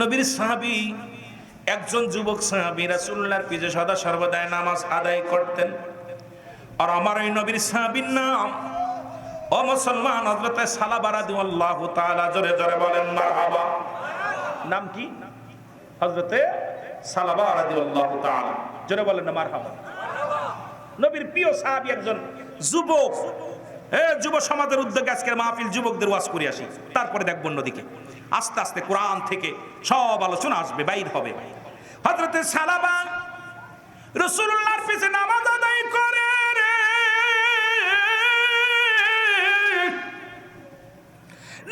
নবীর সাহাবী একজন যুবক সাহাবী রাসূলুল্লাহর পিছে সদা সর্বদা নামাজ আদায় করতেন। আর আমার এই নবীর সাহাবীর নাম ও মুসলমান হযরত সালাবা রাদিয়াল্লাহু তাআলা, জোরে জোরে বলেন মারহাবা। নাম কি? হযরত সালাবা রাদিয়াল্লাহু তাআলা, জোরে বলেন না মারহাবা। নবীর প্রিয় সাহাবী একজন যুবক। যুব সমাজের উদ্যোগে আজকের মাহফিল, যুবকদের ওয়াজ করে আসি, তারপরে দেখব অন্যদিকে। আস্তে আস্তে কোরআন থেকে সব আলোচনা আসবে, বাইর হবে। হযরত সালাবা রাসূলুল্লাহর পিছে নামাজ আদায় করে রে,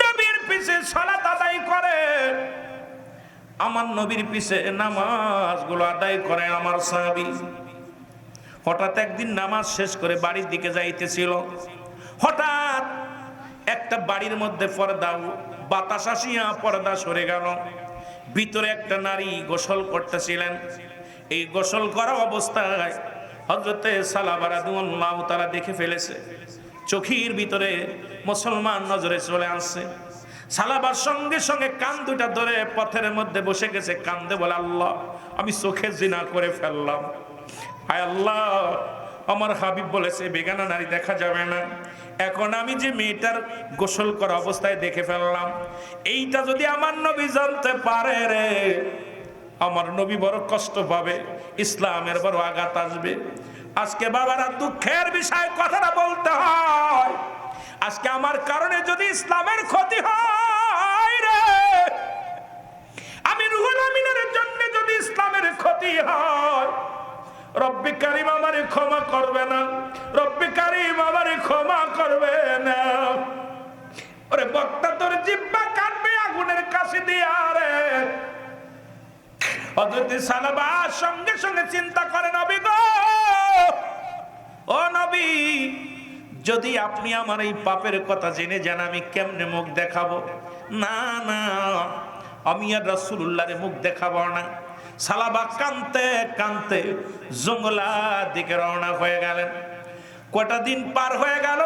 নবীর পিছে সালাত আদায় করে, আমার নবীর পিছে নামাজগুলো আদায় করে আমার সাহাবী। হঠাৎ একদিন নামাজ শেষ করে বাড়ির দিকে যাইতেছিল, হঠাৎ একটা বাড়ির মধ্যে পর্দা, বাতাস আসিয়া পর্দা সরে গেল। ভিতরে একটা নারী গোসল করতেছিলেন। এই গোসল করা অবস্থায় হযরতে সালাবা রাদিয়াল্লাহু তাআলা দেখে ফেলেছে। চোখের ভিতরে মুসলমান নজরে চলে আসছে। সালাবার সঙ্গে সঙ্গে কান দুটা ধরে পথের মধ্যে বসে গেছে, কান্দে বলে, আল্লাহ, আমি চোখে জিনা করে ফেললাম। হায় আল্লাহ, আমার হাবিব বলেছে বেগানা নারী দেখা যাবে না। এখন আমি যে মেয়েটার গোসল করা অবস্থায় দেখে ফেললাম, এইটা যদি আমার নবী জানতে পারে রে, আমার নবী বড় কষ্ট পাবে, ইসলামের বড় আঘাত আসবে। আজকে বাবারা দুঃখের বিষয় কথাটা বলতে হয়, আজকে আমার কারণে যদি ইসলামের ক্ষতি হয় রে, আমি রুহুল আমিনের জন্য যদি ইসলামের ক্ষতি হয়, রব্বি কারীম আমারে ক্ষমা করবে না, রব্বি কারীম আমারে ক্ষমা করবে না। ওরে বক্তা, তোর জিহ্বা কাটবে আগুনের কাছে দিয়া রে। হযরত সালাবা সঙ্গে সঙ্গে চিন্তা করে, নবী গো, ও নবী, যদি আপনি আমার এই পাপের কথা জেনে যান, আমি কেমনে মুখ দেখাবো? না না, আমি আর রাসূলুল্লাহর মুখ দেখাবো না। সালাবা কানতে কানতে জঙ্গলার দিকে রওনা হয়ে গেলেন। কটা দিন পার হয়ে গেল,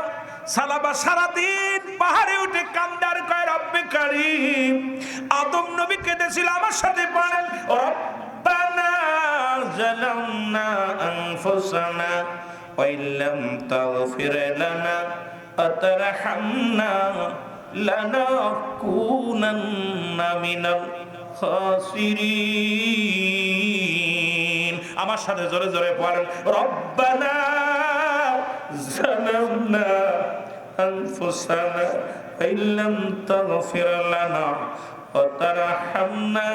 সালাবা সারাদিন পাহাড়ে উঠে কান্দার কয়, রব্বে কারীম, আদম নবী কেঁদেছিল, আমার সাথে পড়েন, রব্বানা জালামনা আনফুসানা ওয়া ইল্লাম তাগফির লানা ওয়া তারহামনা লানাকুনান্না মিনাল খাসিরিন। আমার সাথে জোরে জোরে পড়েন, রব্বানা জালামনা আনফুসানা ওয়া ইল্লাম তাগফির লানা ওয়া তারহামনা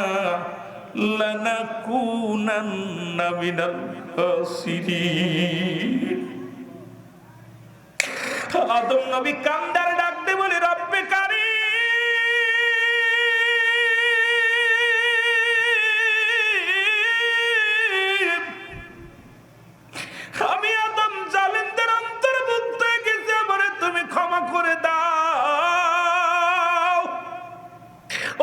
লানাকুনান্না মিনাল খাসিরিন। আদম নবী কান্দার ডাক দিয়ে বলে, রব্বে কারীম, আমি আদম জালিমদের অন্তর্ভুক্ত হয়ে গেছি, আমারে তুমি ক্ষমা করে দাও।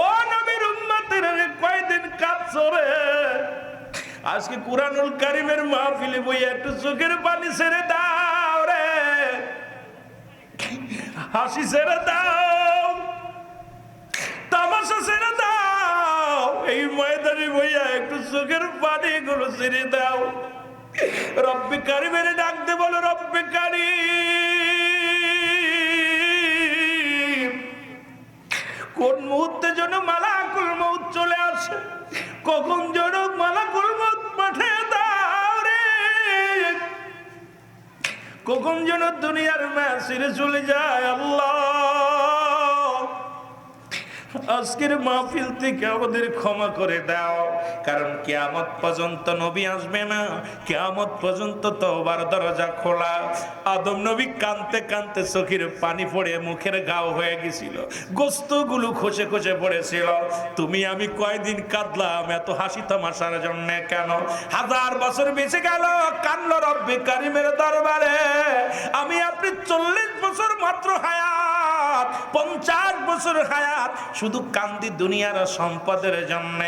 ও নবীর উম্মতের কয়দিন কাঁদছো রে? আজকে কুরআনুল কারীমের মাহফিলে বইয়া একটু চোখের পানি ছেড়ে দাও রে, হাসি ছেড়ে দাও, তামাশা ছেড়ে দাও, এই ময়দানে বইয়া একটু চোখের পানি গুলো ছেড়ে দাও। রব্বে কারীমের ডাক দে, বলো, রব্বে কারীম, কোন মুহূর্তে যেন মালাকুল মউত চলে আসে, কখন যেন মালাকুল মউত পাঠিয়ে দাও রে, কখন যেন দুনিয়ার মায়া ছেড়ে চলে যায়। আল্লাহ, আজকের মাহফিল থেকে আমাদের ক্ষমা করে দাও, কারণ কিয়ামত পর্যন্ত নবী আসবে না, কিয়ামত পর্যন্ত তওবার দরজা খোলা। আদম নবী কাঁদতে কাঁদতে চোখের পানি পড়ে মুখের গাও হয়ে গেছিল, গোস্তগুলো খসে খসে পড়েছিল। তুমি আমি কয়দিন কাঁদলাম এত হাসি তামাশার জন্য কেন? 1000 বছর বেঁচে গেল, কানলো রব্বে কারীমের দরবারে। আমি আপনি 40 বছর মাত্র হায়াত, 50 বছর হায়াত, শুধু কান্দি দুনিয়ার সম্পদের জন্য।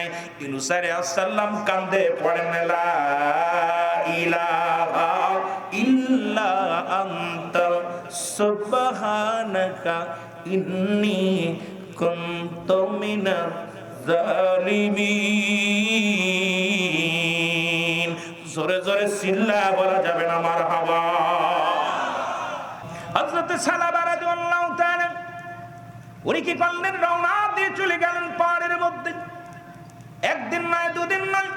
ইউনূস আলাইহিস সালাম কান্দে পড়েন, লা ইলাহা ইল্লা আনতা সুবহানাকা ইন্নী কুনতু মিনাজ الظالمين জোরে জোরে চিল্লা বলা যাবে না মারহাবা। হযরত সালাবা রাদিয়াল্লাহু তাআলা উনি কি করলেন, রওনা দিয়ে চলে গেলেন পাহাড়ের মধ্যে। একদিন নয় দুদিন নয়,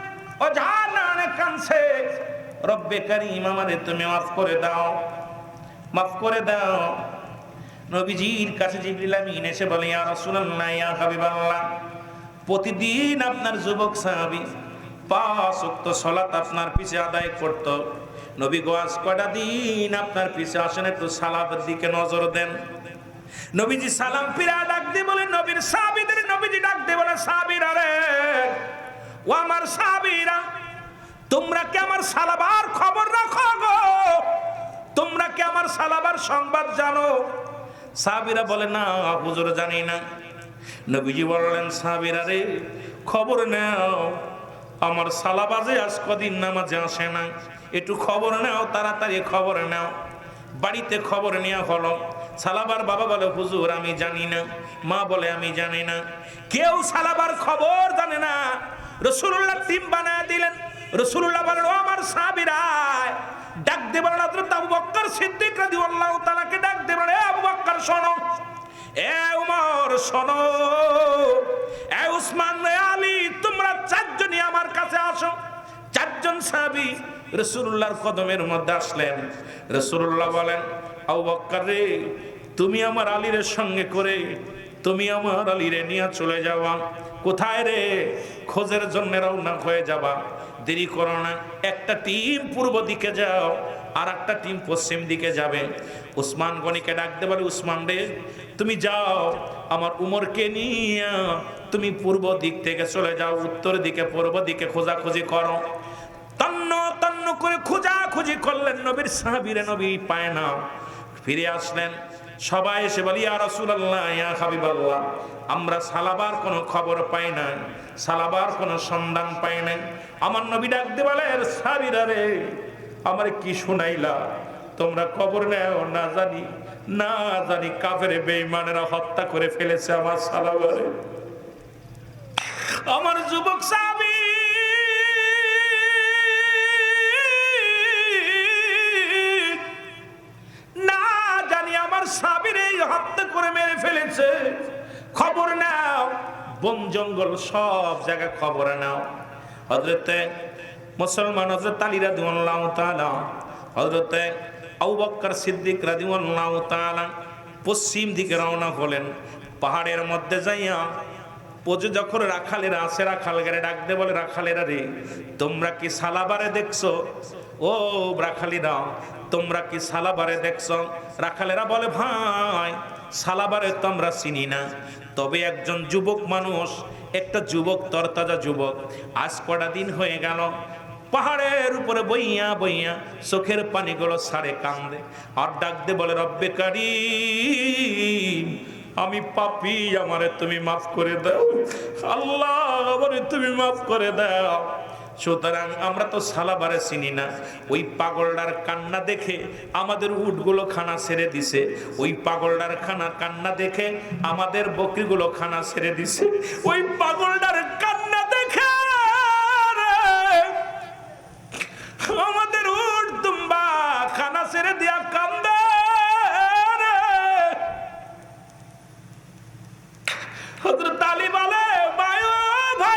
অজানা কানছে, রব্বে কারীম আমারে তুমি মাফ করে দাও, মাফ করে দাও। নবীজির কাছে জিবরিল আমিন এসে বলে, ইয়া রাসূলুল্লাহ, ইয়া হাবিবাল্লাহ, প্রতিদিন আপনার যুবক সাহাবী 5 ওয়াক্ত সালাত আপনার পিছে আদায় করত। নবী গো আজ কয়টা দিন আপনার পিছে আসেন, একটু সালাতের দিকে নজর দেন। নবীজি সালাম ফিরা ডাক দিয়ে বলে, নবীর সাহাবীদের নবীজি ডাক দিয়ে বলে, সাহাবীরা রে, ও আমার সাহাবীরা, তোমরা কি আমার সালাবার খবর রাখো গো? তোমরা কি আমার সালাবার সংবাদ জানো? সাহাবীরা বলে, না হুজুর জানি না। নবীজি বললেন, সাহাবীরা রে, খবর নাও, আমার সালাবাজে আজ কদিন নামাজে আসে না, একটু খবর নাও, তাড়াতাড়ি খবর নাও। বাড়িতে খবর নেওয়া হলো। সালাবার বাবা বলে, হুজুর আমি জানি না। মা বলে, আমি জানি না। কেউ সালাবার খবর জানে না। রাসূলুল্লাহ টিম বানায় দিলেন। রাসূলুল্লাহ বলেন, ও আমার সাহাবীরা, ডাক দিয়ে বলেন, হযরত আবু বকর সিদ্দিক রাদিয়াল্লাহু তাআলাকে ডাক দিয়ে বলেন, এ আবু বকর শোনো, এ উমর শোনো, এ উসমান, এ আলী, তোমরা চারজনই আমার কাছে আসো। চারজন সাহাবী রাসূলুল্লাহর কদমের মধ্যে আসলেন। রাসূলুল্লাহ বলেন, আবু বকর রে, তুমি আমার আলীর সঙ্গে করে তুমি আমার আলীরে নিয়ে চলে যাওয়া। কোথায় রে? খোঁজের জন্য রওনা হয়ে যাবা, দেরি করো না। একটা টিম পূর্ব দিকে যাও, আর একটা টিম পশ্চিম দিকে যাবে। উসমান গনিকে ডাকতে বলে, উসমান রে, তুমি যাও, আমার উমরকে নিয়ে তুমি পূর্ব দিক থেকে চলে যাও, উত্তর দিকে পূর্ব দিকে খোঁজাখুঁজি করো। তন্ন তন্ন করে খোঁজাখুঁজি করলেন নবীর সাহাবীরা, নবী পায় না। ফিরে আসলেন, সবাই এসে বলি, ইয়া রাসূলুল্লাহ, ইয়া হাবিবাল্লাহ, আমরা সালাবার কোনো খবর পাই না, সালাবার কোনো সন্ধান পাই না। আমার নবী ডাক দিয়ে বলে, সাহাবীরা রে, আমারে কি শুনাইলা? তোমরা খবর নেও, না জানি না জানি কাফের বেঈমানেরা হত্যা করে ফেলেছে আমার সালাবারে। আমার যুবক সাহাবী না জানি আমার সাহাবীরে হত্যা করে মেরে ফেলেছে। খবর নাও, বন জঙ্গল সব জায়গায় খবর নাও। হযরতে মুসলমান হযরত আলী রাদিয়াল্লাহু তাআলা, হযরতে আবু বকর সিদ্দিক রাদিয়াল্লাহু তাআলা পশ্চিম দিকে রওনা হলেন। পাহাড়ের মধ্যে যাইয়া পজে যখন রাখালেরা আছে, রাখালগারে ডাক দে বলে, রাখালেরা রে, তোমরা কি সালাবারে দেখছো? ও রাখালিরা, তোমরা কি সালাবারে দেখছো? রাখালেরা বলে, ভাই সালাবারে তো আমরা চিনি না, তবে একজন যুবক মানুষ, একটা যুবক, তরতাজা যুবক, আজ কটা দিন হয়ে গেল পাহাড়ের উপরে বইয়া বইয়া চোখের পানিগুলো ছাড়ে কান্দে, আর ডাক দে বলে, রব্বে কারীম, আমি পাপী, আমারে তুমি মাফ করে দাও, আল্লাহ আমারে তুমি মাফ করে দাও। সুতরাং আমরা তো সালাবারে চিনি না। ওই পাগলটার কান্না দেখে আমাদের উটগুলো খানা ছেড়ে দিছে, ওই পাগলটার কান্না দেখে আমাদের বকরিগুলো খানা ছেড়ে দিছে, ওই পাগলটার কান্না দেখে আমাদের উট দুম্বা খানা ছেড়ে দিয়া কান্দে। হযরত আলী বলে, ভাই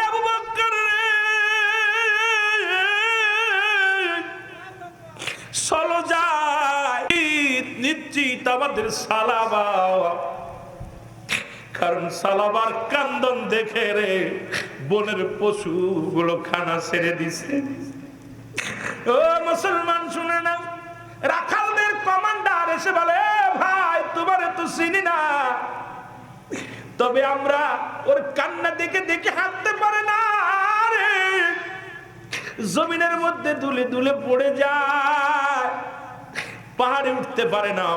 আবু বকর রে, চলো যাই, নিশ্চিত আমাদের সালাবা, কারণ সালাবার কান্দন দেখে রে বনের পশুগুলো খানা ছেড়ে দিছে। ও মুসলমান শুনে নাও, রাখালদের কমান্ডার এসে বলে, ভাই তোমারে তো চিনি না, তবে আমরা ওর কান্না দেখে দেখে হাঁটতে পারে না রে, জমিনের মধ্যে দুলে দুলে পড়ে যায়, পাহাড়ে উঠতে পারে না।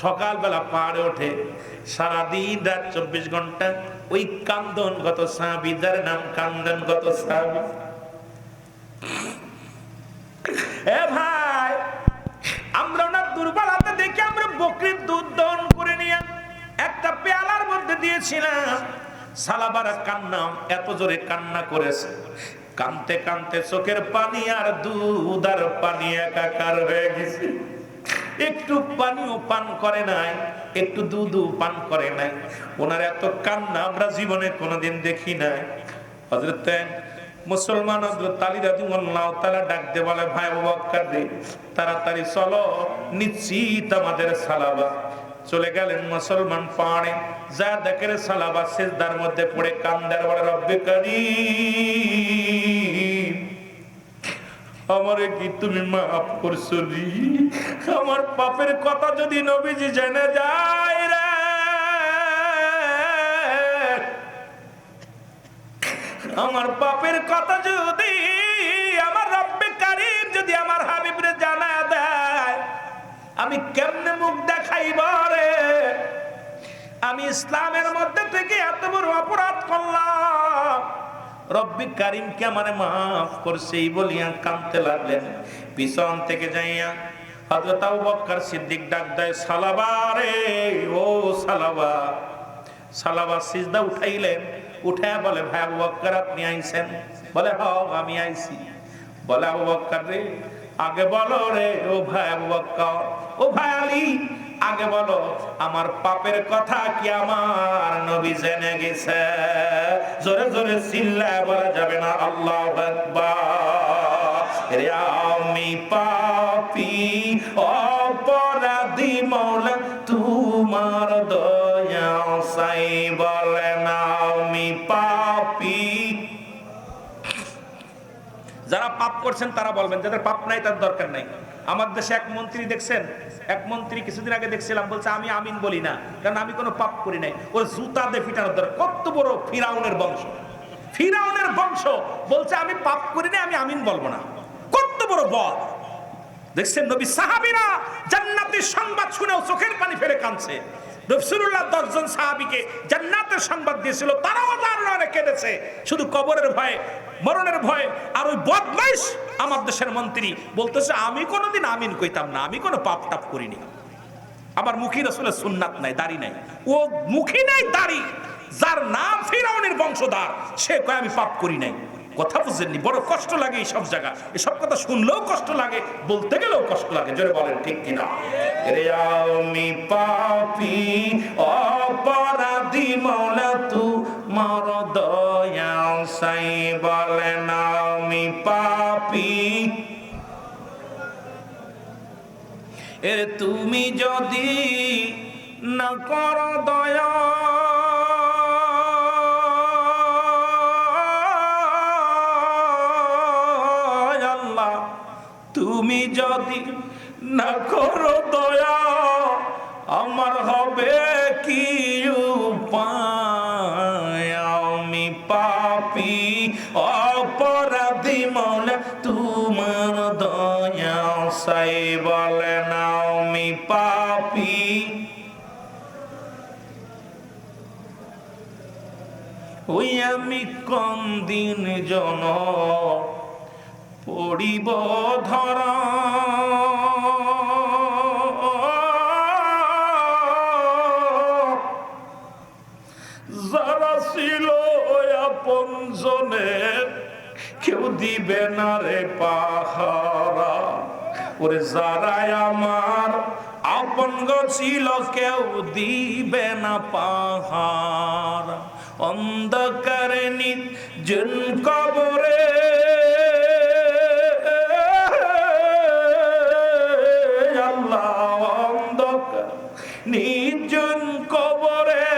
সকালবেলা পাহাড়ে ওঠে, সারাদিন রাত 24 ঘন্টা ওই কান্দনগত সাহাবী, যার নাম কান্দনগত সাহাবী। এ ভাই, আমরা ওনার দুর্বলতা দেখে আমরা বকরির দুধ দহন করে নিয়ে একটা পেয়ালার মধ্যে দিয়েছিলাম, সালাবার কান্না এত জোরে কান্না করেছে, কানতে কানতে চোখের পানি আর দুধ আর পানি একাকার হয়ে গেছে। একটু পানিও পান করে নাই, একটু দুধও পান করে নাই। ওনার এত কান্না আমরা জীবনে কোনোদিন দেখি নাই। হযরত মুসলমান হযরত আলী রাদিয়াল্লাহু তাআলা ডাক দিয়ে বলে, ভাই আবু বকর রে, তাড়াতাড়ি চলো, নিশ্চিত আমাদের সালাবা। চলে গেলেন মুসলমান পাড়ে, যা দেখে সালাবা সিজদার মধ্যে পড়ে কান্দার বলে, রব্বে কারীম, আমারে কি তুমি মাফ করছো রে? আমার পাপের কথা যদি নবীজি জেনে যায় রে, আমার পাপের কথা যদি আমার রব্বে কারীম যদি আমার হাবিবরে জানায় দেয়, আমি কেমনে মুখ দেখাইব রে? আমি ইসলামের মধ্যে থেকে এত বড় অপরাধ করলাম, রব্বে কারীম কে আমারে মাফ করছে এই বলিয়া কাঁদতে লাগলেন। পিছন থেকে যাইয়া হযরত আবু বকর সিদ্দিক ডাক দেয়, সালাবা রে, ও সালাবা। সালাবা সিজদা উঠাইলেন, উঠায় বলে, ভাই আবু বকর আপনি আইছেন? বলে, হ্যাঁ আমি আইছি। বলে, আবু বকর রে, আগে বলো রে, ও ভাই আবু বকর, ও ভাই আলী, আগে বলো আমার পাপের কথা কি আমার নবী জেনে গেছে? জোরে জোরে চিল্লায় বলা যাবে না আল্লাহু আকবার। রে আমি পাপী অপরাধী মাওলা, তোমার দয়া চাই। বলেন আমি পাপী। যারা পাপ করছেন তারা বলবেন, যাদের পাপ নাই তার দরকার নাই। আমার দেশে এক মন্ত্রী দেখছেন, এক মন্ত্রী কিছুদিন আগে দেখছিলাম, বলছে আমি আমিন বলি না, কারণ আমি কোনো পাপ করি নাই। ওর জুতা দিয়ে পিটানোর দরকার। কত বড় ফিরাউনের বংশ, ফিরাউনের বংশ বলছে আমি পাপ করি নাই, আমি আমিন বলবো না। কত বড় বদ দেখছেন। নবী সাহাবীরা জান্নাতের সংবাদ শুনেও চোখের পানি ফেলে কাঁদছে। রাসূলুল্লাহ 10 জন সাহাবীকে জান্নাতের সংবাদ দিয়েছিল, তারাও আল্লাহরে কেঁদেছে শুধু কবরের ভয়ে, মরণের ভয়ে। আর ওই বদমাইশ আমার দেশের মন্ত্রী বলতেছে আমি কোনোদিন আমিন কইতাম না, আমি কোনো পাপ টাপ করিনি। আমার মুখী রাসূলের সুন্নাত নাই, দাড়ি নাই। ও মুখী নাই, দাড়ি, যার নাম ফিরাউনের বংশধর, সে কয় আমি পাপ করি নাই। কথা বুঝেননি? বড় কষ্ট লাগে এইসব জায়গা, এসব কথা শুনলেও কষ্ট লাগে, বলতে গেলেও কষ্ট লাগে। জোরে বলেন ঠিক কিনা? রে আমি পাপী অপরাধী মাওলা, তোমার দয়া চাই। বলেন আমি পাপী, এর তুমি যদি না করো দয়া, তুমি যদি না করো দয়া, আমার হবে কি উপায়? আমি পাপী অপরাধী মাওলা, তোমার দয়া চাই। বলেন আমি পাপী। ওই আমি কোন দিন জন পড়িব ধরা, যারা ছিল আপনজনে কেউ দিবে না রে পাহারা। ওরে যারা আমার আপন ছিল কেউ দিবে না পাহারা। অন্ধকারে নির্জন কবরে নির্জন কবরে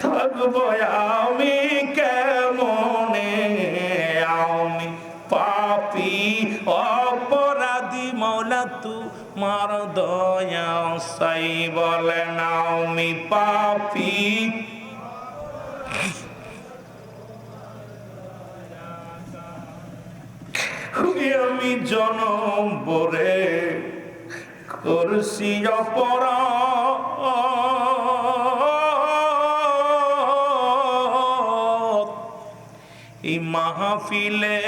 থাকবো আমি কেমনে? আমি পাপী অপরাধী মাওলা, তোমার দয়া চাই। বলেন আমি পাপী। আমি জনম ভরে করছি অপরাধ, এই মাহফিলে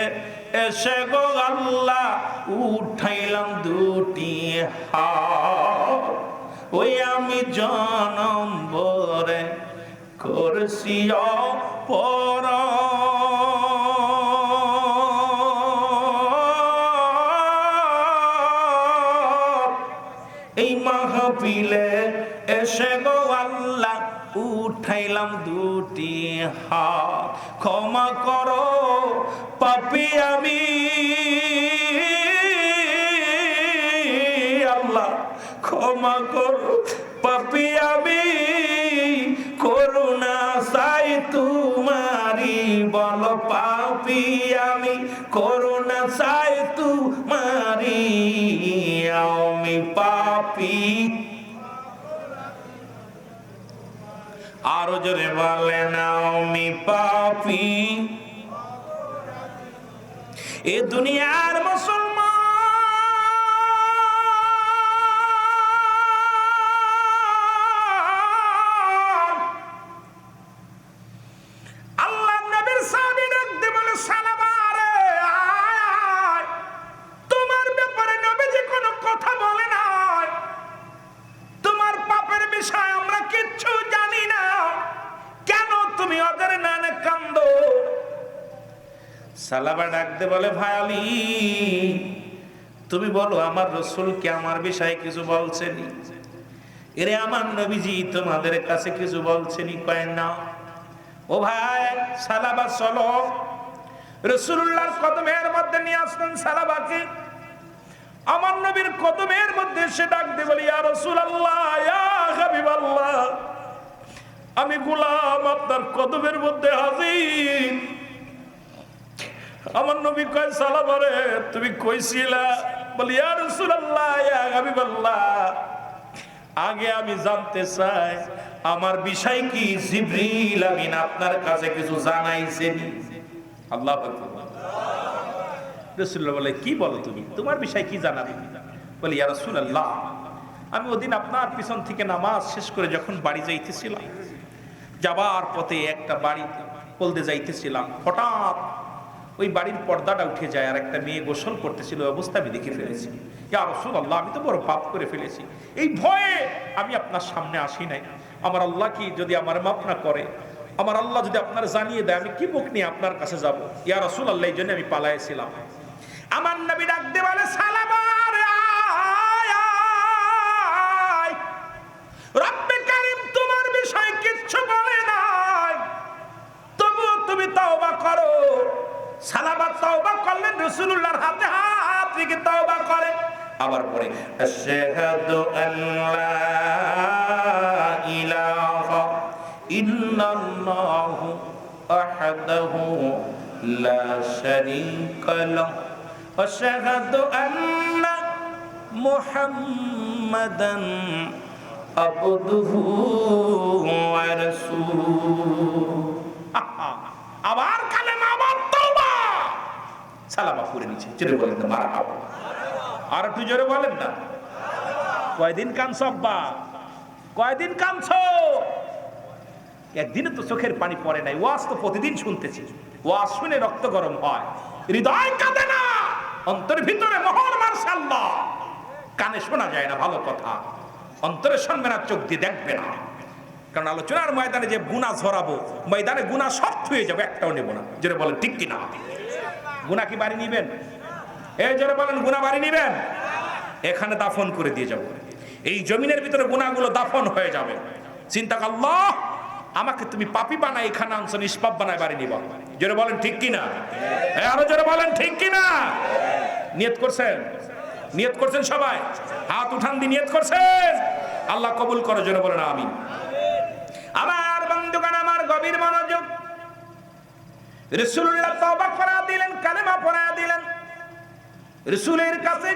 এসে গো আল্লাহ উঠাইলাম দুটি হাত। ওই আমি জনম ভরে করছি পর এই মাহফিলে এসে গো আল্লাহ উঠাইলাম দুটি হাত, ক্ষমা করো পাপী আমি আল্লাহ, ক্ষমা করো পাপী আমি, করুণা চাই তোমারি, বল পাপী আমি, করুণা চাই তোমারি, আমি পাপী। আরো জোরে বলেন আমি পাপী। এ দুনিয়ার মুসলমান আল্লাহ নবীর সাহাবী ডাকতে বলে সালামা রে আয়, তোমার ব্যাপারে নবীজি কোনো কথা বলে নাই, তোমার পাপের বিষয় আমরা কিচ্ছু জানি না, কেন তুমি ওদের নামে কান্দো? সালামা ডাকতে বলে ভাই আলী, তুমি বলো আমার রাসূলকে আমার বিষয়ে কিছু বলছেনি? এরে আমার নবীজি তোমাদের কাছে কিছু বলছেনি? কয় না। ও ভাই সালাবা চলো, রাসূলুল্লাহর কদমের মধ্যে নিয়ে আসলেন সালাবাকে। আমার নবীর কদমের মধ্যে সে ডাক দিয়ে বলি ইয়া রাসূলুল্লাহ, ইয়া হাবিবাল্লাহ, আমি গোলাম আপনার কদমের মধ্যে হাজির। আমার নবী কয় সালাবা রে তুমি কইছিলা? বলি ইয়া রাসূলুল্লাহ, ইয়া হাবিবাল্লাহ, আগে আমি জানতে চাই আমার বিষয় কি জিবরিল আমিন আপনার কাছে কিছু জানাইছেন? আল্লাহু আকবার। রাসূলুল্লাহ বলে কি বলো তুমি, তোমার বিষয় কি জানাবে? বলি ইয়া রাসূলুল্লাহ, আমি ওদিন আপনার পিছন থেকে নামাজ শেষ করে যখন বাড়ি যাইতেছিলাম, যাবার পথে একটা বাড়ি বলতে যাইতেছিলাম, হঠাৎ ওই বাড়ির পর্দাটা উঠে যায় আর একটা মেয়ে গোসল করতেছিল, অবস্থা আমি দেখে ফেলেছি। ইয়া রাসূলুল্লাহ, আমি তো বড় পাপ করে ফেলেছি, এই ভয়ে আমি আপনার সামনে আসি নাই। আমার আল্লাহ কি যদি আমার মাফ না করে, আমার আল্লাহ যদি আপনার জানিয়ে দেয়, আমি কি মুখ নিয়ে আপনার কাছে যাব? ইয়া রাসূলুল্লাহ, এই জন্য আমি পালাইছিলাম। আমার নবী ডাক দিয়ে বলে সালামা রে আয় আয়, রব্বে কারীম তোমার বিষয় কিচ্ছু বলে নাই, তবুও তুমি তওবা করো। সালামা তওবা করলেন, রাসূলুল্লাহর হাতে হাত রেখে তওবা করে। আবার পরে আশহাদু আল্লা ইলাহা ইল্লাল্লাহু আহাদাহু লা শারীকা লাহু ওয়া আশহাদু আন্না মুহাম্মাদান আবদুহু ওয়া রাসূলুহু। আবার কালেমা, আবার তওবা। সালামা পড়ে নিচে জোরে বলেন না মারহাবা। আর একটু জোরে বলেন না। কয়দিন কাঁদছো আব্বা, কয়দিন কাঁদছো? একদিনে তো চোখের পানি পড়ে নাই, ওয়াজ তো প্রতিদিন শুনতেছি, ওয়াজ শুনে রক্ত গরম হয়, হৃদয় কাঁদে না, অন্তরের ভিতরে মোহর মাশাআল্লাহ, কানে শোনা যায় না ভালো কথা, অন্তরে শুনবে না, চোখ দিয়ে দেখবে না। কারণ আলোচনার ময়দানে যে গুনাহ ঝরাবো, ময়দানে গুনাহ সব হয়ে যাবে, একটাও নেব না। জোরে বলেন ঠিক কিনা? গুনাহ কি বাড়ি নিবেন? এই জোরে বলেন গুনাহ বাড়ি নিবেন? এখানে দাফন করে দিয়ে যাব, এই জমিনের ভিতরে গুনাহগুলো দাফন হয়ে যাবে। চিন্তা কর, আল্লাহ আমাকে তুমি পাপী বানাই এখানে আনছো, নিষ্পাপ বানায় বাড়ি নিবা। জোরে বলেন ঠিক কিনা? আরো জোরে বলেন ঠিক কিনা? নিয়ত করছেন? নিয়ত করছেন সবাই? হাত উঠান দিয়ে নিয়ত করছেন? আল্লাহ কবুল করে, জোরে বলেন আমিন। আমার বন্ধুগণ, আমার গভীর মনোযোগ। রাসূলুল্লাহ তওবা করা দিলেন, কালেমা পড়া দিলেন। রাসূলের কাছে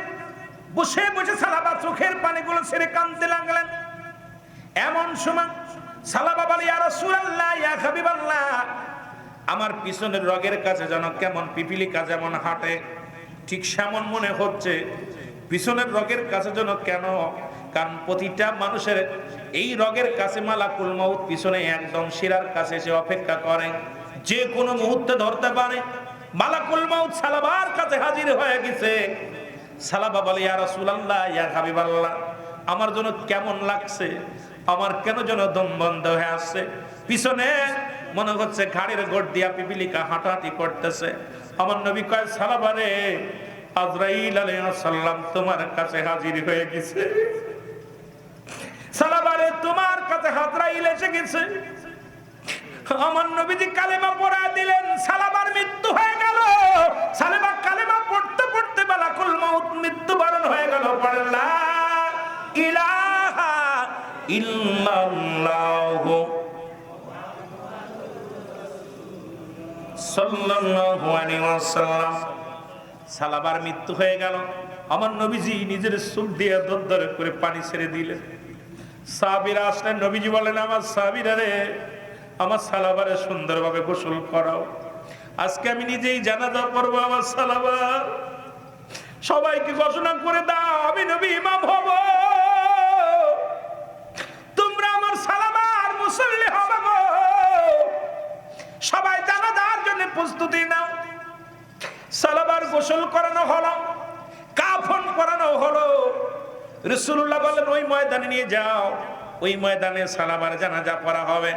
বসে বসে সালাবা চোখের পানিগুলো ছেড়ে কাঁদতে লাগলেন। এমন সময় সালাবা বলে ইয়া রাসূলুল্লাহ, ইয়া হাবিবাল্লাহ, আমার পিছনের রগের কাছে যেন কেমন পিপিলিকা যেমন হাঁটে, ঠিক সেমন মনে হচ্ছে। পিছনের রগের কাছে যেন কেন? কারণ প্রতিটা মানুষের এই রগের কাছে মালাকুল মউত পিছনে একদম শিরার কাছে সে অপেক্ষা করে, যে কোনো মুহূর্তে ধরতে পারে। মালাকুল মউত সালাবার কাছে হাজির হয়ে গেছে। সালাবা বলে ইয়া রাসূলুল্লাহ, ইয়া হাবিবাল্লাহ, আমার জন্য কেমন লাগছে, আমার কেন যেন দম বন্ধ হয়ে আসছে। পিছনে মনে হচ্ছে ঘাড়ের গোড় দিয়া পিপিলিকা হাঁটাহাঁটি করতেছে। আমার নবী কয় সালাবারে আজরাইল আলাইহিস সালাম তোমার কাছে হাজির হয়ে গেছে। সালাবারে তোমার কাছে আজরাইল এসে গেছে। আমার নবীজি কালেমা পড়া দিলেন, সালাবার মৃত্যু হয়ে গেল। সালাবা কালেমা পড়তে পড়তে মালাকুল মউত মৃত্যুবরণ হয়ে গেল। পড়ে লা ইলাহা ইল্লাল্লাহু সাল্লাল্লাহু আলাইহি ওয়াসাল্লাম। সালাবার মৃত্যু হয়ে গেল। আমার নবীজি নিজের চোখ দিয়ে দরদর করে পানি ছেড়ে দিলেন। সাহাবীরা আসলেন, নবীজি বলেন আমার সাহাবীরা রে, আমার সালাবারে সুন্দরভাবে গোসল করাও, আজকে আমি নিজেই জানাজা পড়বো। আমার সালাবার সবাইকে ঘোষণা করে দাও আমি নবী ইমাম হব, তোমরা আমার সালাবার মুসল্লি হবে গো। সবাই জানাজার জন্য প্রস্তুতি নাও। সালাবার গোসল করানো হলো, কাফন করানো হলো। রাসূলুল্লাহ বলেন ওই ময়দানে নিয়ে যাও, ওই ময়দানে সালাবার জানাজা পড়া হবে।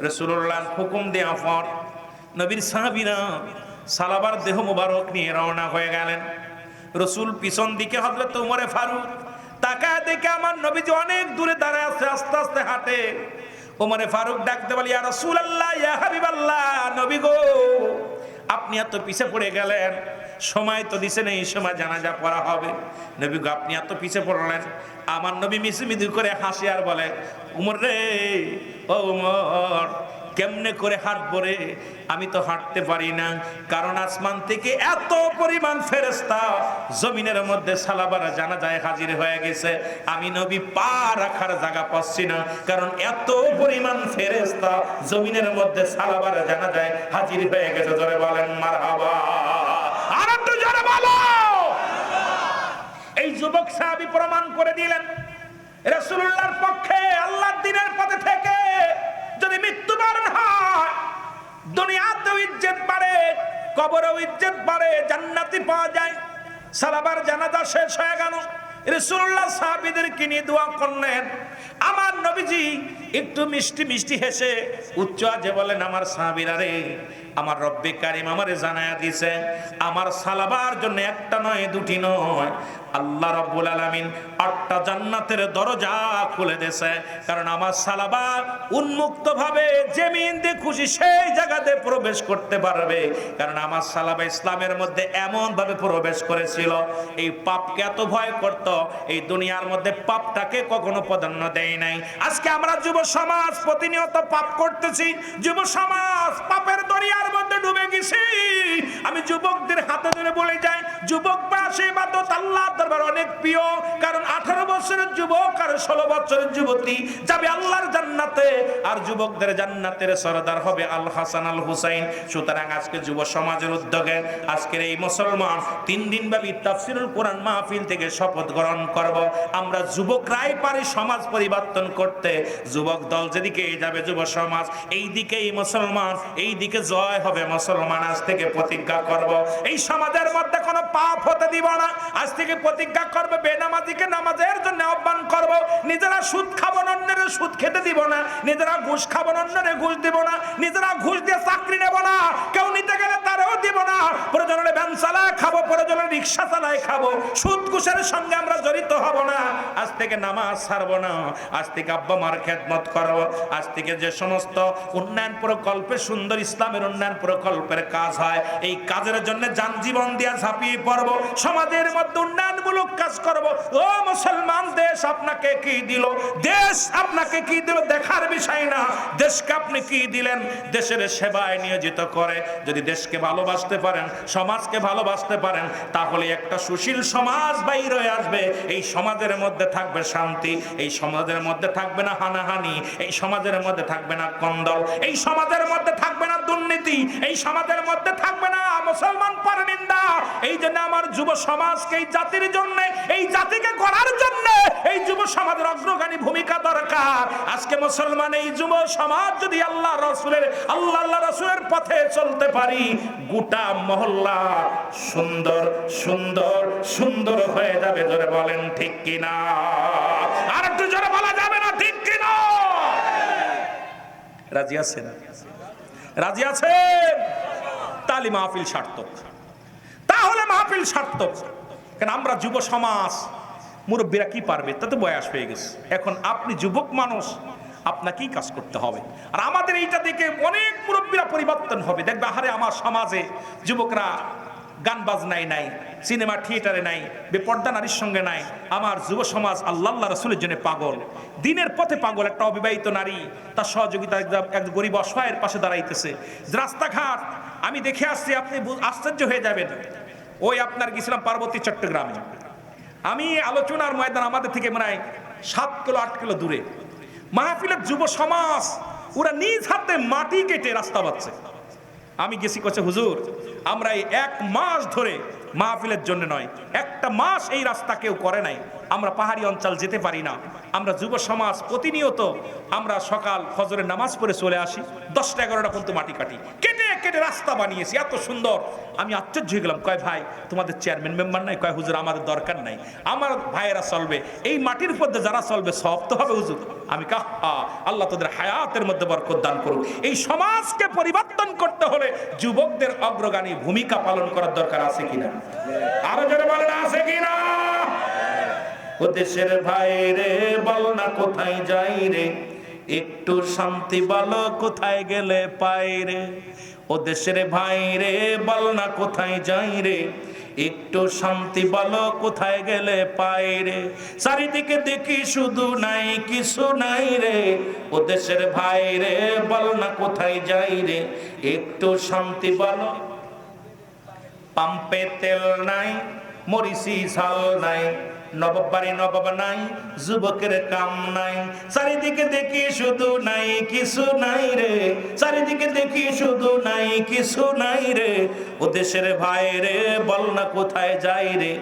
রাসূলুল্লাহ হুকুম দেওয়ার পর নবীর সাহাবীরা সালাবার দেহ মুবারক নিয়ে রওনা হয়ে গেলেন। রাসূল পিছন দিকে হযরত ওমরে ফারুক তাকায় দেখে আমার নবীজি অনেক দূরে দাঁড়ায় আছে, আস্তে আস্তে হাঁটে। ওমরে ফারুক ডাকতে বলে ইয়া রাসূলুল্লাহ, ইয়া হাবিবাল্লাহ, নবী গো আপনি এত পিছে পড়ে গেলেন, সময় তো দিছেন এই সময় জানাজা পড়া হবে। নবী গো আপনি এত পিছে পড়লেন। আমার নবী মিছিমিছি করে হাসি আর বলে উমর রে, ও উমর কেমনে করে হাঁটবো রে, আমি তো হাঁটতে পারি না, কারণ আসমান থেকে এত পরিমাণ ফেরেশতা জমিনের মধ্যে সালাবার জানাজায় হাজির হয়ে গেছে। আমি নবী পা রাখার জায়গা পাচ্ছি না, কারণ এত পরিমাণ ফেরেশতা জমিনের মধ্যে সালাবার জানাজায় হাজির হয়ে গেছে। জোরে বলেন মারহাবা, আর একটু জোরে বলো। এই যুবক সাহাবী প্রমাণ করে দিলেন রাসূলুল্লাহর পক্ষে আল্লাহর দ্বীনের পথে থেকে যদি মৃত্যুবরণ হয়, দুনিয়াতেও ইজ্জত বাড়ে, কবরেও ইজ্জত বাড়ে, জান্নাতি পাওয়া যায়। সালাবার জানাজা শেষ হয়ে গেল। রাসূলুল্লাহ সাহাবীদেরকে নিয়ে দোয়া করলেন। আমার নবীজি একটু মিষ্টি মিষ্টি হেসে উচ্চ আওয়াজে বলেন আমার সাহাবীরা রে, আমার রব্বে কারীম আমারে জানায়া দিয়েছে আমার সালাবার জন্য একটা নয় দুটি নয়, আল্লাহ রাব্বুল আলামিন 8টা জান্নাতের দরজা খুলে দিয়েছে। কারণ আমার সালাবা উন্মুক্ত ভাবে জমিন দিয়ে খুশি সেই জায়গাতে প্রবেশ করতে পারবে। কারণ আমার সালাবা ইসলামের মধ্যে এমন ভাবে প্রবেশ করেছিল, এই পাপকে এত ভয় করত, এই দুনিয়ার মধ্যে পাপটাকে কখনো প্রাধান্য দেয় নাই। আজকে আমরা যুব সমাজ প্রতিনিয়ত পাপ করতেছি, যুব সমাজ পাপের দরিয়ার মধ্যে ডুবে গেছি। আমি যুবকদের হাতে ধরে বলে যাই, যুবক পাশে ইবাদত আল্লাহর দরবার অনেক প্রিয়। কারণ 18 বছরের যুবক আর 16 বছরের যুবতী যাবে আল্লাহর জান্নাতে, আর যুবকদের জান্নাতের সরদার হবে আল হাসান আল হুসাইন। সুতরাং আজকে যুব সমাজের উদ্যোগে আজকের এই মুসলমান 3 দিন ব্যাপী তাফসীরুল কোরআন মাহফিল থেকে শপথ গ্রহণ করব, আমরা যুবকরাই পারি সমাজ পরিবর্তন করতে। যুবক দল যেদিকে যাবে যুব সমাজ এই দিকেই মুসলমান, এই দিকে জয় হবে মুসলমান। আজ থেকে প্রতিজ্ঞা করব এই সমাজের মধ্যে কোনো পাপ হতে দিব না। আজ থেকে প্রতিজ্ঞা করব বেনামাজিকে নামাজের জন্য আহ্বান করব। নিজেরা সুদ খাবো না, অন্যের সুদ খেতে দিব না। নিজেরা ঘুষ খাবো না, অন্যের ঘুষ দিব না। নিজেরা ঘুষ দিয়ে চাকরি নেব না, কেউ নিতে গেলে তারও দিব না। প্রয়োজনে ভ্যান চালায় খাবো, প্রয়োজনে রিক্সা চালায় খাবো, সুদ ঘুষের সঙ্গে আমরা জড়িত হব না। আজ থেকে নামাজ ছাড়বো না, আজ থেকে আব্বা মার খেদমত করব। আজ থেকে যে সমস্ত উন্নয়ন প্রকল্পে সুন্দর ইসলামের উন্নয়ন প্রকল্পের কাজ হয়, এই কাজের জন্য যান জীবন দিয়া ঝাঁপিয়ে পড়ব। সমাজের মধ্যে উন্নয়নমূলক কাজ করব। ও মুসলমান, দেশ আপনাকে কি দিল, দেশ আপনাকে কি দিল দেখার বিষয় না, দেশকে আপনি কি দিলেন। দেশের সেবায় নিয়োজিত করে যদি দেশকে ভালোবাসতে পারেন, সমাজকে ভালোবাসতে পারেন, তাহলে একটা সুশীল সমাজ বাইর হয়ে আসবে। এই সমাজের মধ্যে থাকবে শান্তি, এই সমাজের মধ্যে থাকবে না হানাহানি, এই সমাজের মধ্যে থাকবে না কন্দল, এই সমাজের মধ্যে থাকবে না দুর্নীতি, এই সমাজের মধ্যে থাকবে না মুসলমান পরনিন্দা। এই জন্য আমার যুব সমাজকে, এই জাতির জন্য, এই জাতিকে গড়ার জন্য এই যুব সমাজের অগ্রগামী ভূমিকা দরকার। আজকে মুসলমান এই যুব সমাজ যদি আল্লাহ রাসূলের পথে চলতে পারি, গোটা মহল্লা সুন্দর সুন্দর সুন্দর হয়ে যাবে। জোরে বলেন ঠিক কিনা? আর একটু জোরে বলা যাবে না ঠিক কিনা? রাজি আছেন? রাজি আছেন? তাহলে মাহফিল সার্থক, তাহলে মাহফিল সার্থক। কারণ আমরা যুব সমাজ, মুরব্বীরা কি পারবে, তাতে বয়স হয়ে গেছে। এখন আপনি যুবক মানুষ, আপনাকেই কাজ করতে হবে। আর আমাদের এইটা দেখে অনেক মুরব্বীরা পরিবর্তন হবে। দেখবে আহারে আমার সমাজে যুবকরা গান বাজনায় নাই, সিনেমা থিয়েটারে নাই, বেপর্দা নারীর সঙ্গে নাই। আমার যুব সমাজ আল্লাহ রাসূলের জন্য পাগল, দিনের পথে পাগল। একটা অবিবাহিত নারী তার সহযোগিতা এক গরিব অসহায়ের পাশে দাঁড়াইতেছে। রাস্তাঘাট আমি দেখে আসছি, আপনি আশ্চর্য হয়ে যাবেন। ওই আপনার গেছিলাম পার্বতী চট্টগ্রামে, আমি আলোচনার ময়দান আমাদের থেকে মনে হয় 7 কিলো 8 কিলো দূরে। মাহফিলের যুব সমাজ ওরা নিজ হাতে মাটি কেটে রাস্তা বাচ্ছে। আমি গেছি, কচ্ছে হুজুর আমরা এই 1 মাস ধরে মাহফিলের জন্য নয়, একটা মাস এই রাস্তা কেউ করে নাই। আমরা পাহাড়ি অঞ্চল যেতে পারি না। আমরা যুব সমাজ প্রতিনিয়ত আমরা সকাল ফজরের নামাজ পড়ে চলে আসি, 10টা 11টা পর্যন্ত মাটি কাটি, কেটে কেটে রাস্তা বানিয়েছি, এত সুন্দর। আমি আশ্চর্য হয়ে গেলাম। কয় ভাই তোমাদের চেয়ারম্যান মেম্বার নাই? কয় হুজুর আমাদের দরকার নাই, আমার ভাইয়েরা চলবে, এই মাটির মধ্যে যারা চলবে সব তো হবে হুজুর। আমি কাহা, আল্লাহ তোদের হায়াতের মধ্যে বরকত দান করুক। এই সমাজকে পরিবর্তন করতে হলে যুবকদের অগ্রগামী ভূমিকা পালন করার দরকার আছে কিনা? আরো জোরে বলেন, আছে কিনা? ও দেশের ভাই রে বল না কোথায় যাই রে, একটু শান্তি বলো কোথায় গেলে পাই রে। ও দেশের ভাই রে বল না কোথায় যাই রে, একটু শান্তি বলো কোথায় গেলে পাই রে। চারিদিকে দেখি শুধু নাই কিছু নাই রে। ও দেশের ভাই রে বল না কোথায় যাই রে, একটু শান্তি বলো। পাম্পে তেল নাই, মরিচি ঝাল নাই, নবাব বাড়ি নবাব নাই, যুবকের কাম নাই। চারিদিকে দেখি শুধু নাই কিছু নাই রে, চারিদিকে দেখি শুধু নাই কিছু নাই রে। ও দেশের ভাই রে বল না কোথায় যাই রে,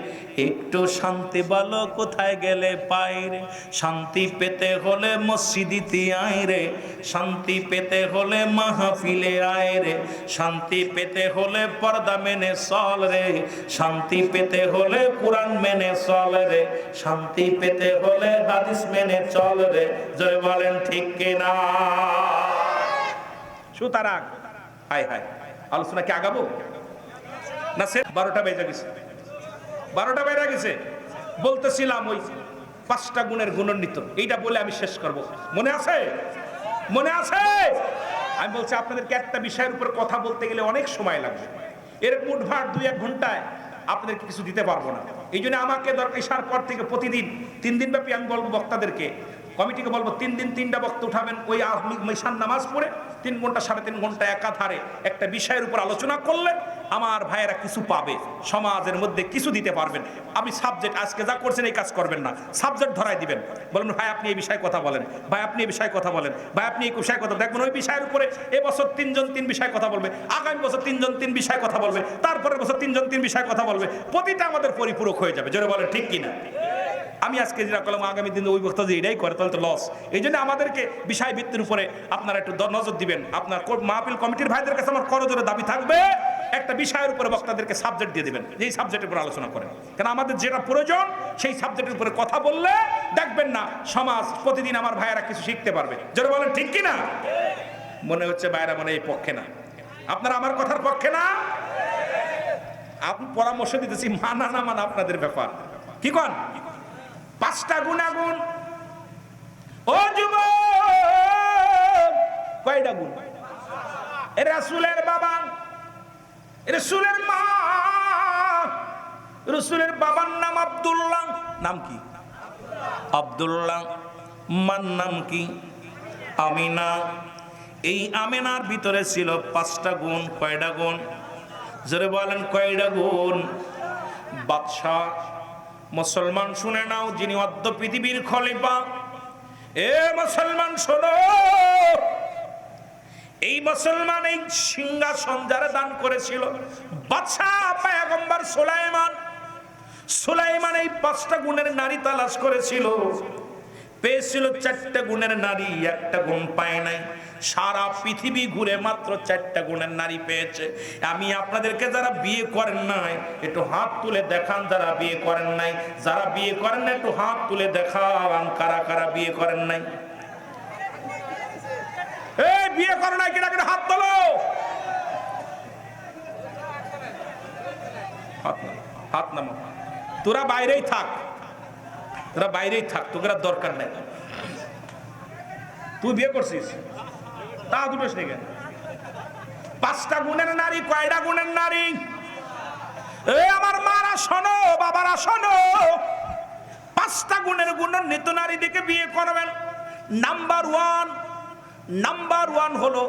একটু শান্তি বলো কোথায় গেলে পাই রে। শান্তি পেতে হলে মসজিদিতে আয় রে, শান্তি পেতে হলে মাহফিলে আয় রে, শান্তি পেতে হলে পর্দা মেনে চল রে, শান্তি পেতে হলে কোরআন মেনে চল রে, শান্তি পেতে হলে হাদিস মেনে চল রে। জয় বলেন ঠিক কিনা? সুতরাং হায় হায়, আলোচনা কি আগাবো না? 12টা বেজে গেছে, 12টা বেজে গেছে। বলতেছিলাম ওই 5টা গুণের গুণান্বিত, এইটা বলে আমি শেষ করব। মনে আছে? মনে আছে? আমি বলছি আপনাদেরকে একটা বিষয়ের উপর কথা বলতে গেলে অনেক সময় লাগবে। এর মুঠভাট 2-1 ঘন্টায় আপনাদেরকে কিছু দিতে পারবো না। এই জন্য আমাকে দরকার ইশার পর থেকে প্রতিদিন 3 দিন ব্যাপী আমি বলবো বক্তাদেরকে, কমিটিকে বলবো 3 দিন 3টা বক্তা উঠাবেন। ওই ঈশান নামাজ পড়ে 3 ঘন্টা 3.5 ঘন্টা একাধারে একটা বিষয়ের উপর আলোচনা করলে আমার ভাইয়েরা কিছু পাবে, সমাজের মধ্যে কিছু দিতে পারবেন। আপনি সাবজেক্ট আজকে যা করছেন এই কাজ করবেন না, সাবজেক্ট ধরাই দিবেন। বলেন ভাই আপনি এই বিষয়ে কথা বলেন, ভাই আপনি এই বিষয়ে কথা বলেন, ভাই আপনি এই বিষয়ে কথা দেখবেন। ওই বিষয়ের উপরে এবছর 3 জন 3 বিষয়ে কথা বলবে, আগামী বছর 3 জন 3 বিষয়ে কথা বলবে, তারপরের বছর 3 জন 3 বিষয়ে কথা বলবে। প্রতিটা আমাদের পরিপূরক হয়ে যাবে। জোরে বলেন ঠিক কিনা? আমি আজকে যেটা করলাম আগামী দিনে ওই বক্তা যে এটাই করে তাহলে তো লস। এই জন্য আমাদেরকে বিষয়ভিত্তির উপরে আপনারা একটু নজর দিবেন। আপনার মাহফিল কমিটির ভাইদের কাছে আমার করজোরে দাবি থাকবে, একটা বিষয়ের উপরে বক্তাদেরকে সাবজেক্ট দিয়ে দিবেন, যেই সাবজেক্টের উপর আলোচনা করেন। কারণ আমাদের যেটা প্রয়োজন সেই সাবজেক্টের উপরে কথা বললে দেখবেন না সমাজ প্রতিদিন আমার ভাইয়েরা কিছু শিখতে পারবে। যারা বলেন ঠিক কিনা? মনে হচ্ছে ভাইয়েরা মনে এই পক্ষে না, আপনারা আমার কথার পক্ষে না। আপনি পরামর্শ দিতেছি, মানা না মানা আপনাদের ব্যাপার। কি কন? 5টা গুণাগুণ। ও যুবক, কয়টা গুণ? রাসূলের বাবা, রাসূলের মা, রাসূলের বাবার নাম আব্দুল্লাহ। নাম কি? আব্দুল্লাহ। মার নাম কি? আমিনা। এই আমিনার ভিতরে ছিল 5টা গুণ। কয়টা গুণ? জোরে বলেন কয়টা গুণ? বাদশাহ মুসলমান শুনে নাও, যিনি অদ্য পৃথিবীর খলিফা। এ মুসলমান শোনো, এই মুসলমান এই সিংহাসন যারা দান করেছিল বাদশাহ পয়গম্বর সুলাইমান। সুলাইমান এই 5টা গুণের নারী তালাশ করেছিল, পেয়েছিল 4টা গুণের নারী, 1টা গুণ পায় নাই। সারা পৃথিবী ঘুরে মাত্র 4টা গুণের নারী পেয়েছে। আমি আপনাদেরকে যারা বিয়ে করেন নাই একটু হাত তুলে দেখান, যারা বিয়ে করেন নাই, যারা বিয়ে করেন না একটু হাত তুলে দেখান কারা কারা বিয়ে করেন নাই। এই বিয়ে করো নাই কিনা কিনা হাত তোলো। হাত নামা। তোরা বাইরেই থাক, তোরা বাইরেই থাক, তোরা দরকার নাই। তুই বিয়ে করছিস তা দুটো কেন? 5টা গুণের নারী, কয়টা গুণের নারী? আমার মারা শোনো, বাবারা শোনো, 5টা গুণের গুণান্বিত নারী দিকে বিয়ে করবেন। নাম্বার ওয়ান হলো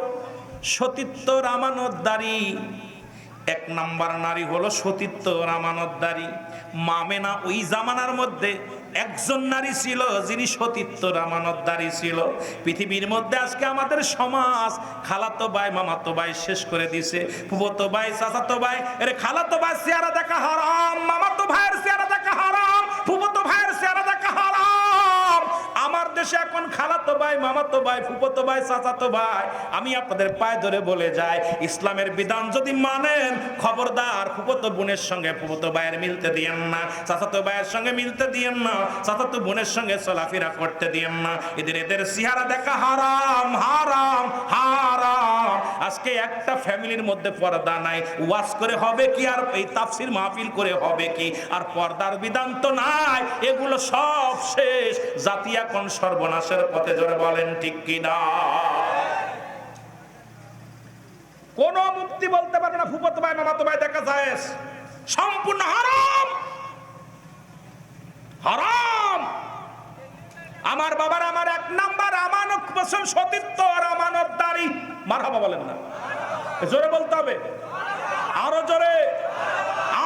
সতীত্ব আমানতদারি। 1 নাম্বার নারী হলো সতীত্ব আমানতদারি। মামেনা ওই জামানার মধ্যে একজন নারী ছিল যিনি সতীত্ব আমানতদারি ছিল। পৃথিবীর মধ্যে আজকে আমাদের সমাজ খালাতো ভাই মামাতো ভাই শেষ করে দিছে। ফুফাতো ভাই চাচাতো ভাই, এর খালাতো ভাই চেহারা দেখা হারাম, মামাতো ভাইয়ের চেহারা দেখা হারাম, ফুফাতো ভাইয়ের চেহারা দেখা হারাম। আমার দেশে এখন খালাতো ভাই মামাতো ভাই ফুফাতো ভাই চাচাতো ভাই, আমি আপনাদের পায়ে ধরে বলে যাই, ইসলামের বিধান যদি মানেন, খবরদার ফুফাতো বোনের সঙ্গে ফুফাতো ভাইয়ের মিলতে দিয়েন না, চাচাতো ভাইয়ের সঙ্গে মিলতে দিয়েন না, চাচাতো বোনের সঙ্গে চলাফেরা করতে দিয়েন না। এদের চেহারা দেখা হারাম, হারাম, হারাম। আজকে একটা ফ্যামিলির মধ্যে পর্দা নাই, ওয়াজ করে হবে কি, আর এই তাফসীর মাহফিল করে হবে কি, আর পর্দার বিধান তো নাই। এগুলো সব শেষ, জাতি এখন সর্বনাশের পথে। জোরে বলেন ঠিক কিনা? কোন মুক্তি বলতে পারবে না ফুফাতো ভাই মামাতো ভাই দেখা যায়, সম্পূর্ণ হারাম, হারাম। আমার বাবার আমার 1 নাম্বার আমানত পছন্দ সতীত্ব আর আমানতদারি। মারহাবা বলেন না, জোরে বলতে হবে, আরো জোরে,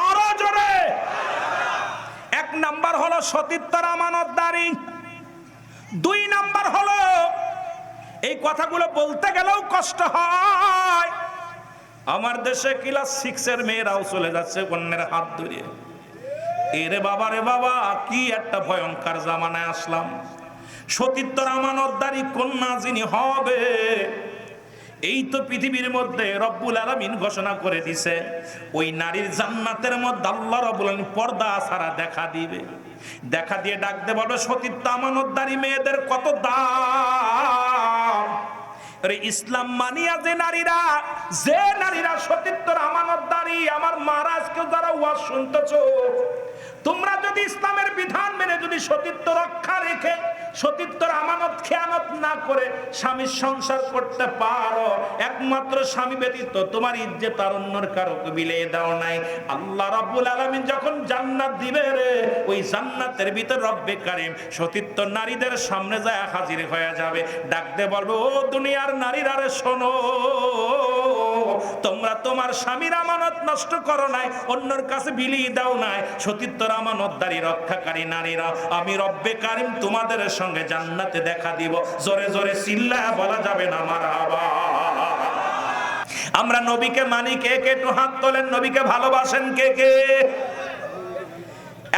আরো জোরে। 1 নাম্বার হলো সতীত্ব আর আমানতদারি। 2 নাম্বার হলো, এই কথাগুলো বলতে গেলেও কষ্ট হয়, আমার দেশে ক্লাস 6 এর মেয়েরাও চলে যাচ্ছে অন্যের হাত ধরে। এরে বাবা রে বাবা, কি একটা ভয়ঙ্কর জামানায় আসলাম। সতীত্বর আমানতদারি কন্যা যিনি হবে, এই তো পৃথিবীর মধ্যে রব্বুল আলামিন ঘোষণা করে দিছে, ওই নারীর জান্নাতের মধ্যে আল্লাহ রব্বুল আলামিন পর্দা ছাড়া দেখা দিবে। দেখা দিয়ে ডাকতে বলবে, সতীত্ব আমানতদারি মেয়েদের কত দাম। আরে ইসলাম মানিয়া যে নারীরা সতীত্বর আমানতদারি, আমার মহারাজকে যারা ওয়াজ শুনতেছো, তোমরা যদি ইসলামের বিধান মেনে যদি সতীত্ব রক্ষা রেখে সতীত্বর আমানত খেয়ানত না করে স্বামীর সংসার করতে পারো, একমাত্র স্বামী ব্যতীত তোমার ইজ্জত আর অন্যর কারোকে বিলিয়ে দাও নাই। আল্লাহ রাব্বুল আলামিন যখন জান্নাত দিবে রে, ওই জান্নাতের ভিতর রব্বে কারীম সতীত্ব নারীদের সামনে যায় হাজির হয়ে যাবে, ডাকতে বলবে, ও দুনিয়ার নারীরা রে শোনো, তোমরা তোমার স্বামীর আমানত নষ্ট করো নাই, অন্যর কাছে বিলিয়ে দাও নাই, সতীত্বর আমানতদারি রক্ষাকারী নারীরা, আমি রব্বে কারীম তোমাদের সঙ্গে জান্নাতে দেখা দিব। জোরে জোরে চিল্লায়া বলা যাবে না মারহাবা। আমরা নবীকে মানি কে কে? একটু হাত তোলেন। নবীকে ভালোবাসেন কে কে?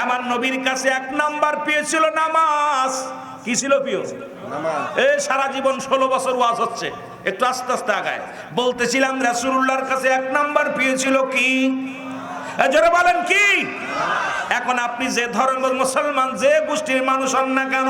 আমার নবীর কাছে 1 নাম্বার প্রিয় ছিল নামাজ। কি ছিল প্রিয়? নামাজ। এই সারা জীবন 16 বছর ওয়াজ হচ্ছে, একটু আস্তে আস্তে আগায়। বলতেছিলাম রাসূলুল্লাহর কাছে 1 নাম্বার প্রিয় ছিল কি? জোরে বলেন কি? এখন আপনি যে ধর্মের মুসলমান, যে গোষ্ঠীর মানুষ হন না কেন,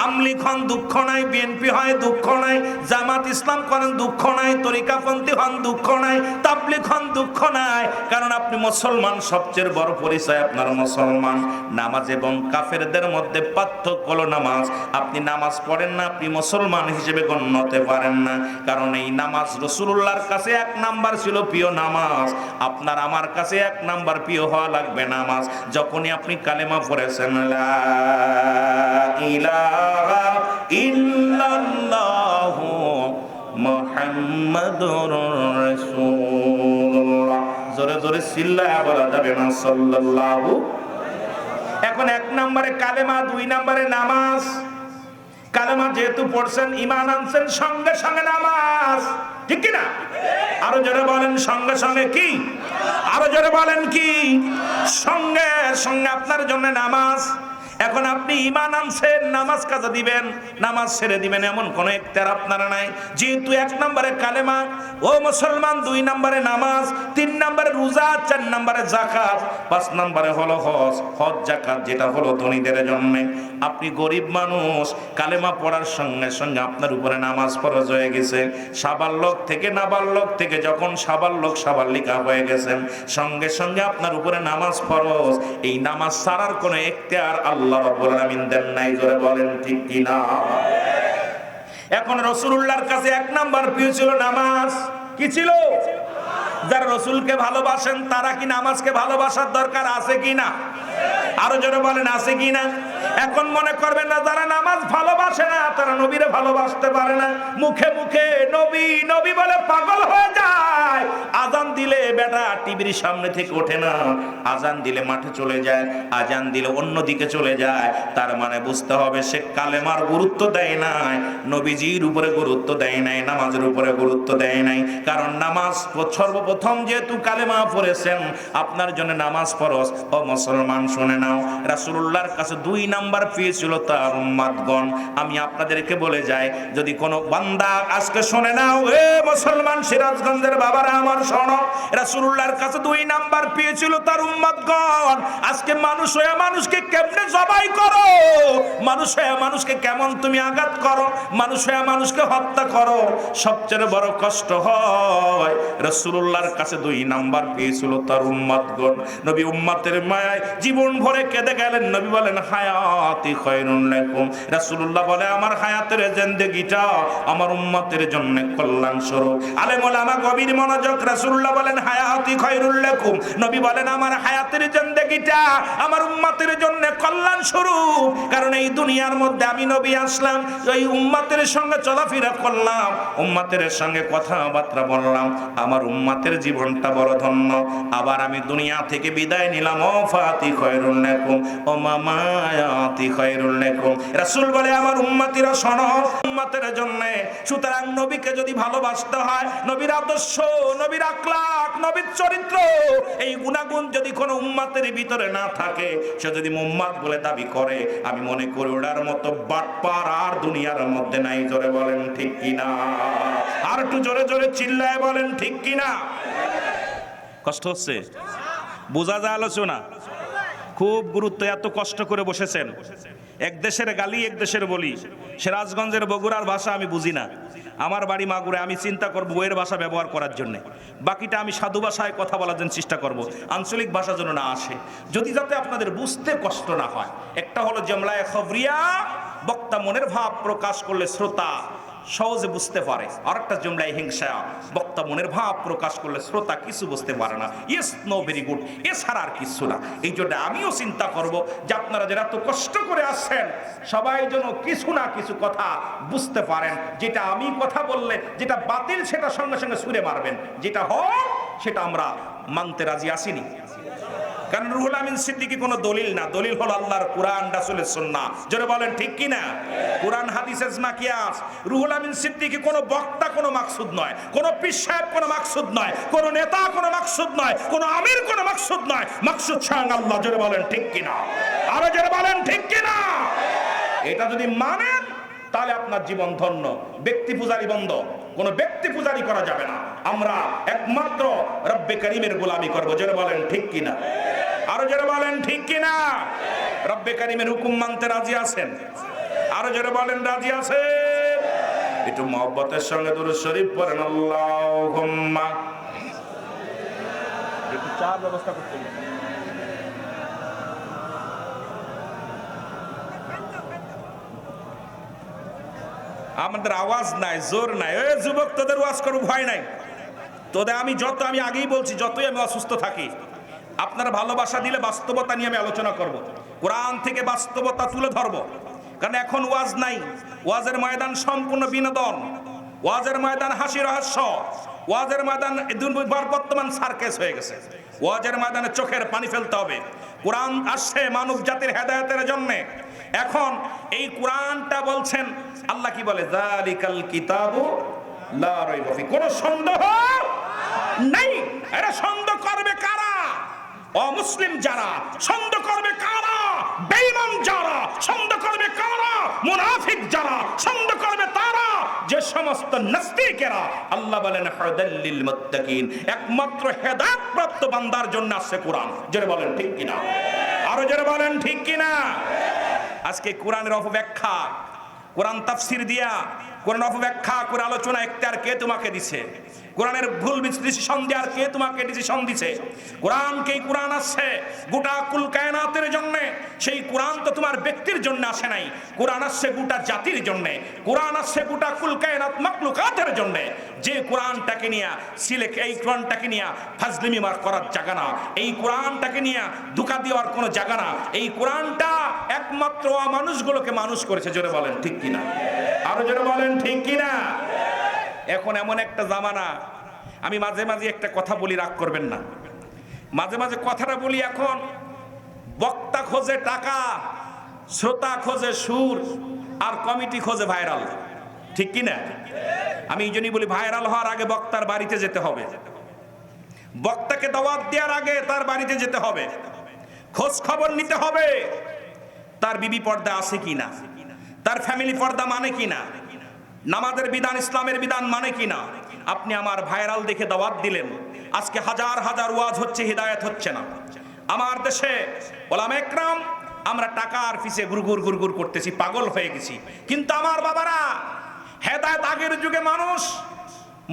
আমলি হন দুঃখ নাই, বিএনপি হয় দুঃখ নাই, জামাত ইসলাম করেন দুঃখ নাই, তরিকাপন্থী হন দুঃখ নাই, তাবলিগ হন দুঃখ নাই, কারণ আপনি মুসলমান। সবচেয়ে বড় পরিচয় আপনার মুসলমান। নামাজ এবং কাফেরদের মধ্যে পার্থক্য হলো নামাজ। আপনি নামাজ পড়েন না, আপনি মুসলমান হিসেবে গণ্য হতে পারেন না, কারণ এই নামাজ রাসূলুল্লাহর কাছে 1 নাম্বার ছিল প্রিয় নামাজ। আপনার আমার কাছে 1 নাম্বার প্রিয় হওয়া লাগবে নামাজ। যখনই আপনি কালেমা পড়েছেন, লা ইলাহা ইল্লাল্লাহু মুহাম্মাদুর রাসূলুল্লাহ, জোরে জোরে চিল্লায়া বলা যাবে না সাল্লাল্লাহু। এখন 1 নম্বরে কালেমা, 2 নম্বরে নামাজ। কালেমা যেহেতু পড়ছেন, ঈমান আনছেন, সঙ্গে সঙ্গে নামাজ, ঠিক কি না? আরো জোরে বলেন, সঙ্গে সঙ্গে কি? আরো জোরে বলেন কি? সঙ্গে সঙ্গে আপনার জন্য নামাজ। এখন আপনি ঈমান আনছেন, নামাজ কাজা দিবেন, নামাজ ছেড়ে দিবেন, এমন কোন ইখতিয়ার আপনার নাই। যেহেতু 1 নম্বরে কালেমা, ও মুসলমান, 2 নম্বরে নামাজ, 3 নম্বরে রোজা, 4 নম্বরে যাকাত, 5 নম্বরে হলো হজ। হজ যাকাত যেটা হলো ধনীদের জন্য। আপনি গরিব মানুষ, কালেমা পড়ার সঙ্গে সঙ্গে আপনার উপরে নামাজ ফরজ হয়ে গেছে। সাবালক থেকে নাবালক থেকে যখন সাবালক সাবালিকা হয়ে গেছেন, সঙ্গে সঙ্গে আপনার উপরে নামাজ ফরজ। এই নামাজ ছাড়ার কোনো ইখতিয়ার আল্লাহ রাব্বুল আলামিন দেন নাই। জোরে বলেন ঠিক কি না? এখন রাসূলুল্লাহর কাছে 1 নাম্বার প্রিয় ছিল নামাজ। কি ছিল? যারা রাসূলকে ভালোবাসেন তারা কি নামাজকে ভালোবাসার দরকার আছে কি না? আরো জোরে বলেন আছে কি না? এখন মনে করবেন না যারা নামাজ ভালোবাসে না তারা নবীরে ভালোবাসতে পারে না। মুখে মুখে নবী নবী বলে পাগল হয়ে যায়। আজান দিলে বেটা টিভির সামনে থেকে ওঠে না, আজান দিলে মাঠে চলে যায়, আজান দিলে অন্যদিকে চলে যায়। তার মানে বুঝতে হবে সে কালেমার গুরুত্ব দেয় নাই, নবীজির উপরে গুরুত্ব দেয় নাই, নামাজের উপরে গুরুত্ব দেয় নাই। কারণ নামাজ সর্বপ্রথম যেহেতু কালেমা পড়েছেন, আপনার জন্য নামাজ ফরজ। ও মুসলমান শুনে নাও, রাসূলুল্লাহর কাছে 2 নাম্বার পেয়েছিল তার উম্মতগণ। আমি আপনাদেরকে বলে যাই, যদি কোনো বান্দা আজকে শুনে নাও, এ মুসলমান সিরাজগঞ্জের বাবারা আমার শোনো, রাসূলুল্লাহর কাছে 2 নাম্বার পেয়েছিল তার উম্মতগণ। আজকে মানুষ হয়ে মানুষকে কেমনে জবাই করো, মানুষ হয়ে মানুষকে কেমন তুমি আঘাত করো, মানুষ হয়ে মানুষকে হত্যা করো, সবচেয়ে বড় কষ্ট হয়। রাসূলুল্লাহর কাছে 2 নাম্বার পেয়েছিল তার উম্মতগণ। নবী উম্মতের মায়ায় জীবন ভরে কেঁদে গেলেন। নবী বলেন হায়াতি খায়রুন লাকুম। রাসূলুল্লাহ বলে আমার হায়াতের জিন্দেগিটা আমার উম্মতের জন্য কল্যাণ স্বরূপ। আলেম ওলামা গভীর মনোযোগ। রাসূলুল্লাহ বলেন হায়াতি খায়রুল লাকুম। নবী বলেন আমার হায়াতের জিন্দেগিটা আমার উম্মতের জন্য কল্যাণ স্বরূপ। কারণ এই দুনিয়ার মধ্যে আমি নবী আসলাম, ওই উম্মতের সঙ্গে চলাফেরা করলাম, উম্মতের সঙ্গে কথাবার্তা বললাম, আমার উম্মতের জীবনটা বড় ধন্য। আবার আমি দুনিয়া থেকে বিদায় নিলাম, ও ফাতি খায়রুল লাকুম ও মামায়াতি খায়রুল লাকুম। রাসূল বলে আমার উম্মতিরা শোনো, উম্মতের জন্য। সুতরাং নবীকে যদি ভালোবাসতে হয়, নবীর আদর্শ, নবীর আখলাক, নবীর চরিত্র, এই গুণাগুণ যদি কোনো উম্মতের ভিতরে না থাকে, সে যদি উম্মত বলে দাবি করে, আমি মনে করি ওটার মতো বাটপার আর দুনিয়ার মধ্যে নাই। জোরে বলেন ঠিক কিনা? আর একটু জোরে জোরে চিল্লায় বলেন ঠিক কিনা? কষ্ট হচ্ছে? বোঝা যায় আলোচনা? খুব গুরুত্ব। এত কষ্ট করে বসেছেন, এক দেশের গালি এক দেশের বলি। সিরাজগঞ্জের বগুড়ার ভাষা আমি বুঝি না, আমার বাড়ি মাগুরে, আমি চিন্তা করবো বইয়ের ভাষা ব্যবহার করার জন্য। বাকিটা আমি সাধু ভাষায় কথা বলার জন্য চেষ্টা করব, আঞ্চলিক ভাষা যেন না আসে, যদি যাতে আপনাদের বুঝতে কষ্ট না হয়। একটা হলো জমলায়ে খবরিয়া, বক্তা মনের ভাব প্রকাশ করলে শ্রোতা সহজে বুঝতে পারে। আর একটা জুমলায় হিংসা, বক্তা মনের ভাব প্রকাশ করলে শ্রোতা কিছু বুঝতে পারে না। ইয়েস, নো, ভেরি গুড, এছাড়া আর কিছু না। এই জন্য আমিও চিন্তা করব যে আপনারা যারা এত কষ্ট করে আসছেন, সবাই যেন কিছু না কিছু কথা বুঝতে পারেন। যেটা আমি কথা বললে যেটা বাতিল, সেটা সঙ্গে সঙ্গে ছুঁড়ে মারবেন, যেটা হয় সেটা আমরা মানতে রাজি আসিনি। কারণ রুহুল আমিন সিদ্দিকী কোনো দলিল না, দলিল হলো আল্লাহর কুরআন, রাসূলের সুন্নাহ। জোরে বলেন ঠিক কি না? কুরআন হাদিস ইজমা কিয়াস। রুহুল আমিন সিদ্দিকী কোনো বক্তা, কোনো মাকসুদ নয়, কোনো পীর সাহেব কোনো মাকসুদ নয়, কোনো নেতা কোনো মাকসুদ নয়, কোনো আমির কোনো মাকসুদ নয়, মাকসুদ স্বয়ং আল্লাহ। জোরে বলেন ঠিক কি না? আরো জোরে বলেন ঠিক কি না? এটা যদি মানেন তাহলে আপনার জীবন ধন্য। ব্যক্তি পূজারি বন্ধ, কোনো ব্যক্তি পূজারি করা যাবে না। আমরা একমাত্র রব্বে কারীমের গোলামি করব। জোরে বলেন ঠিক কি না? আরো জোরে বলেন ঠিক কি না? রব্বে কারীমের হুকুম মানতে রাজি আছেন? আরো জোরে বলেন রাজি আছেন? একটু মহব্বতের সঙ্গে দুরূদ শরীফ পড়েন। আল্লাহুম্মা। একটু চা ব্যবস্থা করতে হবে। আমাদের আওয়াজ নাই, জোর নাই। ওই যুবক, তোদের ওয়াজ করব ভয় নাই। তোদের আমি আগেই বলছি, যতই আমি অসুস্থ থাকি, আপনারা ভালোবাসা দিলে বাস্তবতা নিয়ে আমি আলোচনা করব, কোরআন থেকে বাস্তবতা তুলে ধরব। কারণ এখন ওয়াজ নাই, ওয়াজের ময়দান সম্পূর্ণ বিনোদন, ওয়াজের ময়দান হাসি রহস্য, ওয়াজের ময়দান বর্তমান সার্কাস হয়ে গেছে। ওয়াজের ময়দানে চোখের পানি ফেলতে হবে। কোরআন আসছে মানব জাতির হেদায়েতের জন্য। এখন এই কোরআনটা বলছেন আল্লাহ কি বলে, যালিকাল কিতাবু লা রাইবা ফি, কোনো সন্দেহ নাই। এরা সন্দেহ করবে কারা? অমুসলিম যারা। সন্দেহ করবে কারা? বেঈমান যারা, সন্দেহ করবে কারা, মুনাফিক যারা, সন্দেহ করবে তারা, যে সমস্ত নাস্তিকেরা। আল্লাহ বলেন হুদাল্লিল মুত্তাকিন, একমাত্র হেদায়েত প্রাপ্ত বান্দার জন্য আছে কোরআন। জোরে বলেন ঠিক কিনা, আরো জোরে বলেন ঠিক কিনা। আজকে কোরআনের অপব্যাখ্যা, কোরআন তাফসীর দিয়া কোরআন অপব্যাখ্যা করে আলোচনা এখতিয়ার কে তোমাকে দিছে? কোরআনের ভুল বিশ্লেষণ দেওয়ার কে তোমাকে ডিসিশন দিছে? কোরআনকেই কোরআন আসছে গোটা কুল কায়নাতের জন্য। সেই কোরআন তো তোমার ব্যক্তির জন্য আসে নাই, কোরআন আসছে গোটা জাতির জন্য, কোরআন আসছে গোটা কুল কায়নাত মাখলুকাতের জন্য। যে কোরআনটাকে নিয়ে সিলেক, এই কোরআনটাকে নিয়ে ফাজলিমি মার করার জায়গা না, এই কোরআনটাকে নিয়ে ধোঁকা দেওয়ার কোনো জায়গা না। এই কোরআনটা একমাত্র মানুষগুলোকে মানুষ করেছে। জোরে বলেন ঠিক কিনা, আরো জোরে বলেন ঠিক কিনা। এখন এমন একটা জামানা, আমি মাঝে মাঝে একটা কথা বলি, রাগ করবেন না, মাঝে মাঝে কথাটা বলি। এখন বক্তা খোঁজে টাকা, শ্রোতা খোঁজে সুর, আর কমিটি খোঁজে ভাইরাল, ঠিক কিনা? আমি এই জন্যই বলি ভাইরাল হওয়ার আগে বক্তার বাড়িতে যেতে হবে, বক্তাকে দাওয়াত দেওয়ার আগে তার বাড়িতে যেতে হবে, খোঁজ খবর নিতে হবে তার বিবি পর্দা আছে কিনা, তার ফ্যামিলি পর্দা মানে কিনা, নামাজের বিধান ইসলামের বিধান মানে কিনা। আপনি আমার ভাইরাল দেখে দাওয়াত দিলেন, আজকে হাজার হাজার ওয়াজ হচ্ছে, হিদায়াত হচ্ছে না। আমার দেশে ওলামা একরাম আমরা টাকার পিছে গুরগুর গুরগুর করতেছি, পাগল হয়ে গেছি। কিন্তু আমার বাবারা, হেদায়েত আগের যুগে মানুষ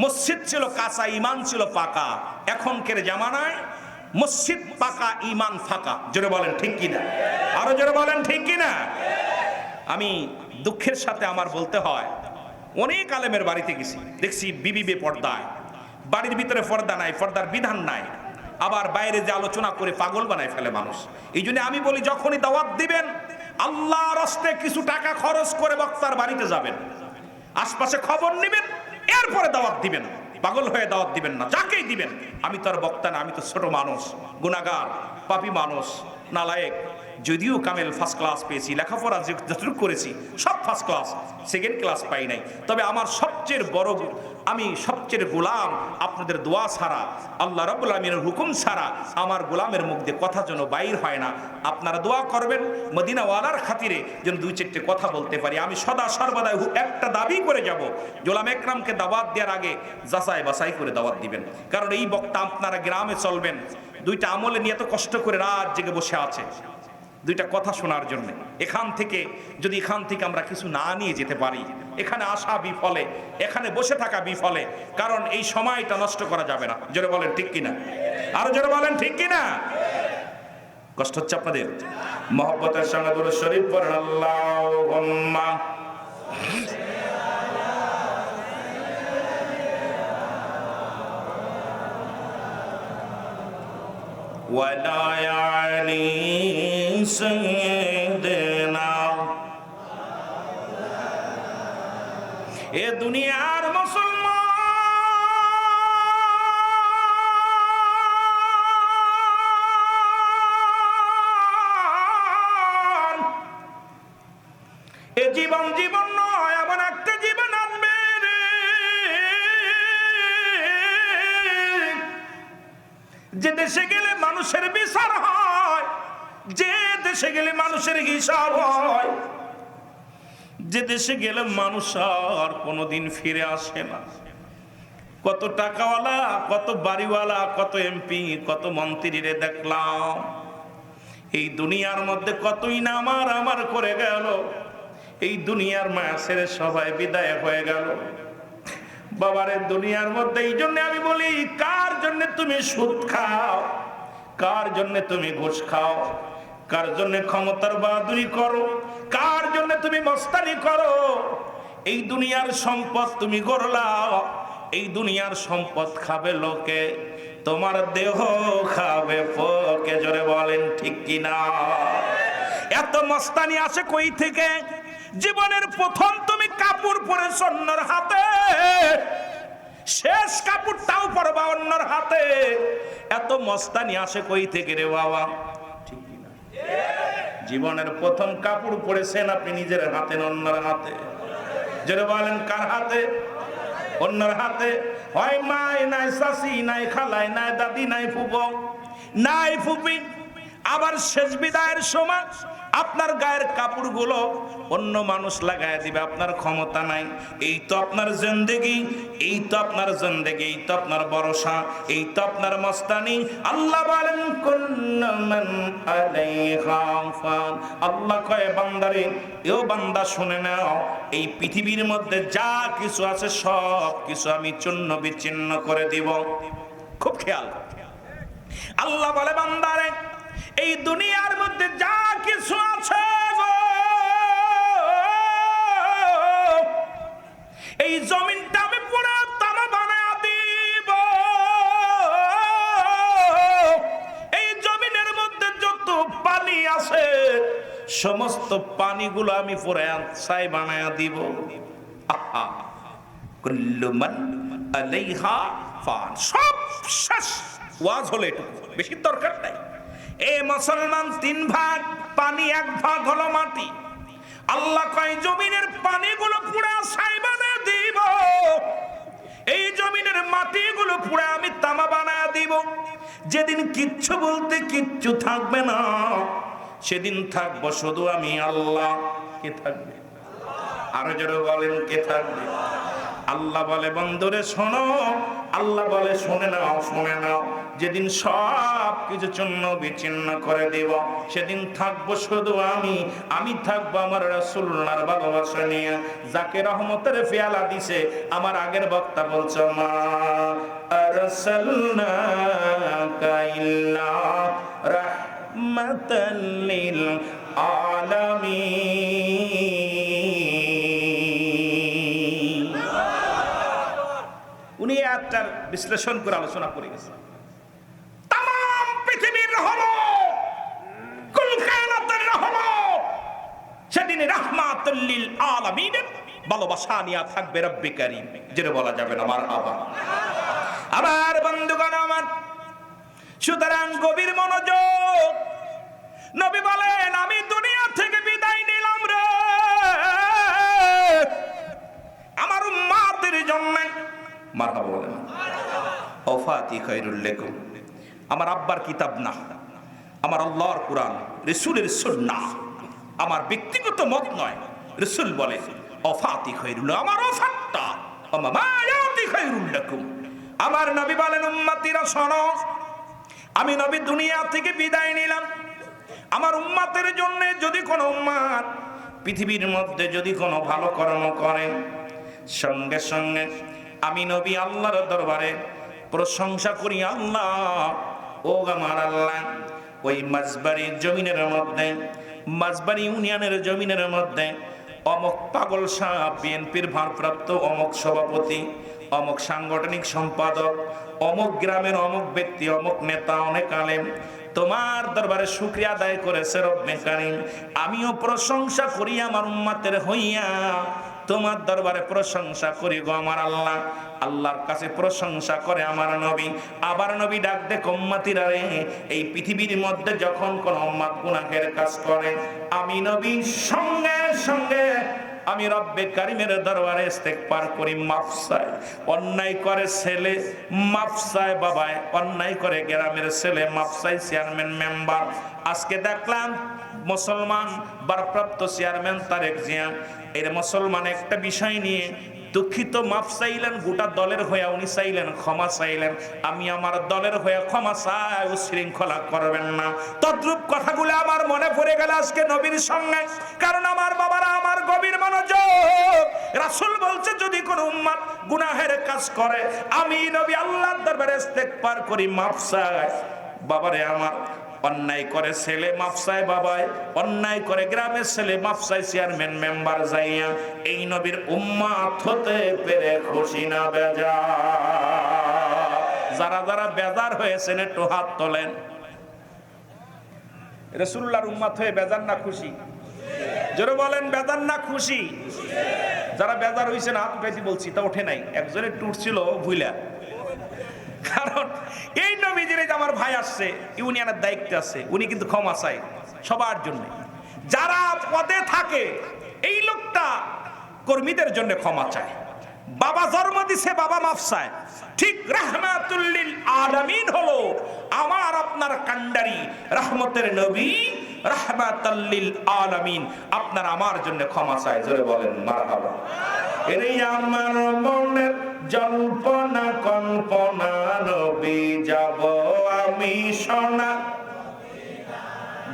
মসজিদ ছিল কাঁচা, ইমান ছিল পাকা। এখনকার জামানায় মসজিদ পাকা, ইমান ফাঁকা। জোরে বলেন ঠিক কিনা, আরো জোরে বলেন ঠিক কিনা। আমি দুঃখের সাথে আমার বলতে হয়, অনেক আলেমের বাড়িতে গেছি, দেখছি বিবি বেপর্দায়, বাড়ির ভিতরে পর্দা নাই, পর্দার বিধান নাই, আবার বাইরে যে আলোচনা করে পাগল বানায় ফেলে মানুষ। এই জন্য আমি বলি, যখনই দাওয়াত দিবেন আল্লাহর রাস্তায় কিছু টাকা খরচ করে বক্তার বাড়িতে যাবেন, আশপাশে খবর নেবেন, এরপরে দাওয়াত দিবেন। পাগল হয়ে দাওয়াত দিবেন না, যাকেই দিবেন। আমি তো আর বক্তা না, আমি তো ছোট মানুষ, গুনাহগার, পাপী মানুষ, নালায়েক। যদিও কামেল ফার্স্ট ক্লাস পেয়েছি, লেখাপড়া যতটুকু করেছি সব ফার্স্ট ক্লাস, সেকেন্ড ক্লাস পাই নাই। তবে আমার সবচেয়ে বড়, আমি সবচেয়ে গোলাম আপনাদের দোয়া ছাড়া, আল্লাহ রাব্বুল আমিনের হুকুম ছাড়া আমার গোলামের মুখ দিয়ে কথা যেন বাইর হয় না। আপনারা দোয়া করবেন মদিনাওয়ালার খাতিরে যেন দুই চারটে কথা বলতে পারি। আমি সদা সর্বদা একটা দাবি করে যাব, ওলামা একরামকে দাওয়াত দেওয়ার আগে যাচাই বাছাই করে দাওয়াত দিবেন। কারণ এই বক্তা আপনারা গ্রামে চলবেন, দুইটা আমলে নিয়ে এত কষ্ট করে রাত জেগে বসে আছে দুইটা কথা শোনার জন্য। এখান থেকে যদি আমরা কিছু না নিয়ে যেতে পারি, এখানে আসা বিফলে, এখানে বসে থাকা বিফলে। কারণ এই সময়টা নষ্ট করা যাবে না। জোরে বলেন ঠিক কিনা, আরো জোরে বলেন ঠিক কিনা। কষ্ট হচ্ছে আপনাদের? মহব্বতের সঙ্গে দুরূদ শরীফ পড়েন, আল্লাহুম্মা ওয়ালা আলি সাইয়্যিদিনা। এ দুনিয়ার মুসলমান, এ জীবন নয়, এমন একটা জীবন আসবে যে দেশে গেলে মানুষের বিচার হয়, যে দেশে গেলে মানুষের হিসাব হয়, যে দেশে গেলে মানুষ আর কোনোদিন ফিরে আসে না। কত টাকাওয়ালা, কত বাড়িওয়ালা, কত এমপি, কত মন্ত্রীরে দেখলাম। এই দুনিয়ার মধ্যে কতই না আমার করে গেল। এই দুনিয়ার মায়া ছেড়ে সবাই বিদায় হয়ে গেল। বাবারে, দুনিয়ার মধ্যে এই জন্য আমি বলি, কার জন্য তুমি সুদ খাও, কার জন্য তুমি ঘুষ খাও, কার জন্য ক্ষমতার বাহাদুরি করো, কার জন্য তুমি মস্তানি করো। এই দুনিয়ার সম্পদ তুমি গড়লাও, এই দুনিয়ার সম্পদ খাবে লোকে, তোমার দেহ খাবে পোকে। জোরে বলেন ঠিক কিনা। এত মস্তানি আসে কই থেকে? জীবনের প্রথম তুমি কাপড় পরেছ অন্যর হাতে, শেষ কাপড়টাও পরবা অন্যর হাতে। এত মস্তানি আসে কই থেকে রে বাবা? ঠিক কিনা? জীবনের প্রথম কাপড় পরেছেন আপনি নিজের হাতে না অন্যর হাতে? যেটা বলেন কার হাতে? অন্যর হাতে। হয় মাই নাই, শাশি নাই, খালাই নাই, দাদি নাই, ফুবো নাই, ফুপি আবার শেষ বিদায়ের সময় আপনার গায়ের কাপড়গুলো অন্য মানুষ লাগায় দিবে, আপনার ক্ষমতা নাই। এই তো আপনার জিন্দেগি, এই তো আপনার জিন্দেগি, এই তো আপনার ভরসা, এই তো আপনার মস্তানি। আল্লাহ বলেন কুল্লু মান আলাইহা ফান। আল্লাহ কয় বান্দারে, এও বান্দা শুনে নাও, এই পৃথিবীর মধ্যে যা কিছু আছে সব কিছু আমি চূর্ণ বিচ্ছিন্ন করে দিব। খুব খেয়াল। আল্লাহ বলে বান্দারে, এই দুনিয়ার মধ্যে যা কিছু আছে গো, এই জমিনটা আমি পুরো তামা বানায়া দিব। এই জমিনের মধ্যে যত পানি আছে সমস্ত পানিগুলো আমি পুরো ছাই বানায়া দিব। আহা, কুল্লু মান আলাইহা ফান। সব শেষ। ওয়াজ হলো এটুকু, বেশি দরকার নাই। এ মুসলমান, 3 ভাগ পানি, 1 ভাগ হলো মাটি। আল্লাহ কয় জমিনের পানিগুলো পুরা ছাই বানায় দিব, এই জমিনের মাটিগুলো পুরা আমি তামা বানায় দিব। যেদিন কিচ্ছু বলতে কিচ্ছু থাকবে না, সেদিন থাকবো শুধু আমি আল্লাহ। কে থাকবে? আরো জোরে বলেন, কে থাকবে? আল্লাহ বলে বন্ধুরে শোনো, আল্লাহ বলে শুনে নাও, শুনে নাও। যেদিন সব কিছু চূর্ণ বিচ্ছিন্ন করে দেব, সেদিন থাকবো শুধু আমি থাকবো আমার রাসূলুল্লাহর ভালোবাসা নিয়ে, যাকে রহমতের পেয়ালা দিছে। আমার আগের বক্তা বলছে মা আরসালনাকা ইল্লা রাহমাতাল লিল আলামিন। উনি একটার বিশ্লেষণ করে আলোচনা করে গেছেন। তাম পৃথিবীর রহমত, কুল কায়নাতের রহমত, সেদিন রাহমাতুল লিল আলামিনের ভালোবাসা নিয়ে থাকবে রব্বে কারীম। যেটা বলা যাবে না মারহাবা। আমার বন্ধুগণ আমার, সুতরাং গভীর মনোযোগ। নবী বলেন আমি দুনিয়া থেকে বিদায় নিলাম রে আমার উম্মতের জন্য। মারহাবা বলেন। ওফাতি খায়রুল লাকুম। আমার আব্বার কিতাব না, আমার আল্লাহর কুরআন, রাসূলের সুন্নাহ, আমার ব্যক্তিগত মত নয়। রাসূল বলে ওফাতি খায়রুল, আমার ওফাতটা মায়াতি খায়রুল লাকুম। আমার নবী বলেন উম্মতিরা শোনো, আমি নবী দুনিয়া থেকে বিদায় নিলাম আমার উম্মতের জন্য। যদি কোনো উম্মত পৃথিবীর মধ্যে যদি কোনো ভালো কর্ম করে, সঙ্গে সঙ্গে আমি নবী আল্লাহর দরবারে প্রশংসা করি। আল্লাহ, ও আমার আল্লাহ, ওই মাঝবাড়ির জমিনের মধ্যে, মাঝবাড়ি ইউনিয়নের জমিনের মধ্যে অমুক পাগল সাহেব, বিএনপির ভারপ্রাপ্ত অমুক সভাপতি, অমুক সাংগঠনিক সম্পাদক, অমুক গ্রামের অমুক ব্যক্তি, অমুক নেতা, অনেক আলেম তোমার দরবারে শুকরিয়া আদায় করেছে রব্বে কারীম। আমিও প্রশংসা করি আমার উম্মতের হইয়া, তোমার দরবারে প্রশংসা করি গো আমার আল্লাহ। আল্লাহর কাছে প্রশংসা করে আমার নবী। আবার নবী ডাক দে উম্মতিরা রে, এই পৃথিবীর মধ্যে যখন কোন উম্মত গুনাহের কাজ করে, আমি নবী সঙ্গে সঙ্গে আমি রব্বে কারীমের দরবারে ইস্তেগফার করি, মাফ চাই। অন্যায় করে ছেলে, মাফ চায় বাবায়। অন্যায় করে গ্রামের ছেলে, মাফ চাই চেয়ারম্যান মেম্বার। আজকে দেখলাম মুসলমান ভারপ্রাপ্ত চেয়ারম্যান তারেক জিয়া, এর মুসলমান একটা বিষয় নিয়ে দুঃখিত, মাফ চাইলেন, গোটা দলের হয়ে উনি চাইলেন, ক্ষমা চাইলেন। আমি আমার দলের হয়ে ক্ষমা চাই, উশৃঙ্খলা করবেন না। তদ্রূপ কথাগুলো আমার মনে পড়ে গেল আজকে নবীর সঙ্গে। কারণ আমার বাবারা, আমার গভীর মনোযোগ। রাসূল বলছে যদি কোনো উম্মত গুনাহের কাজ করে, আমি নবী আল্লাহর দরবারে ইস্তেগফার করি, মাফ চাই। বাবারে আমার, অন্যায় করে ছেলে মাফ চায় বাবায়, অন্যায় করে গ্রামের ছেলে মাফ চায় চেয়ারম্যান মেম্বার যাইয়া। এই নবীর উম্মত হতে পেরে খুশি না বেজার? যারা যারা বেজার হয়েছেন একটু হাত তোলেন। রাসূলুল্লাহর উম্মত হয়ে বেজার না খুশি? জোরে বলেন, বেজার না খুশি? যারা বেজার হয়েছেন হাত উঠাইছি বলছি, তা ওঠে নাই। একজনের টুট ছিল ভুইলা। কারণ এই নবীজির আমার ভাই আসছে, ইউনিয়নের দায়িত্বে আছে, উনি কিন্তু ক্ষমা চায় সবার জন্য। যারা পদে থাকে এই লোকটা কর্মীদের জন্য ক্ষমা চায়, বাবা জন্ম দিছে, বাবা মাফ চায়। ঠিক রাহমাতুল লিল আলামিন হলো আমার আপনার কান্ডারি রহমতের নবী, রাহমাতুল লিল আলামিন আপনার আমার জন্য ক্ষমা চায়। জোরে বলেন মারহাবা। এরে আমার মনের জল্পনা কল্পনা, নবী যাব আমি সোনা।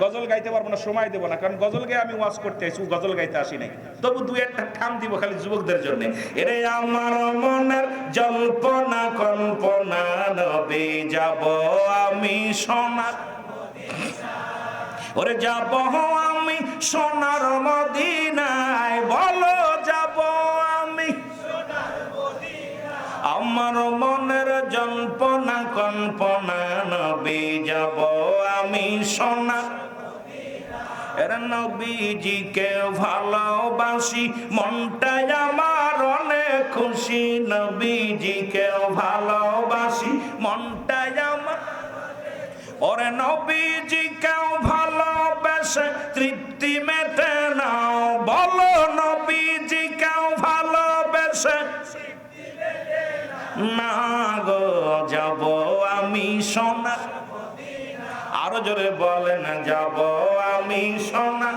গজল গাইতে পারবো না, সময় দেবো না, কারণ গজল গায়ে আমি ওয়াজ করতে আসি, গজল গাইতে আসি নাই। তবু দুই একটা ঠাম দিব খালি যুবকদের জন্য। এরে আমার মনের জল্পনা কল্পনা, নবী যাব আমি সোনার, ওরে যাব আমি সোনার মদিনায়, বলো যাব আমি। আমার মনের জল্পনা কল্পনা, নবী যাব আমি সোনার। এর নবীজিকে ভালোবাসি, মনটাই আমার অনেক খুশি। নবীজিকে ভালোবাসি, মনটাই আমার। ওরে নবীজিকে ভালোবেসে তৃপ্তি মেটে নাও, বলো নবীজিকে ভালোবেসে না গো যাব আমি সোনা। আরো জোরে বলেন যাব আমি সোনা।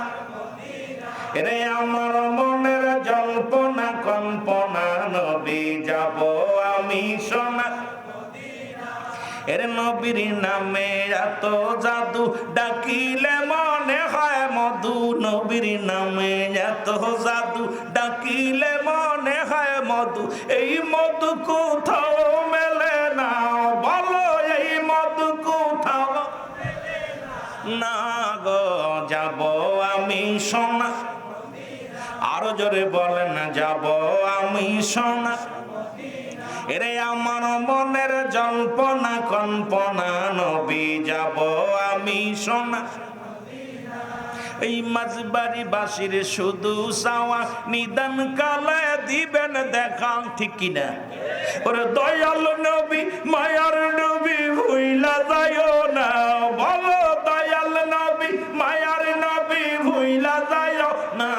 রে আমার মনের জল্পনা কল্পনা, নবী যাব আমি সোনা। এর নবীর নামে এত জাদু, ডাকিলে মনে হয় মধু। নবীর নামে এত জাদু, ডাকিলে মনে হয় মধু। এই মধু কোথাও মেলে না, বলো এই মধু কোথাও না গো যাব আমি সোনা। আরো জোরে বলেন যাব আমি সোনা। এরে আমার মনের জল্পনা কল্পনা, নবী যাব আমি সোনা। এই মাঝবাড়ি বাসির শুধু চাওয়া, নিদান কালে দিবেন দেখা। ঠিক কিনা? ওরে দয়াল নবী মায়ার নবী ভুইলা যাইও না, বলো দয়াল নবী মায়ার নবী ভুইলা যাইও না।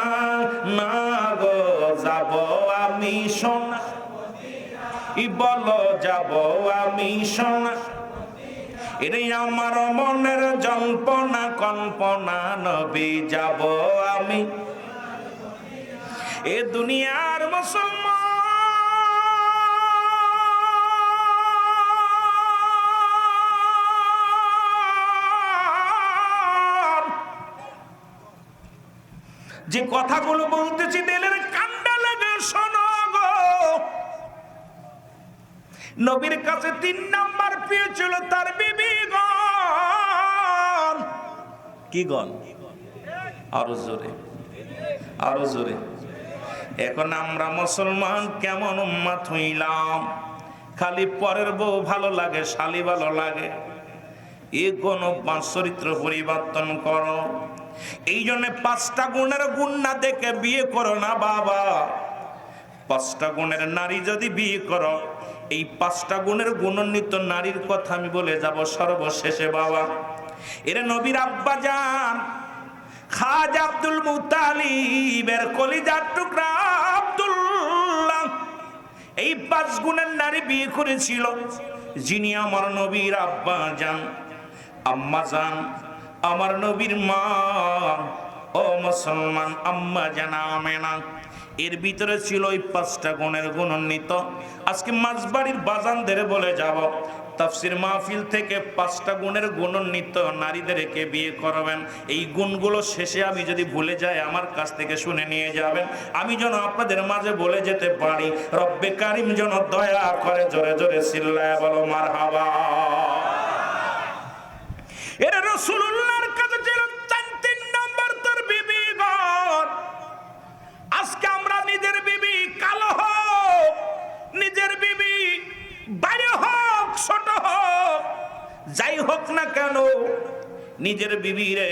না গো যাব আমি সোনা, বলো যাব আমি সোনা। এরে আমার মনের জল্পনা কল্পনা, নবী যাব আমি। এ দুনিয়ার মুসলমান, যে কথাগুলো বলতেছি দিলের কান্ডা লাগে শোনো গো। নবীর কাছে 3 নাম্বার পেয়েছিল তার বিবিগণ। কি গণ? আরো জোরে, আরো জোরে। এখন আমরা মুসলমান কেমন উম্মত হইলাম, খালি পরের বউ ভালো লাগে, শালি ভালো লাগে। এ কোন চরিত্র পরিবর্তন করো। এই জন্য 5টা গুণের গুণ না দেখে বিয়ে করো না বাবা। 5টা গুণের নারী যদি বিয়ে করো, এই 5টা গুণের গুণান্বিত নারীর কথা আমি বলে যাব সর্বশেষে বাবা। এর নবীর আব্বা জান খাজা আব্দুল মুতালিবের কলিজার টুকরা আব্দুল্লাহ, এই 5 গুণের নারী বিয়ে করেছিল। যিনি আমার নবীর আব্বা জান, আম্মা জান, আমার নবীর মা। ও মুসলমান, আম্মা জান আমেনা, এর ভিতরে ছিল ওই 5টা গুণের গুণান্বিত। আজকে মাঝবাড়ির বাজানদের বলে যাব, তাফসীর মাহফিল থেকে 5টা গুণের গুণান্বিত নারীদেরকে বিয়ে করবেন। এই গুণগুলো শেষে আমি যদি ভুলে যাই, আমার কাছ থেকে শুনে নিয়ে যাবেন, আমি যেন আপনাদের মাঝে বলে যেতে পারি। রব্বে কারিম যেন দয়া করে। জোরে জোরে চিল্লায় বলো মারহাবা। এর রাসূলুল্লাহর কাছে ছিল 3 নম্বর তার বিবিগণ। আজকে আমরা নিজের বিবি কালো হোক, নিজের বিবি বাইরে হোক, ছোট হোক, যাই হোক না কেন, নিজের বিবিরে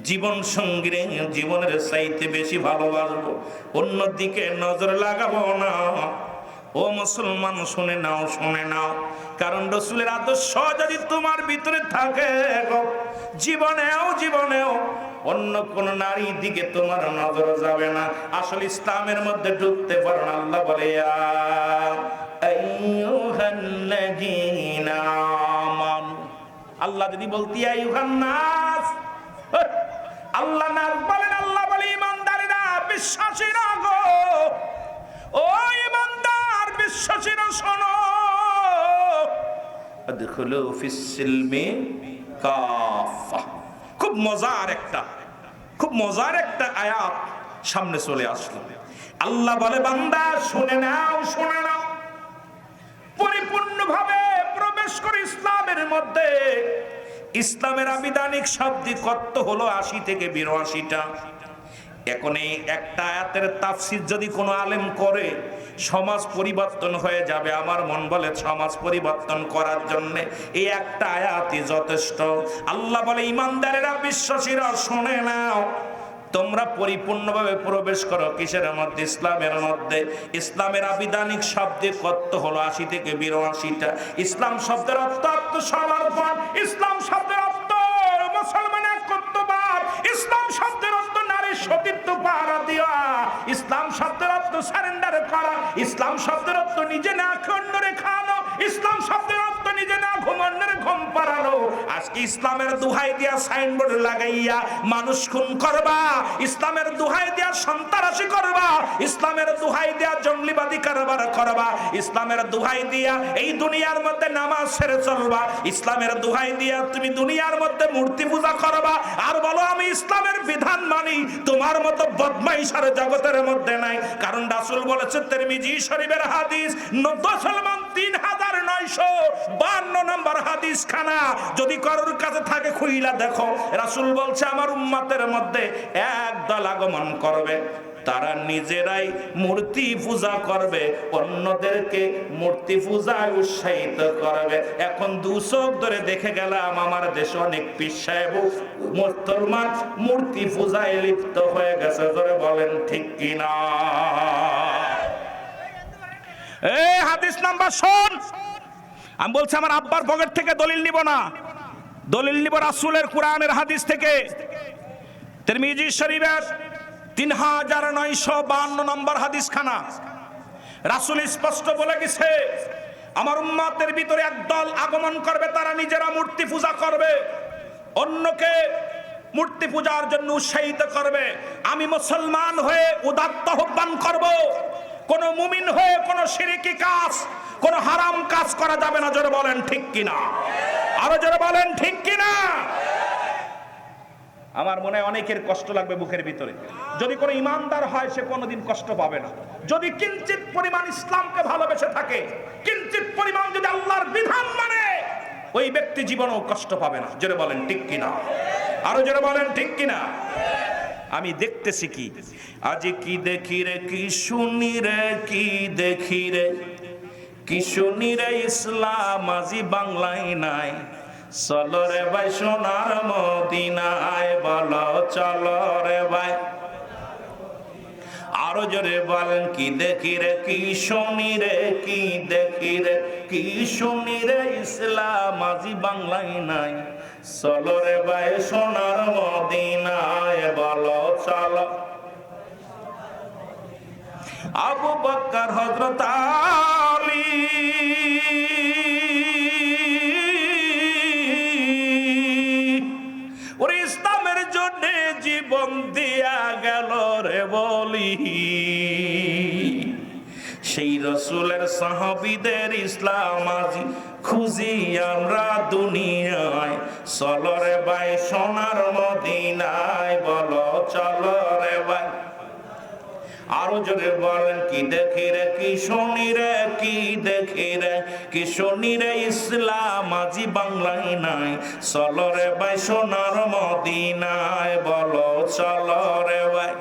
জীবন সঙ্গী রে জীবনের চাইতে বেশি ভালোবাসবো, অন্যদিকে নজর লাগাবো না। ও মুসলমান শুনে নাও, শুনে নাও, কারণ রাসূলের আদর্শ যদি তোমার ভিতরে থাকে, জীবনেও অন্য কোন নারীর দিকে তোমার নজর যাবে না। আসলে ইসলামের মধ্যে ঢুকতে পারো না। আল্লাহ বলে ইয়া আইয়ুহাল্লাযীনা আমানু, আল্লাহ যদি বলতি আইয়ুহান নাস, আল্লাহ নাস বলেন, আল্লাহ বলে ইমানদারেরা, বিশ্বাসীরা গো, ও ইমানদার বিশ্বাসীরা শোনো, আদখুলু ফিস সিলমি কাফা। খুব মজার একটা আয়াত সামনে চলে আসলো। আল্লাহ বলে বান্দা শুনে নাও, পরিপূর্ণভাবে প্রবেশ করে ইসলামের মধ্যে। ইসলামের আবিধানিক শাব্দিক অর্থ হলো 80 থেকে 82টা। এখন এই একটা আয়াতের তাফসীর যদি কোনো আলেম করে, সমাজ পরিবর্তন হয়ে যাবে। আমার মন বলে সমাজ পরিবর্তন করার জন্য এই একটা আয়াতই যথেষ্ট। আল্লাহ বলে ইমানদারেরা, বিশ্বাসীরা শুনে নাও, তোমরা পরিপূর্ণভাবে প্রবেশ করো কিসের মধ্যে? ইসলামের মধ্যে। ইসলামের আবিধানিক শব্দের অর্থ হলো 80 থেকে 82টা। ইসলাম শব্দের অর্থ আত্মসমর্পণ, ইসলাম শব্দের অর্থ মুসলমান একত্ববাদ, ইসলাম শব্দের অর্থ নারীর সতীত্ব পাহারা দেওয়া, ইসলাম শব্দের অর্থ সারেন্ডার করা, ইসলাম শব্দের অর্থ নিজে না খেয়ে অন্যরে খাওয়ানো, ইসলাম শব্দের অর্থ নিজে না ঘুম অন্যরে ঘুম পাড়ানো। আজকে ইসলামের দোহাই দিয়া সাইনবোর্ড লাগাইয়া মানুষ খুন করবা, ইসলামের দোহাই দিয়া সন্ত্রাসী করবা, ইসলামের দোহাই দিয়া জঙ্গলিবাদী কারবার করবা, ইসলামের দোহাই দিয়া এই দুনিয়ার মধ্যে নামাজ ছেড়ে চলবা, ইসলামের দোহাই দিয়া তুমি দুনিয়ার মধ্যে মূর্তি পূজা করবা, আর বলো আমি ইসলামের বিধান মানি। তোমার মতো বদমাইশ আর জগতের মধ্যে নাই। কারণ রাসূল বলেছেন, তিরমিজি শরীফের হাদিস, মুসলমান 3952 নম্বর হাদিস খানা যদি কারোর কাছে থাকে খুইলা দেখো। রাসূল বলছে আমার উম্মতের মধ্যে একদল আগমন করবে, তারা নিজেরাই মূর্তি পূজা করবে, অন্যদেরকে মূর্তি পূজায় উৎসাহিত করবে। এখন 2 চোখ ধরে দেখে গেলাম আমার দেশে অনেক পীর সাহেব মুসলমান মূর্তি পূজায় লিপ্ত হয়ে গেছে। ধরে বলেন ঠিক কিনা? এই হাদিস নাম্বার শোন, আমি বলছি আমার আব্বার পকেট থেকে দলিল নিব না, দলিল নিব রাসূলের কোরআনের হাদিস থেকে। তিরমিজি শরীফের 3952 নম্বর হাদিস খানা রাসূল স্পষ্ট বলে গেছে, আমার উম্মতের ভিতরে একদল আগমন করবে, তারা নিজেরা মূর্তি পূজা করবে, অন্যকে মূর্তি পূজার জন্য উৎসাহিত করবে। আমি মুসলমান হয়ে উদাত্ত আহ্বান করব, কোন মুমিন হয়ে কোন শিরকি কাজ, কোন হারাম কাজ করা যাবে না। জোরে বলেন ঠিক কিনা? আরো জোরে বলেন ঠিক কিনা? আমার মনে হয় অনেকের কষ্ট লাগবে বুকের ভিতরে। যদি কোনো ইমানদার হয় সে কোনোদিন কষ্ট পাবে না। যদি কিঞ্চিত পরিমাণ ইসলামকে ভালোবেসে থাকে, কিঞ্চিত পরিমাণ যদি আল্লাহর বিধান মানে, ওই ব্যক্তি জীবনেও কষ্ট পাবে না। জোরে বলেন ঠিক কিনা? আরো জোরে বলেন ঠিক কিনা? আমি দেখতেছি কি, আজ কি দেখি রে, কি শুনি রে, কি দেখি রে, কি শুনি রে, ইসলাম আজি বাংলায় নাই। চলো রে ভাই সোনার মদিনায়, বলো চলো রে ভাই। আরো জোরে বলেন কি দেখি রে, কি শুনি রে, কি দেখি রে, কি শুনি রে, ইসলাম আজি বাংলায় নাই। চলো রে ভাই সোনার মদিনায়, বলো চলো। আবু বকর, হযরত আলী, ওরে ইসলামের জন্য জীবন দিয়া গেল রে বলি। সেই রাসূলের সাহাবীদের ইসলাম আজি খুঁজি আমরা দুনিয়ায়। চলো রে ভাই সোনার মদিনায়, বলো চলো রে ভাই। আরো জোরে বলেন কি দেখি রে, কি শুনি রে, কি দেখি রে, কি শুনি রে, ইসলাম আজি বাংলায় নাই। চলো রে ভাই সোনার মদিনায়, বলো চলো রে ভাই।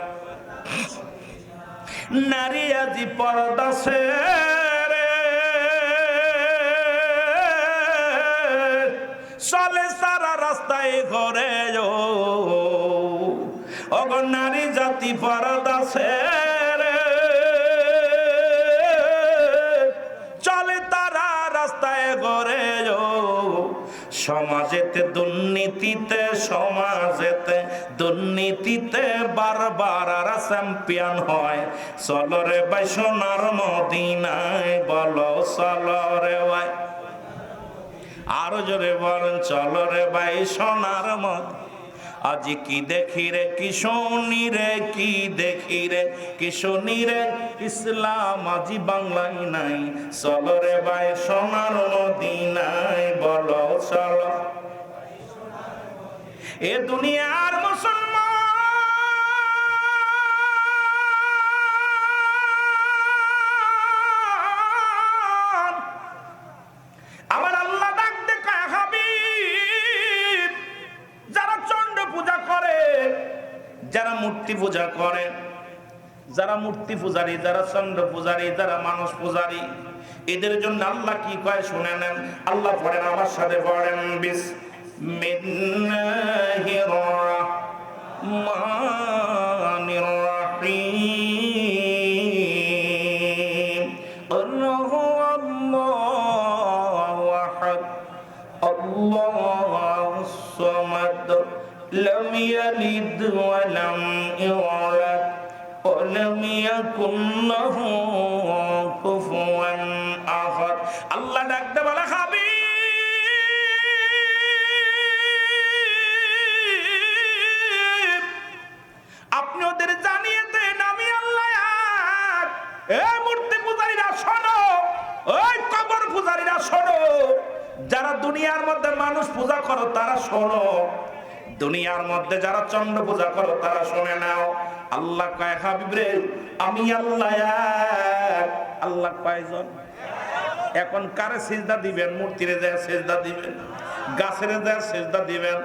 নারী আজি পর্দা ছেড়ে চলে সারা রাস্তায় ঘরে, ওগো নারী জাতি পর্দা ছেড়ে চলে তারা রাস্তায় ঘরে। সমাজেতে দুর্নীতি রাজনীতিতে সমাজেতে দুর্নীতিতে বারবার আর চ্যাম্পিয়ন হয়। চলো রে ভাই সোনার মদিনায়, বলো চলো রে ভাই, আরো জোরে বলেন চলো রে ভাই সোনার মদিনায়। আজ কি দেখি রে কি শুনি রে, কি দেখি রে কি শুনি রে, ইসলাম আজি বাংলায় নাই। চলো রে ভাই সোনার মদিনায়, বলো চলো। এ দুনিয়ার মুসলমান আমার আল্লাহ ডাক দেখা হাবিব, যারা চন্ড পূজা করে, যারা মূর্তি পূজা করে, যারা মূর্তি পূজারী, যারা চন্ড পূজারী, যারা মানুষ পূজারী, এদের জন্য আল্লাহ কি কয় শুনে নেন। আল্লাহ পড়েন, আমার সাথে পড়েন, বিসমিল্লাহির রাহমানির রাহিম। আল্লাহু আল্লাহু আহাদ, আল্লাহুস সামাদ, লাম ইয়ালিদ ওয়া লাম ইউলাদ ওয়া লাম ইয়াকুল লাহু কুফুয়ান আহাদ। আল্লাহ ডাকতে বলে হাবিব, আপনি ওদের জানিয়ে দেন আমি আল্লাহ এক। এ মূর্তি পূজারীরা শোনো, ওই কবর পূজারীরা শোনো, যারা দুনিয়ার মধ্যে মানুষ পূজা করো তারা শোনো, দুনিয়ার মধ্যে যারা চন্ড পূজা করো তারা শুনে নাও। আল্লাহ কয় হাবিব রে আমি আল্লাহ এক। আল্লাহ কয়জন? এখন কারে সিজদা দিবেন? মূর্তিরে যায় সিজদা দিবেন, গাছের যায় সিজদা দিবেন?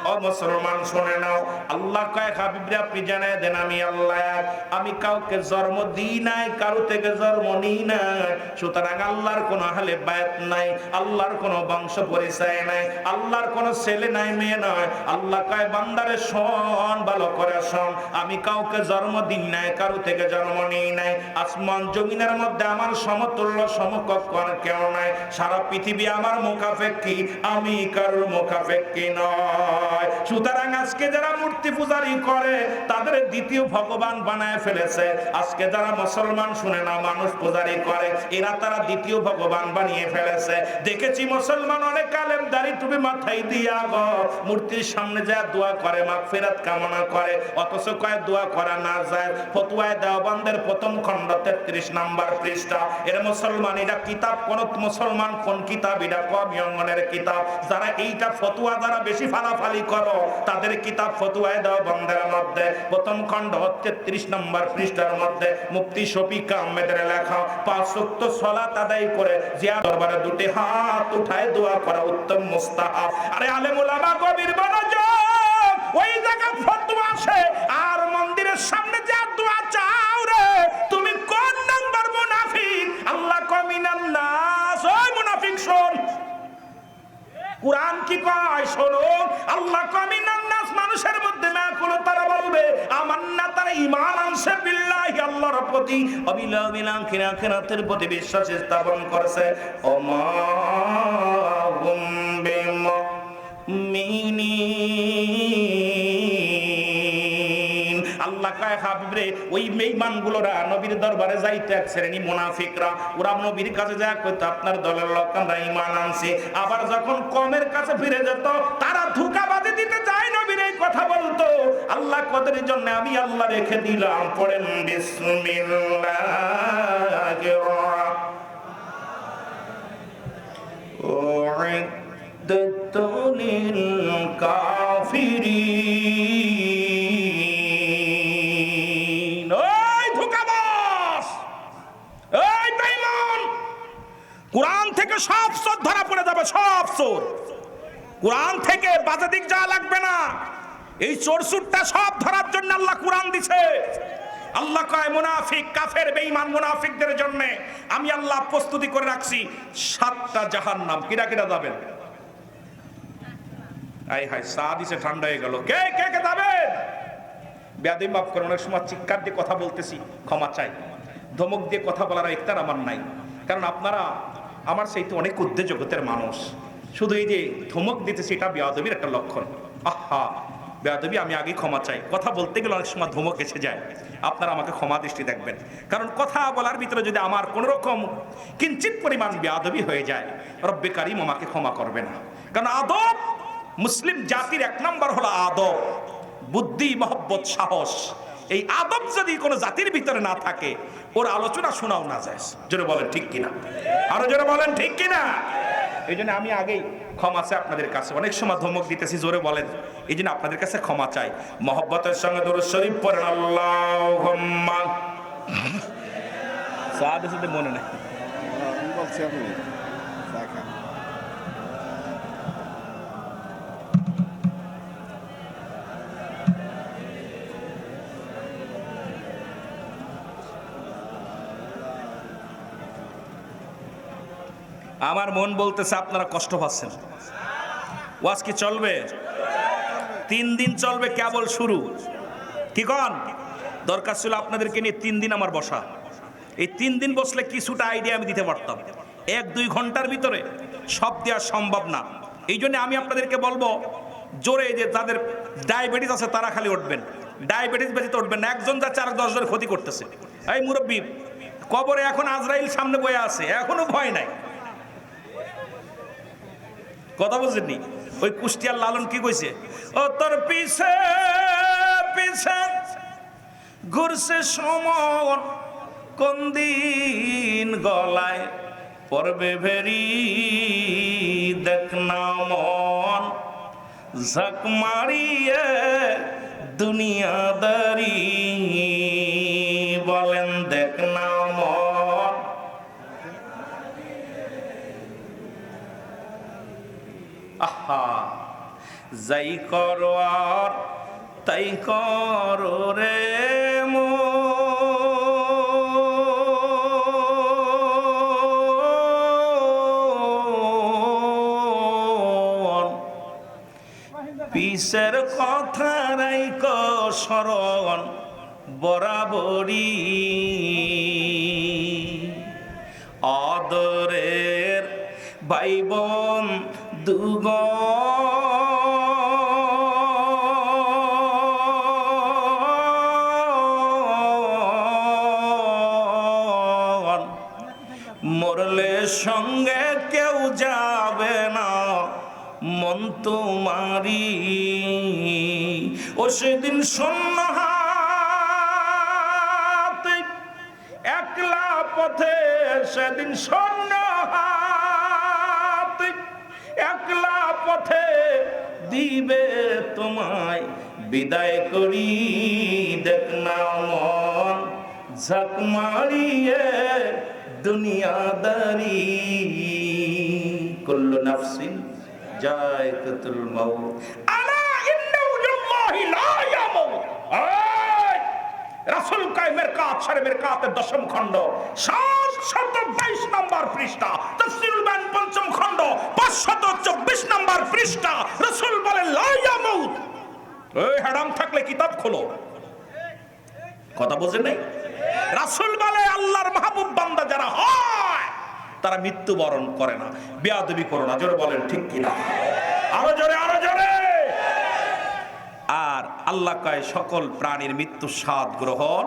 ও মুসলমান শুনে নাও, আল্লাহ কয় হাবিব রে আপনি জানায় দেন আমি আল্লাহ এক। আমি কাউকে জন্ম দিই নাই, কারো থেকে জন্ম নিই নাই। সুতরাং আল্লাহর কোনো হালে বায়াত নাই, আল্লাহর কোনো বংশ পরিচয় নাই, আল্লাহর কোনো ছেলে নাই, মেয়ে নয়। আল্লাহ কয় বান্দারে শোন, ভালো করে শোন, আমি কাউকে জন্ম দিই নাই, কারো থেকে জন্ম নিই নাই। আসমান জমিনের মধ্যে আমার সমতুল্য সমকক্ষ কেউ নাই। সারা পৃথিবী আমার মুখাপেক্ষী, আমি কারোর মুখাপেক্ষী নয়। সুতরাং আজকে যারা মূর্তি পূজারি করে তাদের দ্বিতীয় ভগবান বানায় ফেলেছে। আজকে যারা মুসলমান শুনে না মানুষ পূজারি করে, এরা তারা দ্বিতীয় ভগবান বানিয়ে ফেলেছে। দেখেছি মুসলমান অনেক আলেম দাড়ি টুপি মাথায় দিয়া গো মূর্তির সামনে যায় দোয়া করে, মাগফিরাত কামনা করে, অথচ কয় দোয়া করা না যায়। ফতোয়ায়ে দেওবন্দের প্রথম খণ্ড 33 নম্বর পৃষ্ঠা। এর মুসলমান, এটা কিতাব কোন মুসলমান কোন কিতাব? এটা কওমি অঙ্গনের কিতাব। যারা এইটা ফতোয়া যারা বেশি ফালাফালি করো তাদের কিতাব ফতোয়ায়ে দেওবন্দের মধ্যে প্রথম খণ্ড 33 নম্বর পৃষ্ঠার মধ্যে মুফতি শফিক আহমেদের লেখা 5 ওয়াক্ত সালাত আদায় করে জিয়া দরবারে দুটি হাত উঠায় দোয়া করা উত্তম মুস্তাহাব। আরে আলেম উলামা কবির মনোযোগ, ওই জায়গা ফতোয়া আসে আর মন্দিরের সামনে যা দোয়া চাও রে, তুমি কোন নাম্বার মুনাফিক? আল্লাহ কমিনান নাস, ওই মুনাফিক শোন, কুরআন কি কয় শোনো। আল্লাহ কমিনান নাস, মানুষের মধ্যে না কোন তারা বলবে আমান্না, তারা ঈমান আনছে বিল্লাহি, আল্লাহর প্রতি, অবিল আখিরাতের প্রতি বিশ্বাস স্থাপন করেছে। ওমা হুম বিমুমিনিন। আল্লাহ কয় হাবিব রে ওই বেঈমানগুলোরা নবীর দরবারে যাইতো এক শ্রেণী মুনাফিকরা, ওরা নবীর কাছে যায় কইতো আপনার দলের লোক আমরা ঈমান আনছি। আবার যখন কমের কাছে ফিরে যেত তারা ধোঁকাবাজি দিতে যায়, নবীর এই কথা বলতো। আল্লাহ কদের জন্য আমি আল্লাহ রেখে দিলাম, পড়েন বিসমিল্লাহির রাহমানির কাফিরিন। ওই ধোঁকাবাজ, ওই বেঈমান, কুরআন থেকে সব চোর ধরা পড়ে যাবে, সব চোর। কুরআন থেকে বাজে দিক যাওয়া লাগবে না। এই চোর সুরটা সব ধরার জন্য আল্লাহ কুরআন দিছে। আল্লাহ কয় মুনাফিক, কাফের, বেঈমান মুনাফিকদের জন্য আমি আল্লাহ প্রস্তুতি করে রাখছি 7টা জাহান্নাম। কিরা কিরা যাবেন? আই হাই চা দিছে, ঠান্ডা হয়ে গেল। কে কে কে যাবেন? বেয়াদবি মাফ করুন, অনেক সময় চিৎকার দিয়ে কথা বলতেছি, ক্ষমা চাই। ধমক দিয়ে কথা বলার ইখতিয়ার আমার নাই, কারণ আপনারা আমার চাইতে অনেক ঊর্ধ্বে জগতের মানুষ। শুধু এই যে ধমক দিতেছি এটা বেয়াদবির একটা লক্ষণ। আহা বেয়াদবি, আমি আগে ক্ষমা চাই। কথা বলতে গেলে অনেক সময় ধমক এসে যায়, আপনারা আমাকে ক্ষমা দৃষ্টি দেখবেন। কারণ কথা বলার ভিতরে যদি আমার কোন রকম কিঞ্চিত পরিমাণ বেয়াদবি হয়ে যায়, রব্বে কারিম আমাকে ক্ষমা করবে না। কারণ আদব, মুসলিম জাতির 1 নম্বর হলো আদব, বুদ্ধি, মহব্বত, সাহস। এই আদব যদি কোনো জাতির ভিতরে না থাকে, ওর আলোচনা শোনাও না যায়। জোরে বলেন ঠিক কিনা, আরো জোরে বলেন ঠিক কিনা। এই জন্য আমি আগেই ক্ষমা চাই আপনাদের কাছে, অনেক সময় ধমক দিতেছি, জোরে বলেন। এই জন্য আপনাদের কাছে ক্ষমা চাই। মহব্বতের সঙ্গে দরুদ শরীফ পড়েন, আল্লাহুম্মা। সাহাবে সাথে মনে নেই, বলছি আমি দেখা। আমার মন বলতেছে আপনারা কষ্ট পাচ্ছেন। ওয়াজ কি চলবে? 3 দিন চলবে, কেবল শুরু। কি কন? দরকার ছিল আপনাদেরকে নিয়ে 3 দিন আমার বসা। এই 3 দিন বসলে কিছুটা আইডিয়া আমি দিতে পারতাম। 1-2 ঘন্টার ভিতরে সব দেওয়া সম্ভব না। এই জন্য আমি আপনাদেরকে বলবো জোরে, যে যাদের ডায়াবেটিস আছে তারা খালি উঠবেন, ডায়াবেটিস ব্যতীত উঠবেন না। একজন যাচ্ছে আর 10 জনের ক্ষতি করতেছে। এই মুরব্বী, কবরে এখন আজরাইল সামনে বয়ে আছে, এখনো ভয় নাই। কথা বুঝেননি? ওই কুষ্টিয়ার লালন কি কইছে? ও তোর পিছে পিছে ঘুরছে সমন, কোন দিন গলায় পড়বে ভেরি, দেখ না মন ঝাঁক মারিয়ে দুনিয়াদারি, বলেন দেখ না মন। আহা, যাই করো আর তাই করো রে মন, পিসের কথা রাইক স্মরণ বরাবরই, আদরের ভাই বোন দুগন, মরলে সঙ্গে কেউ যাবে না, মন তোমারি। ও সেদিন শূন্য হাতে একলা পথে, সেদিন শূন্য হাতে একলা পথে দিবে তোমায় বিদায় করি, দেখ না মন ঝাঁক মারিয়ে দুনিয়াদারি, কুল্লু নাফসিন যায়কাতুল মাউত, আলা ইন্না ওয়াল্লাহি লা ইয়ামুত। রাসূল কায়েমের কাত শরীফের কাতের 10ম খণ্ড 722 নম্বর পৃষ্ঠা, তাফসীরুল বায়ান 5ম খণ্ড 524 নম্বর পৃষ্ঠা, রাসূল বলেন লা ইয়ামুত। এই হারাম থাকলে কিতাব খোলো। কথা বুঝেন নাই? রাসূল বলে আল্লাহর মাহবুব বান্দা যারা হয় তারা মৃত্যুবরণ করে না। বেয়াদবি করো না, জোরে বলেন ঠিক কিনা, আরো জোরে, আরো জোরে। আর আল্লাহ কয় সকল প্রাণীর মৃত্যু স্বাদ গ্রহণ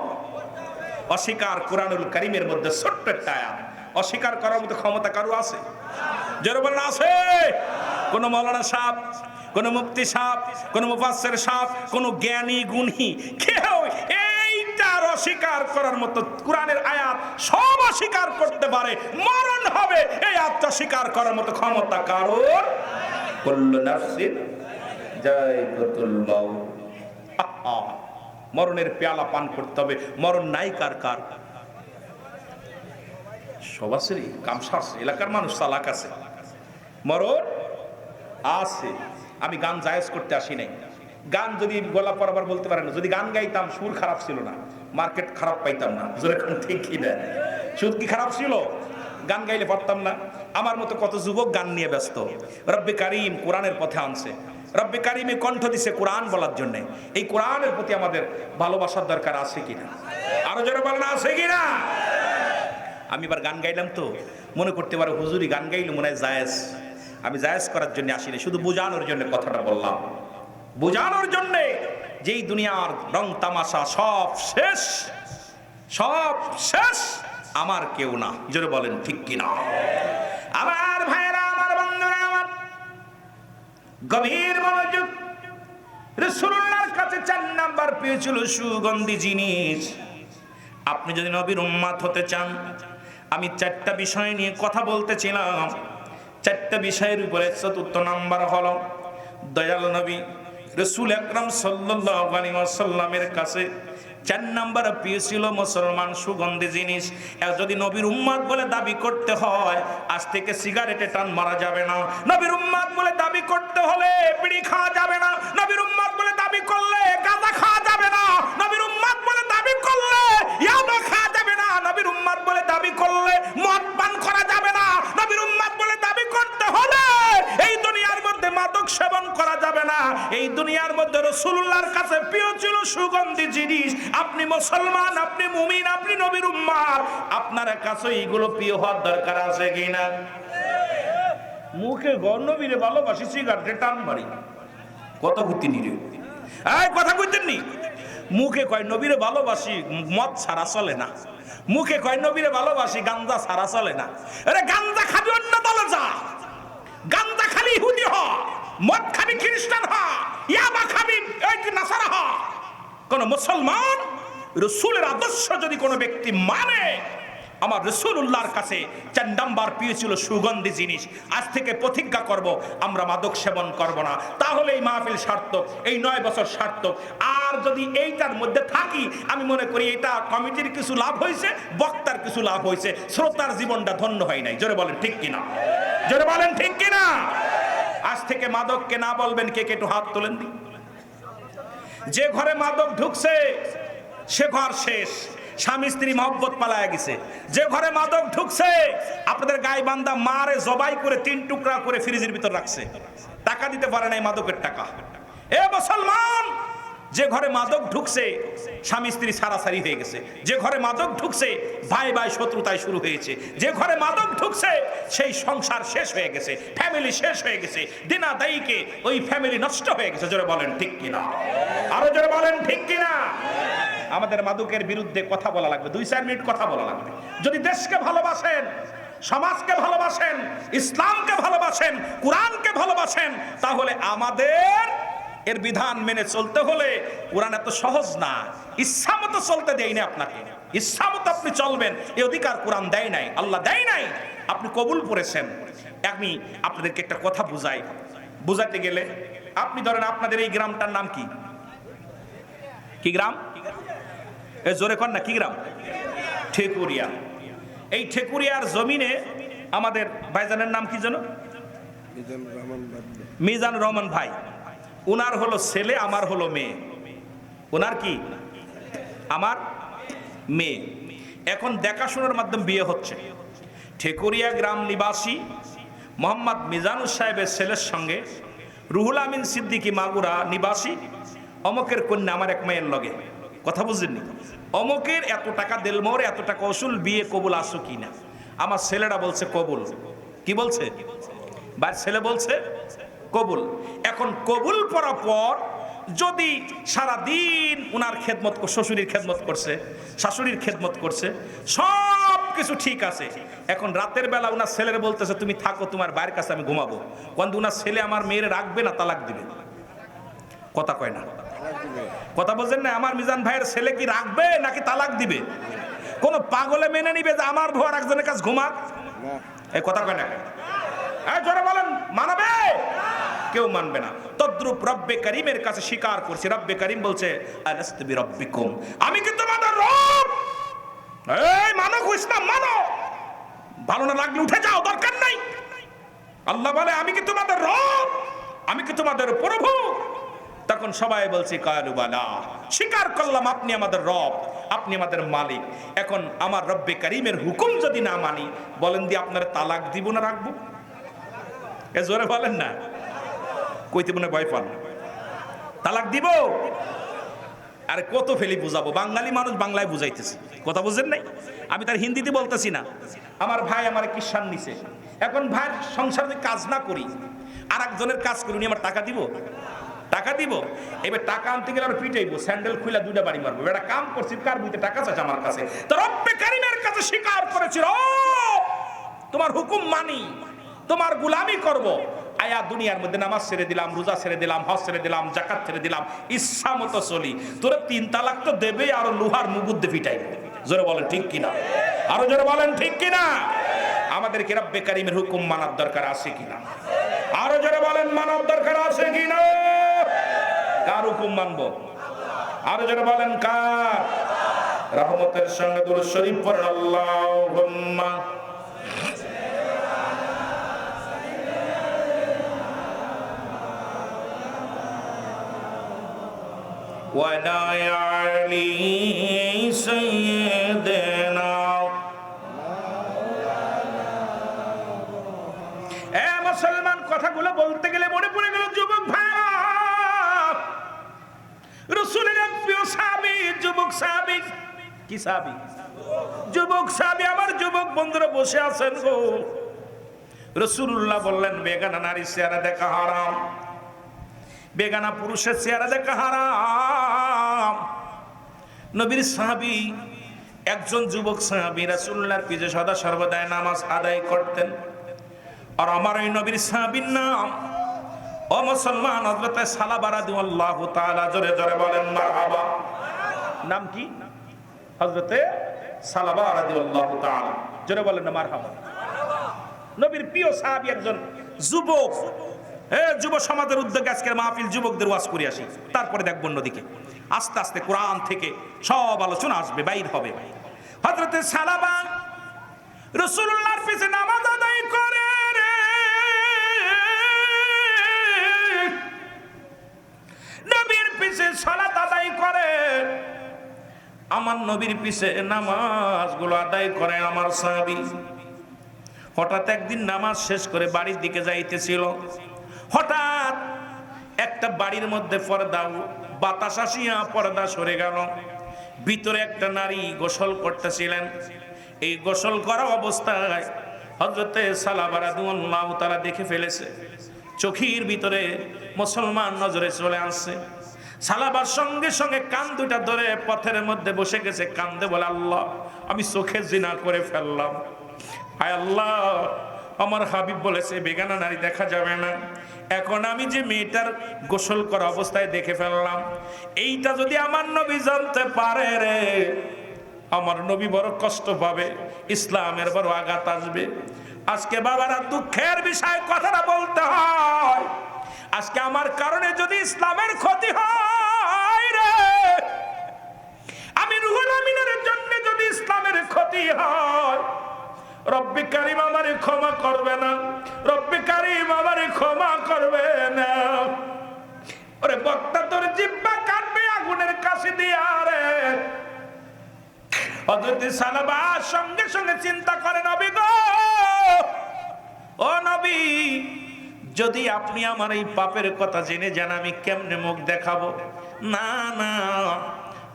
অস্বীকার। কোরআনুল কারীমের মধ্যে ছোট্ট একটা আয়াত, অস্বীকার করার মতো ক্ষমতা কারো আছে? জোরে বলেন আছে? কোন মাওলানা সাহেব, কোন মুফতি সাহেব, কোন মুফাসসির সাহেব, কোন জ্ঞানী গুণী কেউ এইটার অস্বীকার করার মতো কোরআনের আয়াত সব অস্বীকার করতে পারে, মরণ হবে এই আয়াতটা স্বীকার করার মতো ক্ষমতা কারোর? কুল্লু নাফসিন যায়কাতুল মাউত। মরণের পেয়ালা পান করতে হবে। মরণ নাই কার কার? সবাসেরই কামসার এলাকার মানুষ চালাক আছে, মরণ আছে। আমি গান জায়েজ করতে আসি নাই। গান যদি গলা পরাবার বলতে পারেন, যদি গান গাইতাম সুর খারাপ ছিল না, মার্কেট খারাপ পাইতাম না। যেরকম ঠিক কি না, সুর কি খারাপ ছিল? গান গাইলে পারতাম না। আমার মতো কত যুবক গান নিয়ে ব্যস্ত। রব্বে কারিম কোরআনের পথে আনছে, রব্বে কারিমে কণ্ঠ দিছে কোরআন বলার জন্য। এই কোরআনের প্রতি আমাদের ভালোবাসার দরকার আছে কিনা? আরো জোরে বলেন আছে কিনা? আমি এবার গান গাইলাম তো মনে করতে পারো হুজুরি গান গাইলে মনে হয় জায়েজ। আমি জায়েজ করার জন্য আসিনি, শুধু বোঝানোর জন্য কথাটা বললাম। বোঝানোর জন্যে যেই দুনিয়ার রং তামাশা সব শেষ, সব শেষ, আমার কেউ না। জোরে বলেন ঠিক কিনা? আমার ভাইরা, আমার বন্ধুরা, আমার গভীর মনোযোগ। রাসূলুল্লাহর কাছে 4 নাম্বার পেয়েছিল সুগন্ধি জিনিস। আপনি যদি নবীর উম্মত হতে চান, আমি 4টা বিষয় নিয়ে কথা বলতেছিলাম। 4টা বিষয়ের উপরে 4র্থ নাম্বার হলো দয়াল নবী রাসূল আকরাম সাল্লাল্লাহু আলাইহি ওয়াসাল্লামের কাছে 4 নাম্বার পেয়েছিল মুসলমান সুগন্ধি জিনিস। আর যদি নবীর উম্মত বলে দাবি করতে হয়, আজ থেকে সিগারেটে টান মারা যাবে না। নবীর উম্মত বলে দাবি করতে হলে বিড়ি খাওয়া যাবে না। নবীর উম্মত বলে দাবি করলে গাঁজা খাওয়া যাবে না। নবীর উম্মত বলে দাবি করলে ইয়াবা খাওয়া যাবে না। নবীর উম্মত বলে দাবি করলে মদ পান করা যাবে না। নবীর উম্মত বলে দাবি করতে হলে এই দুনিয়ার মধ্যে মাদক সেবন করা যাবে না। এই দুনিয়ার মধ্যে রাসূলুল্লাহর কাছে প্রিয় ছিল সুগন্ধি জিনিস। আপনি মুসলমান, আপনি মুমিন, আপনি নবীর উম্মত, আপনার কাছে এইগুলো প্রিয় হওয়ার দরকার আছে কিনা? মুখে গণবীরে ভালোবাসি, সিগারেটে টান মারি, কত গুতি নিরে এই কথা কইতেন নি? মুখে কয় নবীরে ভালোবাসি, মদ ছাড়া চলে না। মুখে কয় নবীরে ভালোবাসি, গাঞ্জা ছাড়া চলে না। আরে গাঞ্জা খাবি অন্য দলে যা, গাঞ্জা খালি ইহুদি হ, মদ খাবি খ্রিস্টান হ, ইয়াবা খাবি এই নাসারা হ। কোন মুসলমান রাসূলের আদর্শ যদি কোনো ব্যক্তি মানে, আমার রাসূলুল্লাহর কাছে 4 নাম্বার পেয়েছিল সুগন্ধি জিনিস। আজ থেকে প্রতিজ্ঞা করব, আমরা মাদক সেবন করব না। তাহলে এই মাহফিল সার্থক, এই 9 বছর সার্থক। আর যদি এইটার মধ্যে থাকি, আমি মনে করি এটা কমিটির কিছু লাভ হয়েছে, বক্তার কিছু লাভ হয়েছে, শ্রোতার জীবনটা ধন্য হয় নাই। জোরে বলেন ঠিক কিনা? জোরে বলেন ঠিক কিনা? আজ থেকে মাদককে না বলবেন। কে কে একটু হাত তোলেন দি। যে ঘরে মাদক ঢুকছে সে ঘর শেষ, স্বামী স্ত্রী মহব্বত পালায়া গেছে। যে ঘরে মাদক ঢুকছে, আপনাদের গায়ে বান্দা মারে জবাই করে 3 টুকরা করে ফ্রিজের ভিতর রাখছে, টাকা দিতে পারে নাই মাদকের টাকা। এ মুসলমান, যে ঘরে মাদক ঢুকছে স্বামী স্ত্রী সারাসারি হয়ে গেছে। যে ঘরে মাদক ঢুকছে ভাই ভাই শত্রুতায় শুরু হয়েছে। যে ঘরে মাদক ঢুকছে সেই সংসার শেষ হয়ে গেছে, ফ্যামিলি শেষ হয়ে গেছে, দিনা দায়ীকে ওই ফ্যামিলি নষ্ট হয়ে গেছে। জোরে বলেন ঠিক কিনা? আরো জোরে বলেন ঠিক কিনা? আমাদের মাদকের বিরুদ্ধে কথা বলা লাগবে, 2-4 মিনিট কথা বলা লাগবে। যদি দেশকে ভালোবাসেন, সমাজকে ভালোবাসেন, ইসলামকে ভালোবাসেন, কোরআনকে ভালোবাসেন, তাহলে আমাদের এর বিধান মেনে চলতে হলে কোরআন এত সহজ না। ইচ্ছা মতো চলতে দেয় না আপনাকে, ইচ্ছা মতো আপনি চলবেন এই অধিকার কোরআন দেয় নাই, আল্লাহ দেয় নাই। আপনি কবুল করেছেন। আমি আপনাদেরকে একটা কথা বুঝাতে গেলে, আপনি ধরেন আপনাদের এই গ্রামটার নাম কি? কি গ্রাম? এ জোরে কর না, কি গ্রাম? ঠেকুরিয়া। এই ঠেকুরিয়ার জমিনে আমাদের ভাইজানের নাম কি যেন? মিজানুর রহমান ভাই। উনার হলো ছেলে, আমার হলো মেয়ে। উনার কি? আমার মেয়ে। এখন দেখাশোনার মাধ্যমে বিয়ে হচ্ছে। ঠেকুরিয়া গ্রাম নিবাসী মোহাম্মদ মিজানুর সাহেবের ছেলের সঙ্গে রুহুল আমিন সিদ্দিকী মাগুরা নিবাসী অমকের কন্যা আমার এক মেয়ের লগে। কথা বুঝলেননি? অমকের এত টাকা দেলমোহর, এত টাকা ওসুল, বিয়ে কবুল আসো কি না? আমার ছেলেরা বলছে কবুল। কি বলছে? ভাই ছেলে বলছে কবুল। এখন কবুল করার পর যদি সারা দিন উনার খেদমত, শ্বশুরের খেদমত করছে, শাশুড়ির খেদমত করছে, সব কিছু ঠিক আছে। এখন রাতের বেলা উনার ছেলের বলতেছে তুমি থাকো, তোমার বাইরের কাছে আমি ঘুমাবো। কিন্তু উনার ছেলে আমার মেয়ের রাখবে না, তালাক দিবে। কথা কয় না, কথা বলছেন না? আমার মিজান ভাইয়ের ছেলে কি রাখবে নাকি তালাক দিবে? কোন পাগলে মেনে নিবে যে আমার ভুয়ার একজনের কাছে ঘুমাক? এই কথা কয় না, জোরে বলেন, মানবে? কেউ মানবে না। তদ্রুপ রব্বে করিমের কাছে স্বীকার করছে। রব্বে করিম বলছে আলাস্তু বিরাব্বিকুম, আমি কি তোমাদের রব? এই মানো, ইসলাম মানো। ভালো না লাগলে উঠে যাও, দরকার নাই। আল্লাহ বলে আমি কি তোমাদের রব? আমি কি তোমাদের প্রভু? তখন সবাই বলছে কালু বালা, স্বীকার করলাম আপনি আমাদের রব, আপনি আমাদের মালিক। এখন আমার রব্বে করিমের হুকুম যদি না মানি, বলেন দি আপনার তালাক দিব না রাখবো? এ জোরে বলেন না, কইতে মনে ভয় পান? তালাক দিব? আরে কত ফেলি বুঝাবো? বাঙালি মানুষ বাংলায় বুঝাইতেছে, কথা বুঝেন নাই? আমি তার হিন্দিতে বলতেছি না। আমার ভাই আমার কিষান নিছে। এখন ভাইয়ের সংসারে কাজ না করি, আর একজনের কাজ করি, উনি আমার টাকা দিব? টাকা দিব। এবার টাকা আনতে গেলে আর পিটাইবো, স্যান্ডেল খুলে দুইটা বাড়ি মারবো। এটা কাম করছি, কার বুঝতে টাকা চাচ্ছে আমার কাছে? তো রব্বে কারিমের কাছে স্বীকার করেছিল, তোমার হুকুম মানি, তোমার গোলামি করব। আয়া দুনিয়ার মধ্যে নামাজ ছেড়ে দিলাম, রোজা ছেড়ে দিলাম, হজ ছেড়ে দিলাম, জাকাত ছেড়ে দিলাম, ইচ্ছা মতো চলি। তোরা 3 তালাক তো দেবে, আর লোহার মুগুদ্দে পিটাইবে। জোরে বলেন ঠিক কিনা? আরো জোরে বলেন ঠিক কিনা? আমাদের কি রব্বে কারিমের হুকুম মানার দরকার আছে কিনা? আরো জোরে বলেন মানার দরকার আছে কিনা? কার হুকুম মানবো? আরো জোরে বলেন কার? রহমতের সঙ্গে দুরূদ শরীফ পড়েন, আল্লাহুম্মা وعلى آل سيدنا। মুসলমান, কথাগুলো বলতে গেলে মনে পড়ে গেল যুবক ভাইরা, রাসূলের এক প্রিয় সাহাবী, যুবক সাহাবী। কি সাহাবী? যুবক সাহাবী। আমার যুবক বন্ধুরা বসে আছেন গো। রাসূলুল্লাহ বললেন, বেগানা নারীর চেহারা দেখা হারাম, বেগানা পুরুষের চেহারা দেখা হারাম। নবীর সাহাবী একজন যুবক সাহাবী রাসূলুল্লাহর পিছে সদা সর্বদা নামাজ আদায় করতেন। আর আমার এই নবীর সাহাবীর নাম, ও মুসলমান, হযরত সালাবা রাদিয়াল্লাহু তাআলা। জোরে জোরে বলেন মারহাবা। নাম কি? হযরত সালাবা রাদিয়াল্লাহু তাআলা। জোরে বলেন না মারহাবা। নবীর প্রিয় সাহাবী একজন যুবক। যুব সমাজের উদ্যোগে আজকের মাহফিল, যুবকদের ওয়াজ করে আসি, তারপরে দেখব অন্যদিকে। আস্তে আস্তে কোরআন থেকে সব আলোচনা আসবে, বাইর হবে। হযরত সালাবা রাসূলুল্লাহর পিছে নামাজ আদায় করে রে, নবীর পিছে সালাত আদায় করে, আমার নবীর পিছে নামাজগুলো আদায় করে আমার সাহাবী। হঠাৎ একদিন নামাজ শেষ করে বাড়ির দিকে যাইতেছিল, হঠাৎ একটা বাড়ির মধ্যে পর্দা, বাতাস আসিয়া পর্দা সরে গেল। ভিতরে একটা নারী গোসল করতেছিলেন। এই গোসল করা অবস্থায় হযরতে সালাবা রাদিয়াল্লাহু তাআলা দেখে ফেলেছে। চোখের ভিতরে মুসলমান নজরে চলে আসছে। সালাবার সঙ্গে সঙ্গে কান দুটা ধরে পথের মধ্যে বসে গেছে, কান্দে বলে, আল্লাহ, আমি চোখে জিনা করে ফেললাম। হায় আল্লাহ, আমার হাবিব বলেছে বেগানা নারী দেখা যাবে না। এখন আমি যে মেয়েটার গোসল করা অবস্থায় দেখে ফেললাম, এইটা যদি আমার নবী জানতে পারে রে, আমার নবী বড় কষ্ট পাবে, ইসলামের বড় আঘাত আসবে। আজকে বাবারা দুঃখের বিষয় কথাটা বলতে হয়, আজকে আমার কারণে যদি ইসলামের ক্ষতি হয় রে, আমি রুহুল আমিনের জন্য যদি ইসলামের ক্ষতি হয়, রব্বে কারীম আমারে ক্ষমা করবে না, রব্বে কারীম আমারে ক্ষমা করবে না। ওরে বক্তা, তোর জিহ্বা কাটবে আগুনের কাছে দিয়া রে। হযরত সালাবা সঙ্গে সঙ্গে চিন্তা করে, নবী গো, ও নবী, যদি আপনি আমার এই পাপের কথা জেনে যান, আমি কেমনে মুখ দেখাবো? না না,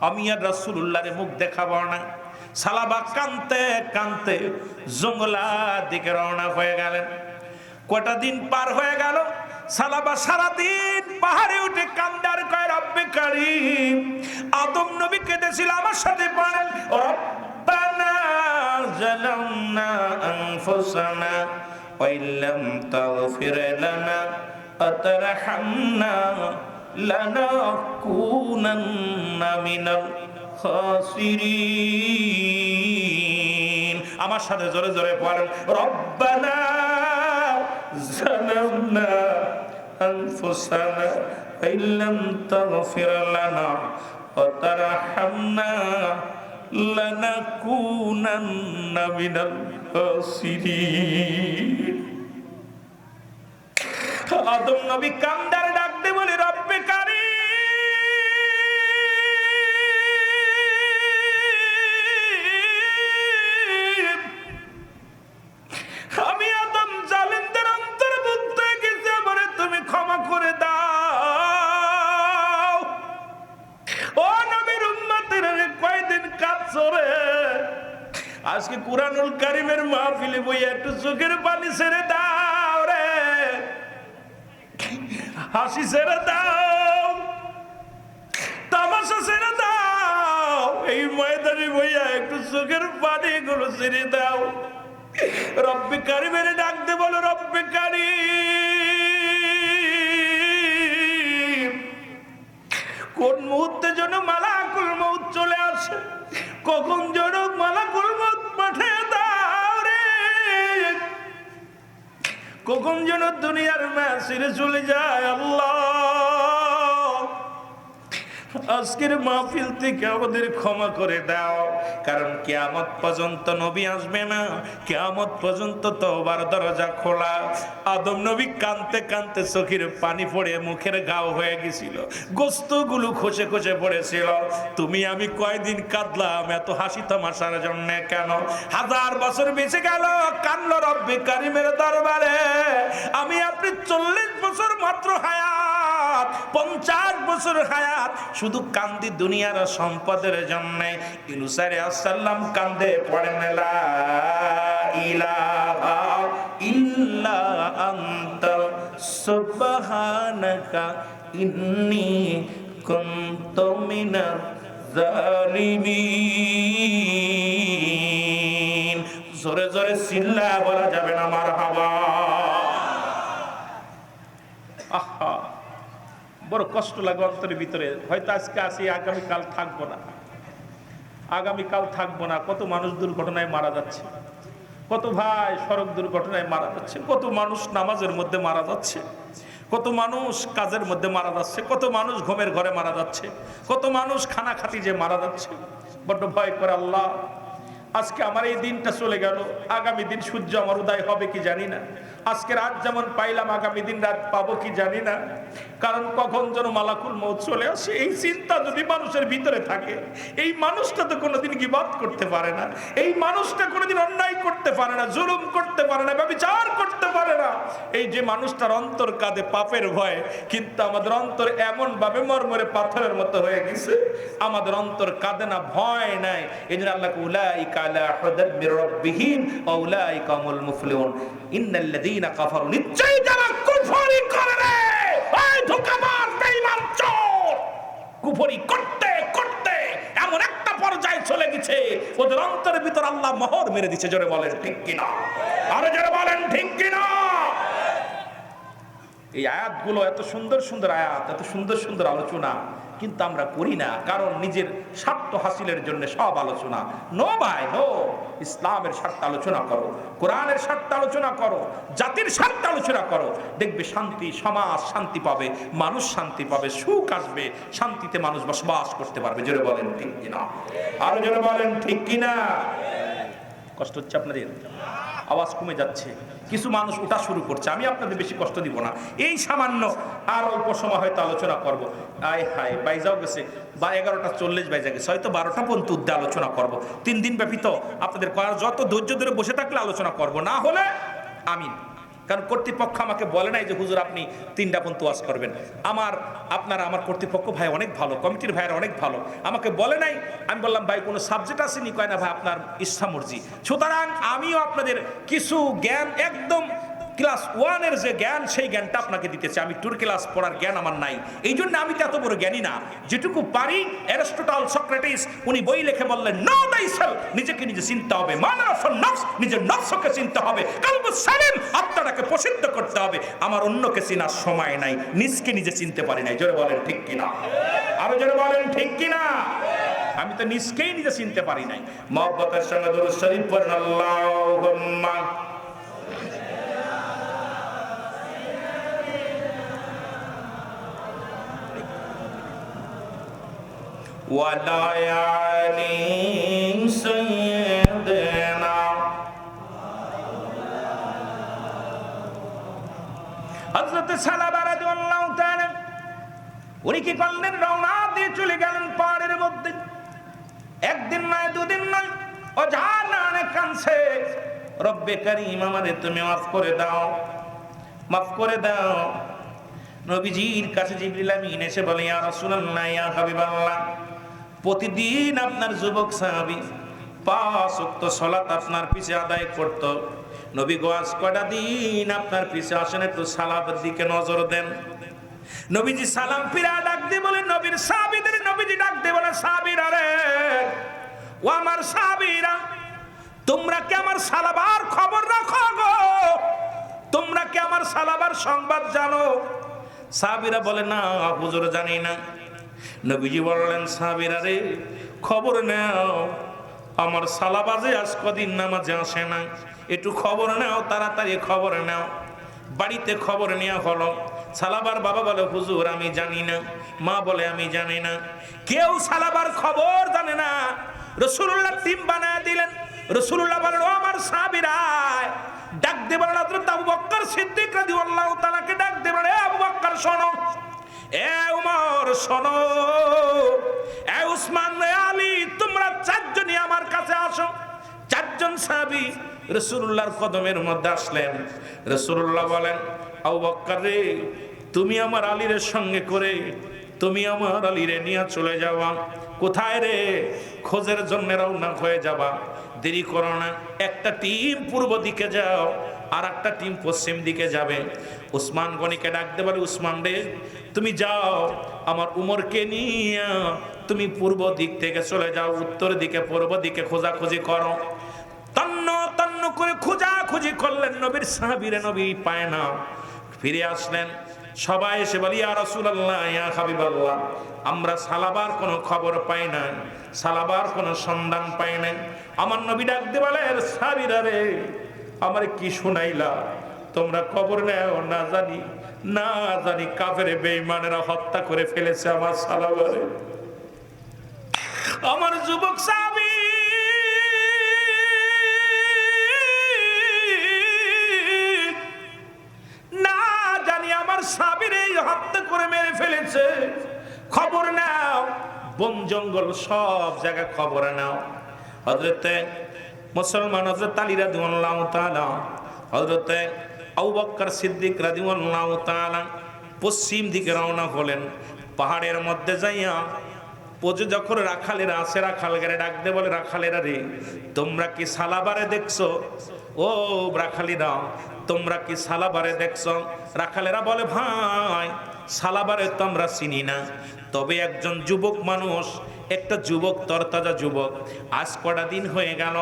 আমি আর রাসূলুল্লাহর মুখ দেখাবো না। সালাবা কানতে কানতে জঙ্গলার দিকে রওনা হয়ে গেলেন। কটা দিন পার হয়ে গেল, সালাবা সারাদিন পাহাড়ে উঠে কান্দার কয়, রব্বে কারীম, আদম নবী কেঁদেছিল, আমার সাথে পড়েন, রব্বানা যালামনা আনফুসানা ওয়া ইল্লাম তাগফির লানা ওয়া তারহামনা লানাকুনান্না মিনাল খাসিরিন। আমার সাথে জোরে জোরে পড়েন, রব্বানা যালামনা আনফুসানা ওয়া ইল্লাম তাগফির লানা ওয়া তারহামনা লানাকুনান্না মিনাল খাসিরিন। আদম নবী কান্দার ডাকতে বলে, রব্বে কারীম, আমি আদম জালিমদের অন্তর্ভুক্ত হয়ে গেছি, আমারে তুমি ক্ষমা করে দাও। ও নবীর উম্মতের কয়দিন কাঁদছো রে? আজকে কুরআনুল কারীমের মাহফিলে বইয়া একটু চোখের পানি ছেড়ে দাও রে, হাসি ছেড়ে দাও। চোখের পানিগুলো ছেড়ে দাও। রব্বে কারিমের ডাক দে, বলো রব্বে কারিম, কোন মুহূর্তে যেন মালাকুল মউত চলে আসে, কখন যেন মালাকুল মউত পাঠিয়ে দাও রে, কখন যেন দুনিয়ার ম্যাসিরে চলে যায়। আল্লাহ, আজকের মাহফিল থেকে আমাদের ক্ষমা করে দাও, কারণ কিয়ামত পর্যন্ত নবী আসবে না, কিয়ামত পর্যন্ত তওবার দরজা খোলা। আদম নবী কাঁদতে কাঁদতে চোখের পানি পড়ে মুখের গাও হয়ে গেছিল, গোস্তগুলো খসে খসে পড়েছিল। তুমি আমি কয়দিন কাঁদলাম এত হাসি তামাশার জন্য কেন? 1000 বছর বেঁচে গেল, কান্না রব্বে কারিমের দরবারে। আমি আপনি 40 বছর মাত্র হায়াত, 50 বছর হায়াত, শুধু কান্দি দুনিয়ার সম্পদের জন্য। ইউনূস আলাইহিস সালাম কান্দে পড়েন লা ইলাহা ইল্লা আনতা সুবহানাকা ইন্নী কুনতু মিনাজ জালিমিন। জোরে জোরে চিল্লায়া বলা যাবে না মারহাবা। আহা, বড় কষ্ট লাগে অন্তরের ভিতরে। হয়তো আজকে আসি, আগামীকাল থাকবো না, আগামীকাল থাকবো না। কত মানুষ দুর্ঘটনায় মারা যাচ্ছে, কত ভাই সড়ক দুর্ঘটনায় মারা যাচ্ছে, কত মানুষ নামাজের মধ্যে মারা যাচ্ছে, কত মানুষ কাজের মধ্যে মারা যাচ্ছে, কত মানুষ ঘুমের ঘরে মারা যাচ্ছে, কত মানুষ খানা খাতি যে মারা যাচ্ছে। বড্ড ভয় করে আল্লাহ, আজকে আমার এই দিনটা চলে গেল, আগামী দিন সূর্য আমার উদয় হবে কি জানি না। আজকে রাত যেমন পাইলাম, আগামী দিন রাত পাবো কি জানি না। কারণ কখন যেন মালাকুল মউত চলে আসে, এই চিন্তা যদি মানুষের ভিতরে থাকে, এই মানুষটা তো কোনোদিন গীবত করতে পারে না, এই মানুষটা কোনোদিন অন্যায় করতে পারে না, জুলুম করতে পারে না, ব্যভিচার করতে পারে না। এই যে মানুষটার অন্তর কাঁদে পাপের ভয়, কিন্তু আমাদের অন্তর এমন ভাবে মরমরে পাথরের মতো হয়ে গেছে, আমাদের অন্তর কাঁদে না, ভয় নাই। এই জন্য আল্লাহ উলাইকা আলা হুদাম মির রাব্বিহিম ওয়া উলাইকা হুমুল মুফলিহুন। ইন্নাল্লাযীনা কাফারু, নিশ্চয়ই যারা কুফরি করে রে, এই ধোঁকাবাজ বেঈমান চোর, কুফরি করতে করতে এমন একটা পর্যায়ে চলে গেছে, ওদের অন্তরের ভিতর আল্লাহ মোহর মেরে দিয়েছে। জোরে বলেন ঠিক কিনা, আরো জোরে বলেন ঠিক কিনা। এই আয়াতগুলো এত সুন্দর সুন্দর আয়াত, এত সুন্দর সুন্দর আলোচনা, কিন্তু আমরা করি না, কারণ নিজের স্বার্থ হাসিলের জন্য সব আলোচনা। নো ভাই নো, ইসলামের স্বার্থ আলোচনা করো, কোরআনের স্বার্থ আলোচনা করো, জাতির স্বার্থ আলোচনা করো, দেখবে শান্তি, সমাজ শান্তি পাবে, মানুষ শান্তি পাবে, সুখ আসবে, শান্তিতে মানুষ বসবাস করতে পারবে। জোরে বলেন ঠিক কিনা, আরো জোরে বলেন ঠিক কিনা। কষ্ট হচ্ছে আপনাদের? আওয়াজ কমে যাচ্ছে, কিছু মানুষ ওঠা শুরু করছে। আমি আপনাদের বেশি কষ্ট দিব না, এই সামান্য আর অল্প সময় হয়তো আলোচনা করব। আয় হায়, বাইজাও গেছে বা 11:40 বাইজা গেছে, হয়তো 12টা পর্যন্ত উদ্যে আলোচনা করব। 3 দিন ব্যাপী তো আপনাদের যত ধৈর্য ধরে বসে থাকলে আলোচনা করব, না হলে আমিন। কারণ কর্তৃপক্ষ আমাকে বলে নাই যে হুজুর আপনি 3টা পর্যন্ত ওয়াজ করবেন। আমার কর্তৃপক্ষ ভাই অনেক ভালো, কমিটির ভাইরা অনেক ভালো, আমাকে বলে নাই। আমি বললাম ভাই কোনো সাবজেক্ট আসেনি, কয় না ভাই আপনার ইচ্ছা মর্জি। সুতরাং আমিও আপনাদের কিছু জ্ঞান, একদম ক্লাস 1-এর যে জ্ঞান, সেই জ্ঞানটা আপনাকে দিতেছে। আমি টুর ক্লাস পড়ার জ্ঞান আমার নাই, এই জন্য আমি তো এত বড় জ্ঞানী না। যেটুকু পারি, অ্যারিস্টটল, সক্রেটিস উনি বই লিখে বললেন, নো থাইসেলফ, নিজেকে নিজে চিনতে হবে, মানাফুন নফস, নিজের নফসকে চিনতে হবে, কলবুস সালিম, আত্মাটাকে প্রসিদ্ধ করতে হবে। আমার অন্যকে চেনার সময় নাই, নিজকে নিজে চিনতে পারি নাই। জোরে বলেন ঠিক কিনা, আরো জোরে বলেন ঠিক কিনা। আমি তো নিজকেই নিজে চিনতে পারি নাই। মহব্বতের সঙ্গে দুরূদ শরীফ পড়েন, আল্লাহুম্মা وعلى آل سيدنا হযরত সালাবা রাদিয়াল্লাহু তাআলা উনি কি করলেন? রওনা দিয়ে চলে গেলেন পাহাড়ের মধ্যে। একদিন নয়, দুদিন নয়, অজানা কানছে, রব্বে কারীম আমারে তুমি মাফ করে দাও, মাফ করে দাও। নবীজির কাছে জিবরিল আমিন এসে বলে, ইয়া রাসূলুল্লাহ, ইয়া হাবিবাল্লাহ, প্রতিদিন আপনার যুবক সাহাবী 5 ওয়াক্ত সালাত আপনার পিছে আদায় করত। নবী গো, আজ কয়টা দিন আপনার পিছে আসেন, একটু সালাতের দিকে নজর দেন। নবীজি সালাম ফিরা ডাক দিয়ে বলে, নবীর সাহাবীদের নবীজি ডাক দিয়ে বলে, সাহাবীরা রে, ও আমার সাহাবীরা, তোমরা কি আমার সালাবার খবর রাখো গো? তোমরা কি আমার সালাবার সংবাদ জানো? সাহাবীরা বলে, না হুজুর জানি না। নবীজি বললেন, সাহাবীরা রে, খবর নাও, আমার সালাবাজে আজ কদিন নামাজে আসে না, একটু খবর নাও, তাড়াতাড়ি খবর নাও। বাড়িতে খবর নেওয়া হলো। সালাবার বাবা বলে, হুজুর আমি জানি না। মা বলে, আমি জানি না। কেউ সালাবার খবর জানে না। রাসূলুল্লাহ টিম বানায় দিলেন। রাসূলুল্লাহ বলেন, ও আমার সাহাবীরা, ডাক দিয়ে বলেন হযরত আবু বকর সিদ্দিক রাদিয়াল্লাহু তাআলাকে ডাক দিয়ে বলেন, এ আবু বকর শোনো, এ উমর শোনো, এ উসমান, এ আলী, তোমরা চারজনই আমার কাছে আসো। চারজন সাহাবী রাসূলুল্লাহর কদমের মধ্যে আসলেন। রাসূলুল্লাহ বলেন, আবু বকর রে, তুমি আমার আলীর সঙ্গে করে তুমি আমার আলীরে নিয়ে চলে যাওয়া। কোথায় রে? খোঁজের জন্য রওনা হয়ে যাবা, দেরি করো না। একটা টিম পূর্ব দিকে যাও, আর একটা টিম পশ্চিম দিকে যাবে। উসমান গনিকে ডাকতে বলে, উসমান রে, তুমি যাও, আমার উমরকে নিয়ে তুমি পূর্ব দিক থেকে চলে যাও, উত্তর দিকে পূর্ব দিকে খোঁজাখুঁজি করো। তন্ন তন্ন করে খোঁজাখুঁজি করলেন, নবীর সাহাবীরে নবী পায় না। ফিরে আসলেন, সবাই এসে বলি, ইয়া রাসূলুল্লাহ, ইয়া হাবিবাল্লাহ, আমরা সালাবার কোনো খবর পাই না, সালাবার কোনো সন্ধান পাই না। আমার নবী ডাকতে বলে, সাহাবীরা রে, আমারে কি শুনাইলা? তোমরা খবর নাও, না জানি না জানি কাফের বেঈমানেরা হত্যা করে ফেলেছে আমার সালাবারে। আমার যুবক সাহাবী, না জানি আমার সাহাবীরে হত্যা করে মেরে ফেলেছে। খবর নাও, বন জঙ্গল সব জায়গায় খবর নাও। হযরতে মুসলমান হযরত আলী রাদিয়াল্লাহু তাআলা, হযরতে আবু বকর সিদ্দিক রাদিয়াল্লাহু তাআলা পশ্চিম দিকে রওনা হলেন। পাহাড়ের মধ্যে যাইয়া পজে যখন রাখালেরা আছে, রাখালগারে ডাক দে বলে, রাখালেরা রে, তোমরা কি সালাবারে দেখছো? ও রাখালিরা, তোমরা কি সালাবারে দেখছো? রাখালেরা বলে, ভাই সালাবারে তো আমরা চিনি না, তবে একজন যুবক মানুষ, একটা যুবক, তরতাজা যুবক, আজ কটা দিন হয়ে গেল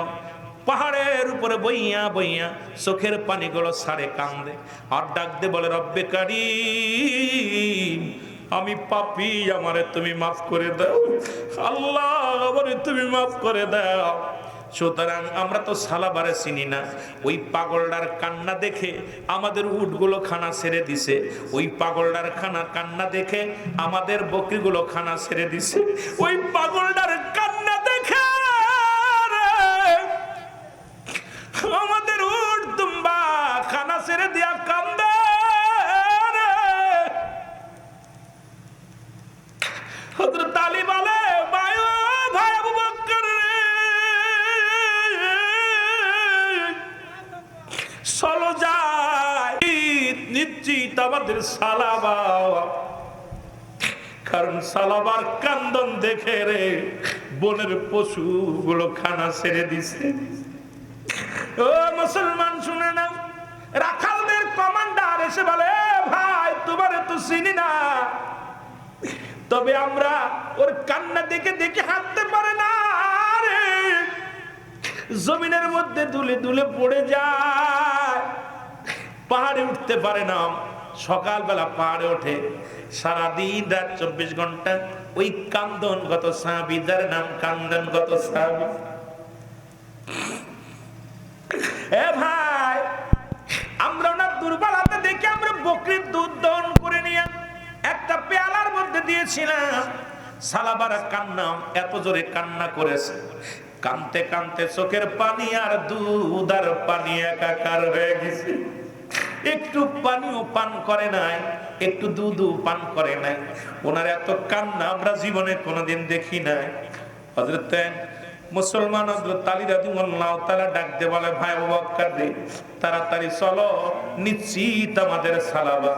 পাহাড়ের উপরে বইয়া বইয়া চোখের পানিগুলো সারে কান্দে, আর ডাক দে বলে, রব্বে কারীম, আমি পাপী, আমারে তুমি মাফ করে দাও, আল্লাহ আমারে তুমি মাফ করে দাও। সুতরাং আমরা তো সালাবারে চিনি না। ওই পাগলটার কান্না দেখে আমাদের উটগুলো খানা ছেড়ে দিছে, ওই পাগলটার কান্না দেখে আমাদের বকরিগুলো খানা ছেড়ে দিছে, ওই পাগলটার কান্না দেখে আমাদের উট দুম্বা খানা ছেড়ে দিয়া কান্দে। হযরত আলী বলে, ভাই আবু বকর রে, চলো যাই, নিশ্চিত আমাদের সালাবা, কারণ সালাবার কান্দন দেখে রে বনের পশু গুলো খানা ছেড়ে দিছে। ও মুসলমান শুনে নাও, রাখালদের কমান্ডার এসে বলে, ভাই তোমারে তো চিনি না, তবে আমরা ওর কান্না দেখে দেখে হাঁটতে পারে না রে, জমিনের মধ্যে দুলে দুলে পড়ে যায়, পাহাড়ে উঠতে পারে না। সকালবেলা পাহাড়ে ওঠে, সারাদিন রাত 24 ঘন্টা ওই কান্দনগত সাহাবী, যার নাম কান্দনগত সাহাবী। এ ভাই, আমরা ওনার দুর্বলতা দেখে আমরা বকরির দুধ দহন করে নিয়ে একটা পেয়ালার মধ্যে দিয়েছিলাম। সালাবারা কান্না, এত জোরে কান্না করেছে, কানতে কানতে চোখের পানি আর দুধ আর পানি একাকার হয়ে গেছে। একটু পানিও পান করে নাই, একটু দুধও পান করে নাই। ওনার এত কান্না আমরা জীবনে কোনোদিন দেখি নাই। হযরত মুসলমান হযরত আলী রাদিয়াল্লাহু তাআলা ডাক দিয়ে বলে, ভাই আবু বকর রে, তাড়াতাড়ি চলো, নিশ্চিত আমাদের সালাবা।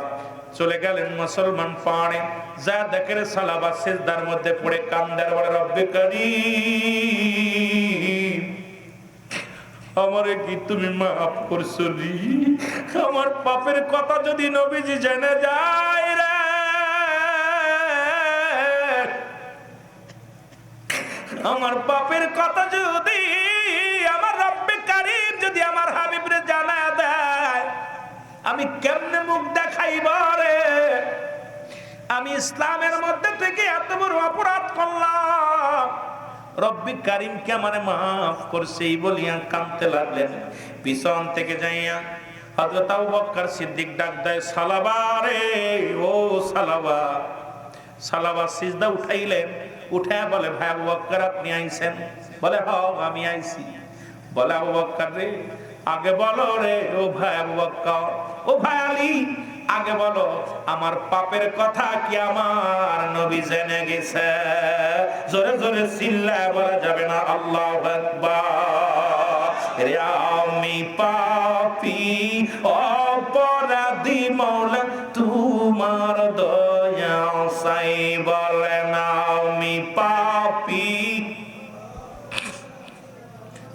চলে গেলেন মুসলমান পাহাড়ে, যা দেখেন সালাবা সিজদার মধ্যে পড়ে কান্দার বলে, রব্বে কারীম, আমারে কি তুমি মাফ করছো রে? আমার পাপের কথা যদি নবীজি জেনে যায় রে, আমার পাপের কথা যদি আমার রব্বে কারীম যদি আমার হাবিবরে জানায় দেয়, আমি কেমনে মুখ দেখাইব রে? আমি ইসলামের মধ্যে থেকে এত বড় অপরাধ করলাম, রব্বি কারীমকে আমারে মাফ করছে এই বলিয়া কাঁদতে লাগলেন। পিছন থেকে যাইয়া হযরত আবু বকর সিদ্দিক ডাক দেয়, সালাবা রে, ও সালাবা। সালাবা সিজদা উঠাইলেন, উঠায় বলে, ভাই আবু বকর আপনি আইছেন? বলে, হ্যাঁ আমি আইছি। বলে, আবু বকর রে আগে বলো রে, ও ভাই আবু বকর, ও ভাই আলী আগে বলো, আমার পাপের কথা কি আমার নবী জেনে গেছে? জোরে জোরে চিল্লায় বলা যাবে না আল্লাহু আকবার। রে আমি পাপী অপরাধী মওলা, তোমার দয়া চাই। বলেন আমি পাপী।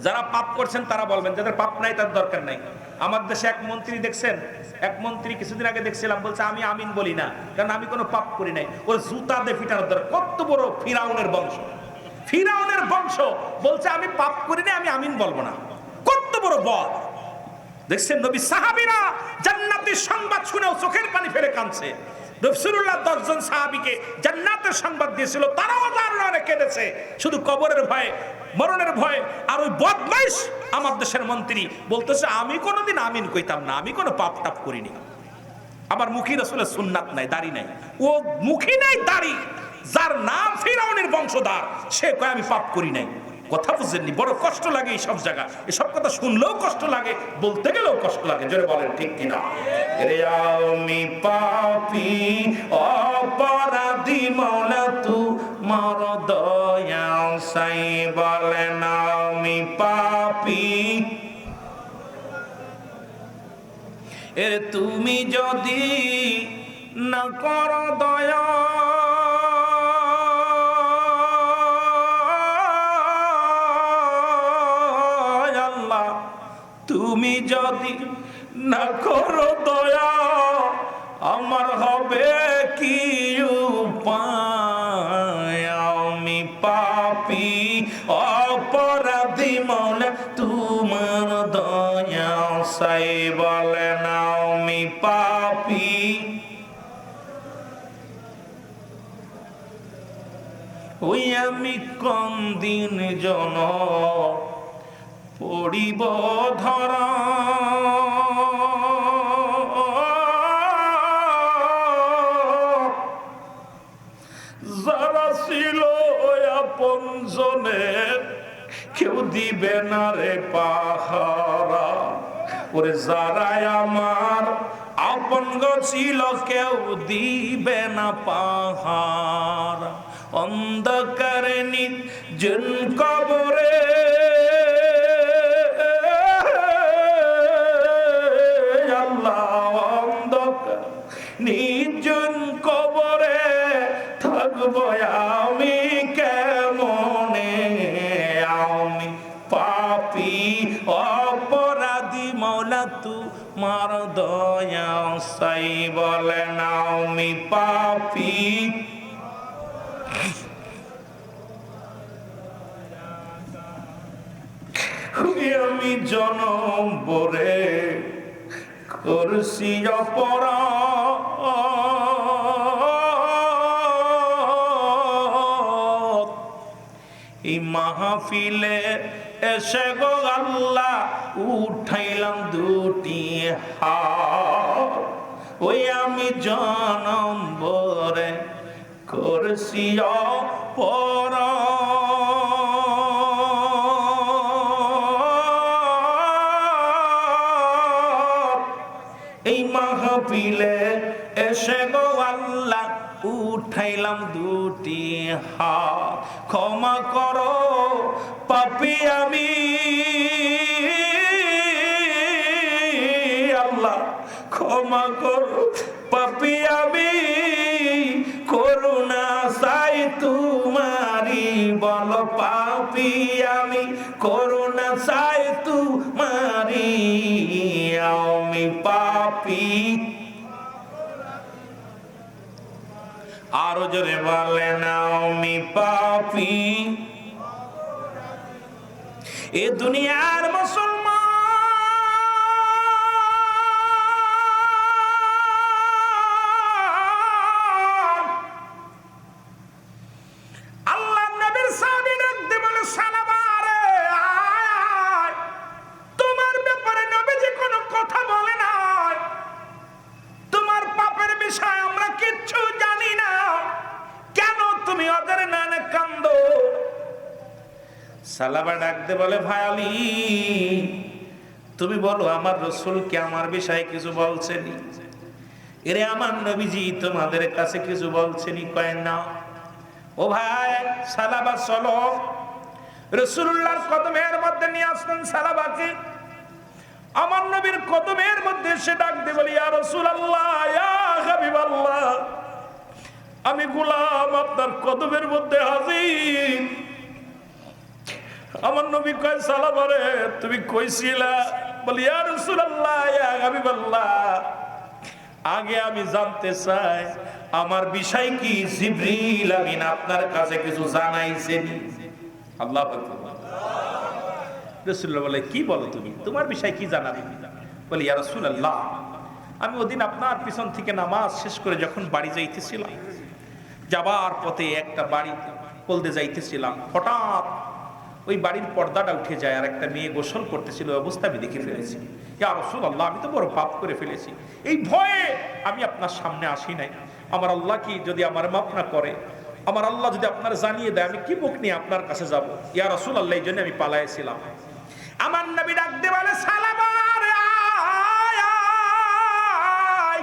যারা পাপ করছেন তারা বলবেন, যাদের পাপ নাই তার দরকার নাই। আমার দেশে এক মন্ত্রী দেখছেন, এক মন্ত্রী কিছুদিন আগে দেখছিলাম, বলছে আমি আমিন বলি না, কারণ আমি কোনো পাপ করি নাই। ওর জুতা দিয়ে পিটানোর দরকার। কত বড় ফিরাউনের বংশ, ফিরাউনের বংশ, বলছে আমি পাপ করি না, আমি আমিন বলবো না। কত বড় বদ দেখছেন। নবী সাহাবীরা জান্নাতের সংবাদ শুনেও চোখের পানি ফেলে কাঁদছে। রাসূলুল্লাহ 10 জন সাহাবীকে জান্নাতের সংবাদ দিয়েছিল, তারাও জান্নাতে কেঁদেছে, শুধু কবরের ভয়ে, মরণের ভয়ে। আর ওই বদমাইশ আমার দেশের মন্ত্রী বলতেছে আমি কোনোদিন আমিন কইতাম না, আমি কোনো পাপ টাপ করিনি, আমার মুখী রাসূলের সুন্নাত নাই, দাড়ি নাই। ও মুখী নাই, দাড়ি, যার নাম ফিরাউনের বংশধর, সে কয় আমি পাপ করি নাই। কথা বুঝেননি? বড় কষ্ট লাগে এইসব জায়গা, এসব কথা শুনলেও কষ্ট লাগে, বলতে গেলেও কষ্ট লাগে। জোরে বলেন ঠিক কিনা? রে আমি পাপী অপরাধী মওলা, তোমার দয়া চাই। বলেন আমি পাপী। এর তুমি যদি না করো দয়া, আল্লাহ তুমি যদি না করো দয়া, আমার হবে কি উপায়? আমি পাপী অপরাধী মওলা, তোমার দয়া চাই। বলেন আমি পাপী। ওই আমি কোন দিন জন পড়িব ধরা, যারা ছিল আপনজনে কেউ দিবে না রে পাহারা। ওরে যারা আমার আপন ছিল কেউ দিবে না পাহারা। অন্ধকারে নির্জন কবরে আল্লাহ, অন্ধকার নির্জন কবরে থাকবো আমি কেমনে? আমি পাপী অপরাধী মওলা, তোমার দয়া চাই। বলেন আমি পাপী। আমি জনম ভরে করছি অপরাধ, এই মাহফিলে এসে গো আল্লাহ উঠাইলাম দুটি হাত। ওই আমি জনম ভরে করছি অপরাধ, এই মাহফিলে এসে গো আল্লাহ উঠাইলাম দুটি হাত। ক্ষমা করো পাপী আমি আল্লাহ, ক্ষমা করো পাপী আমি, করুণা চাই তোমারি। বল পাপী আমি, করুণা চাই তোমারি। আমি পাপী। আরো জোরে বলেন আমি পাপী। এ দুনিয়ার মুসলমান আল্লাহ নবীর সাহাবী ডাকতে বলে সালামা রে আয়, তোমার ব্যাপারে নবীজি কোনো কথা বলে না, তোমার পাপের বিষয় আমরা কিচ্ছু জানি না, কেন তুমি ওদের নামে কান্দো? সালামা ডাকতে বলে ভাই আলী, তুমি বলো আমার রাসূল কি আমার বিষয়ে কিছু বলছেনি? এরে আমার নবীজি তোমাদের কাছে কিছু বলছেনি? কয় না। ও ভাই সালাবা চলো, রাসূলুল্লাহর কদমের মধ্যে নিয়ে আসলেন সালাবাকে। আমার নবীর কদমের মধ্যে সে ডাক দিয়ে বলি ইয়া রাসূলুল্লাহ, ইয়া হাবিবাল্লাহ, আমি গোলাম আপনার কদমের মধ্যে হাজির। আমার নবী কয় সালাবা রে তুমি কইছিলা? বলি ইয়া রাসূলুল্লাহ, ইয়া হাবিবাল্লাহ, আগে আমি জানতে চাই আমার বিষয় কি জিবরিল আমিন আপনার কাছে কিছু জানাইছেন? আল্লাহু আকবার। রাসূলুল্লাহ বলে কি বলো তুমি, তোমার বিষয় কি জানাবে? বলি ইয়া রাসূলুল্লাহ, আমি ওদিন আপনার পিছন থেকে নামাজ শেষ করে যখন বাড়ি যাইতেছিলাম, যাবার পথে একটা বাড়ি বলতে যাইতেছিলাম, হঠাৎ ওই বাড়ির পর্দাটা উঠে যায় আর একটা মেয়ে গোসল করতেছিল, অবস্থা আমি দেখে ফেলেছি। ইয়া রাসূলুল্লাহ, আমি তো বড় পাপ করে ফেলেছি, এই ভয়ে আমি আপনার সামনে আসি নাই। আমার আল্লাহ কি যদি আমার মাফ না করে, আমার আল্লাহ যদি আপনার জানিয়ে দেয়, আমি কি মুখ নিয়ে আপনার কাছে যাব? ইয়া রাসূলুল্লাহ, এই জন্য আমি পালাইছিলাম। আমার নবী ডাক দিয়ে বলে সালামা রে আয় আয়,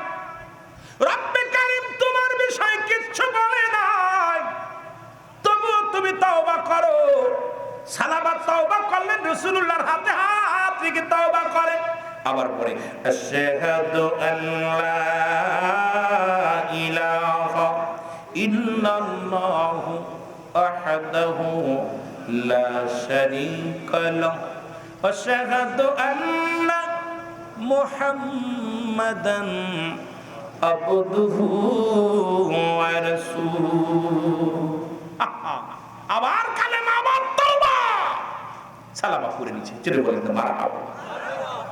রব্বে কারীম তোমার বিষয় কিচ্ছু বলে নাই, তবু তুমি তওবা করো। সালামা তওবা করলেন, রাসূলুল্লাহর হাতে হাত রেখে তওবা করে। আবার পরে আশহাদু আল্লা ইলাহা ইল্লাল্লাহু ওয়াহদাহু লা শারীকা লাহু ওয়া আশহাদু আন্না মুহাম্মাদান আবদুহু ওয়া রাসূলুহু। আবার কালেমা, আবার তওবা। সালামা পড়ে নিচে জোরে বলেন না মারহাবা।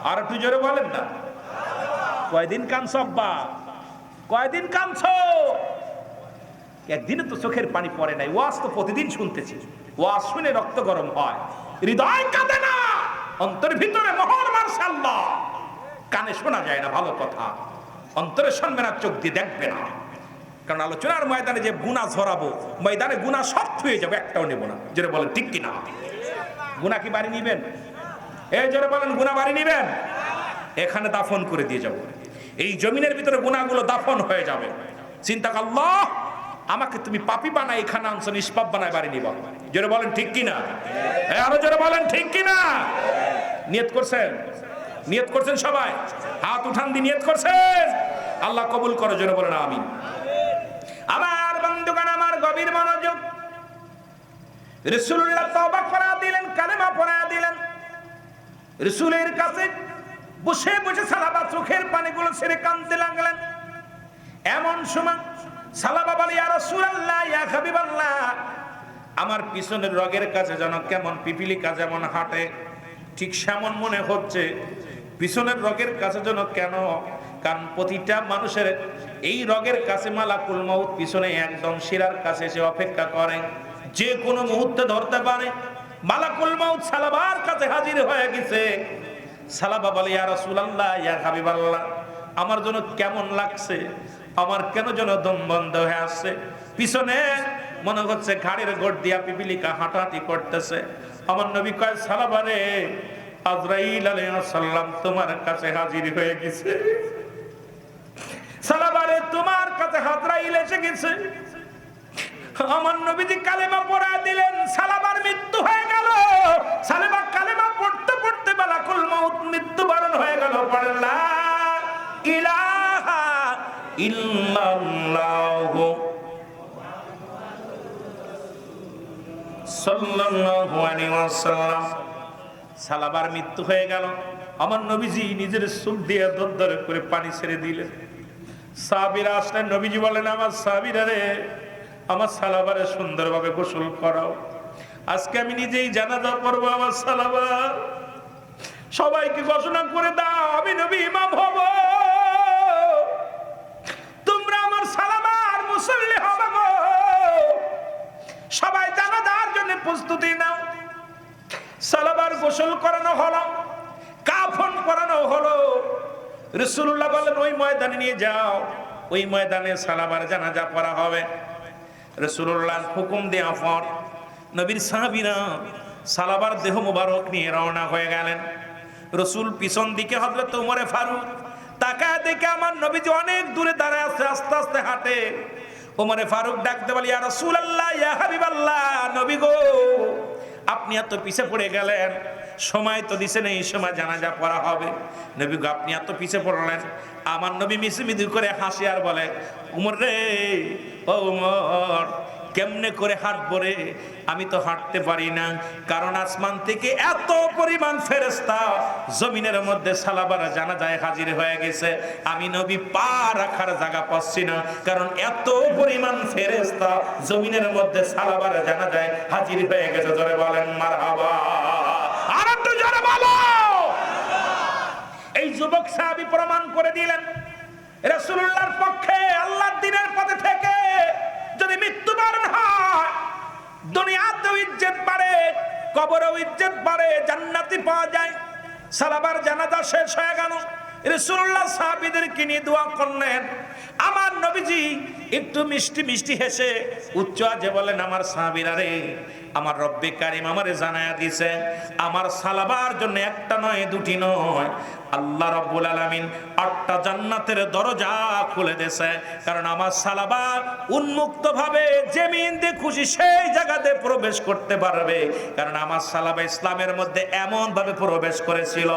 আর একটু জোরে বলেন না। কয়দিন কাঁদছো আব্বা, কয়দিন কাঁদছো? একদিনে তো চোখের পানি পড়ে নাই, ওয়াজ তো প্রতিদিন শুনতেছি, ওয়াজ শুনে রক্ত গরম হয়, হৃদয় কাঁদে না, অন্তরের ভিতরে মোহর মাশাআল্লাহ। কানে শোনা যায় না ভালো কথা, অন্তরে শুনবে না, চোখ দিয়ে দেখবে না। কারণ আলোচনার ময়দানে যে গুনাহ ঝরাবো, ময়দানে গুনাহ সব হয়ে যাবে, একটাও নেব না। জোরে বলেন ঠিক কিনা? গুনাহ কি বাড়ি নিবেন? এই জোরে বলেন, গুনাহ বাড়ি নিবেন? এখানে দাফন করে দিয়ে যাব, এই জমিনের ভিতরে গুনাহগুলো দাফন হয়ে যাবে। চিন্তা কর, আল্লাহ আমাকে তুমি পাপী বানাই এখানে আনছো, নিষ্পাপ বানায় বাড়ি নিবা। জোরে বলেন ঠিক কিনা? আরো জোরে বলেন ঠিক কিনা? নিয়ত করছেন? নিয়ত করছেন সবাই? হাত উঠান দিয়ে নিয়ত করছেন? আল্লাহ কবুল করো, জোরে বলেন আমিন। আমার বন্ধুগণ, আমার গভীর মনোযোগ। রাসূলুল্লাহ তওবা করা দিলেন, কালেমা পড়া দিলেন। রাসূলের কাছে বসে বসে সালাবা চোখের পানিগুলো ছেড়ে কাঁদতে লাগলেন। এমন সময় সালাবা বলে ইয়া রাসূলুল্লাহ, ইয়া হাবিবাল্লাহ, আমার পিছনের রগের কাছে যেন কেমন পিপিলিকা যেমন হাঁটে, ঠিক সেমন মনে হচ্ছে। পিছনের রগের কাছে যেন কেন? কারণ প্রতিটা মানুষের এই রগের কাছে মালাকুল মউত পিছনে একদম শিরার কাছে সে অপেক্ষা করে, যে কোনো মুহূর্তে ধরতে পারে। মালাকুল মউত সালাবার কাছে হাজির হয়ে গেছে। সালাবা বলে ইয়া রাসূলুল্লাহ, ইয়া হাবিবাল্লাহ, আমার জন্য কেমন লাগছে, আমার কেন যেন দম বন্ধ হয়ে আসছে, পিছনে মনে হচ্ছে ঘাড়ের গোড় দিয়া পিপিলিকা হাঁটাহাঁটি করতেছে। আমার নবী কয় সালাবা রে, আজরাইল আলাইহিস সালাম তোমার কাছে হাজির হয়ে গেছে। সালাবা রে, তোমার কাছে আজরাইল এসে গেছে। আমার নবীজি কালেমা পড়া দিলেন, সালাবার মৃত্যু হয়ে গেল। সালাবা কালেমা পড়তে পড়তে মালাকুল মউত মৃত্যুবরণ হয়ে গেল। পড়ে লা ইলাহা ইল্লাল্লাহু সাল্লাল্লাহু আলাইহি ওয়াসাল্লাম। সালাবার মৃত্যু হয়ে গেল। আমার নবীজি নিজের চোখ দিয়ে দরদর করে পানি ছেড়ে দিলেন। সাহাবীরা আসলেন, নবীজি বলেন আমার সাহাবীরা রে, আমার সালাবারে সুন্দরভাবে গোসল করাও। আজকে আমি নিজেই জানাজা পড়বো আমার সালাবার। সবাইকে ঘোষণা করে দাও আমি নবী ইমাম হব, তোমরা আমার সালামার মুসল্লি হবে গো। সবাই জানাজার জন্য প্রস্তুতি নাও। সালাবার গোসল করানো হলো, কাফন পরানো হলো। রাসূলুল্লাহ বলেন ওই ময়দানে নিয়ে যাও, ওই ময়দানে সালাবার জানাজা পড়া হবে। রাসূলুল্লাহ হুকুম দেওয়ার পর নবীর সাহাবীরা সালাবার দেহ মুবারক নিয়ে রওনা হয়ে গেলেন। রসুল পিছন দিকে হযরত ওমরে ফারুক তাকায় দেখে আমার নবীজি অনেক দূরে দাঁড়ায় আছে, আস্তে আস্তে হাঁটে। ওমরে ফারুক ডাকতে বলে ইয়া রাসূলুল্লাহ, ইয়া হাবিবাল্লাহ, নবী গো আপনি এত পিছে পড়ে গেলেন, সময় তো দিছেন এই সময় জানাজা পড়া হবে। নবী গো আপনি এত পিছে পড়লেন। আমার নবী মিসমিদু করে হাসি আর বলে উমর রে, ও উমর কেমনে করে হাঁটবো রে, আমি তো হাঁটতে পারি না, কারণ আসমান থেকে এত পরিমাণ ফেরেশতা জমিনের মধ্যে সালাবার জানাজায় হাজির হয়ে গেছে। আমি নবী পা রাখার জায়গা পাচ্ছি না, কারণ এত পরিমাণ ফেরেশতা জমিনের মধ্যে সালাবার জানাজায় হাজির হয়ে গেছে। জোরে বলেন মারহাবা, আর একটু জোরে বলো। এই যুবক সাহাবী প্রমাণ করে দিলেন রাসূলুল্লাহর পক্ষে আল্লাহর দ্বীনের পথে থেকে যদি মৃত্যুবরণ হয়, দুনিয়াতেও ইজ্জত বাড়ে, কবরেও ইজ্জত বাড়ে, জান্নাতি পাওয়া যায়। সালাবার জানাজা শেষ হয়ে গেল। রাসূলুল্লাহ সাহাবীদেরকে নিয়ে দোয়া করলেন। আমার নবীজি একটু মিষ্টি মিষ্টি হেসে উচ্চ আওয়াজে বলেন আমার সাহাবীরা রে, আমার রব্বে কারীম আমারে জানায়া দিয়েছে আমার সালাবার জন্য একটা নয় দুটি নয়, আল্লাহ রাব্বুল আলামিন 8টা জান্নাতের দরজা খুলে দিয়েছে। কারণ আমার সালাবার উন্মুক্ত ভাবে জমিন দিয়ে খুশি সেই জায়গাতে প্রবেশ করতে পারবে। কারণ আমার সালাবা ইসলামের মধ্যে এমন ভাবে প্রবেশ করেছিল,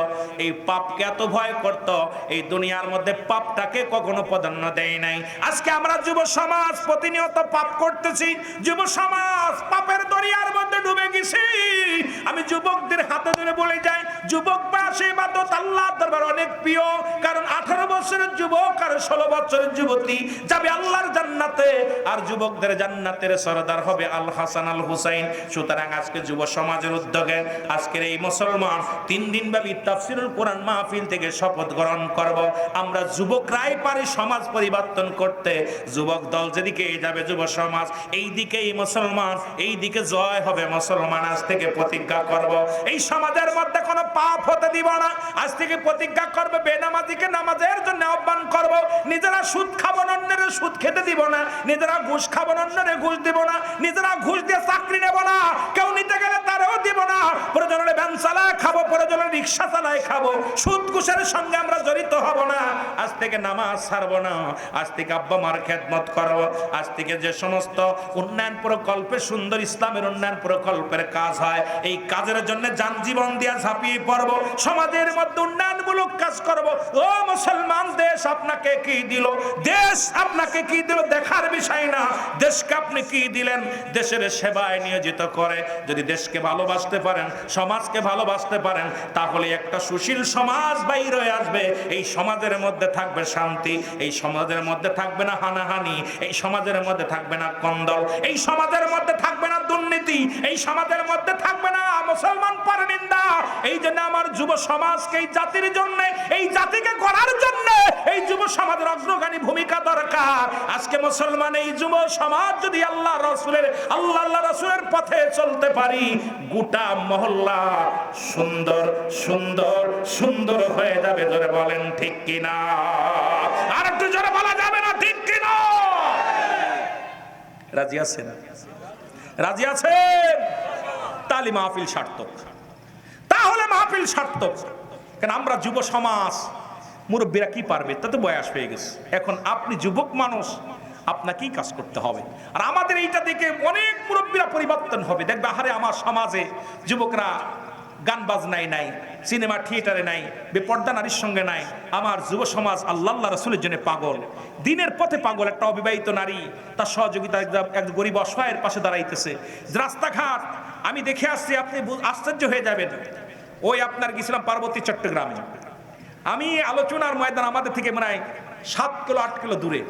এই পাপকে এত ভয় করত, এই দুনিয়ার মধ্যে পাপটাকে কখনো প্রাধান্য দেয় নাই। আজকে আমরা যুব সমাজ প্রতিনিয়ত পাপ করতেছি, যুব সমাজ পাপের দরিয়ার মধ্যে ডুবে গেছি। আমি যুবকদের হাতে ধরে বলে যাই, যুবক বয়সে ইবাদত আল্লাহর দরবারে অনেক প্রিয়। কারণ 18 বছরের যুবক আর 16 বছরের যুবতী যাবে আল্লাহর জান্নাতে, আর যুবকদের জান্নাতের সরদার হবে আল হাসান আল হুসাইন। সুতরাং আজকে যুব সমাজের উদ্যোগে আজকের এই মুসলমান 3 দিন ব্যাপী তাফসীরুল কোরআন মাহফিল থেকে শপথ গ্রহণ করব, আমরা যুবকরাই পারি সমাজ পরিবর্তন করতে। যুবক দল যেদিকে যাবে যুব সমাজ এই দিকেই মুসলমান, এই দিকে জয় হবে মুসলমান। আজ থেকে প্রতিজ্ঞা করব এই সমাজের মধ্যে কোনো পাপ হতে দিব না। আজ থেকে প্রতিজ্ঞা করব বেনামাজিকে নামাজের জন্য আহ্বান করব। নিজেরা সুদ খাবো না, অন্যের সুদ খেতে দিব না। নিজেরা ঘুষ খাবো না, অন্যের ঘুষ দিব না। নিজেরা ঘুষ দিয়ে চাকরি নেব না, কেউ নিতে গেলে তারও দিব না। প্রয়োজন হলে ভ্যান চালায় খাবো, প্রয়োজন হলে রিক্সা চালায় খাবো। সুদ ঘুষের সঙ্গে আমরা জড়িত হব না। আজ থেকে নামাজ ছাড়বো না। আজ থেকে আব্বা মার খেদমত করব। আজ থেকে যে সমস্ত উন্নয়ন প্রকল্পে সুন্দর ইসলামের উন্নয়ন প্রকল্পের কাজ হয়, এই কাজের জন্য যান জীবন দিয়া ঝাঁপিয়ে পড়ব। সমাজের মধ্যে উন্নয়নমূলক কাজ করব। ও মুসলমান, দেশ আপনাকে কি দিল, দেশ আপনাকে কি দিল দেখার বিষয় না, দেশকে আপনি কি দিলেন দেশের সেবায় নিয়োজিত করে। যদি দেশকে ভালোবাসতে পারেন, সমাজকে ভালোবাসতে পারেন, তাহলে একটা সুশীল সমাজ বাইর হয়ে আসবে। এই সমাজের মধ্যে থাকবে শান্তি, এই সমাজের মধ্যে থাকবে না হানাহানি, এই সমাজের মধ্যে থাকবে না কন্দল, এই সমাজের মধ্যে থাকবে না দুর্নীতি, এই সমাজের মধ্যে থাকবে না মুসলমান পরনিন্দা। এই জন্য আমার যুব সমাজকে এই জাতির জন্য, এই জাতিকে গড়ার জন্য এই যুব সমাজের অগ্রগামী ভূমিকা দরকার। আজকে মুসলমান এই যুব সমাজ যদি আল্লাহ রাসূলের পথে চলতে পারি, গোটা মহল্লা সুন্দর সুন্দর সুন্দর হয়ে যাবে। জোরে বলেন ঠিক কিনা? আর একটু জোরে বলা যাবে না ঠিক কিনা? রাজি আছেন? রাজি আছেন? তালি মাহফিল সার্থক। তাহলে মাহফিল সার্থক। কারণ আমরা যুব সমাজ, মুরব্বীরা কি পারবে, তাতে বয়স হয়ে গেছে। এখন আপনি যুবক মানুষ, আপনাকেই কাজ করতে হবে। আর আমাদের এইটা দেখে অনেক মুরব্বীরা পরিবর্তন হবে। দেখবে আহারে আমার সমাজে যুবকরা গান বাজনাই নাই, সিনেমা থিয়েটারে নাই, বেপর্দা নারীর সঙ্গে নাই। আমার যুব সমাজ আল্লাহ রাসূলের জন্য পাগল, দিনের পথে পাগল। একটা অবিবাহিত নারী তার সহযোগিতা এক গরিব অসহায়ের পাশে দাঁড়াইতেছে। রাস্তাঘাট আমি দেখে আসছি, আপনি আশ্চর্য হয়ে যাবেন। ওই আপনার গেছিলাম পার্বতী চট্টগ্রামে, আমি আলোচনার ময়দান আমাদের থেকে মনে হয় 7 কিলো 8 কিলো দূরে।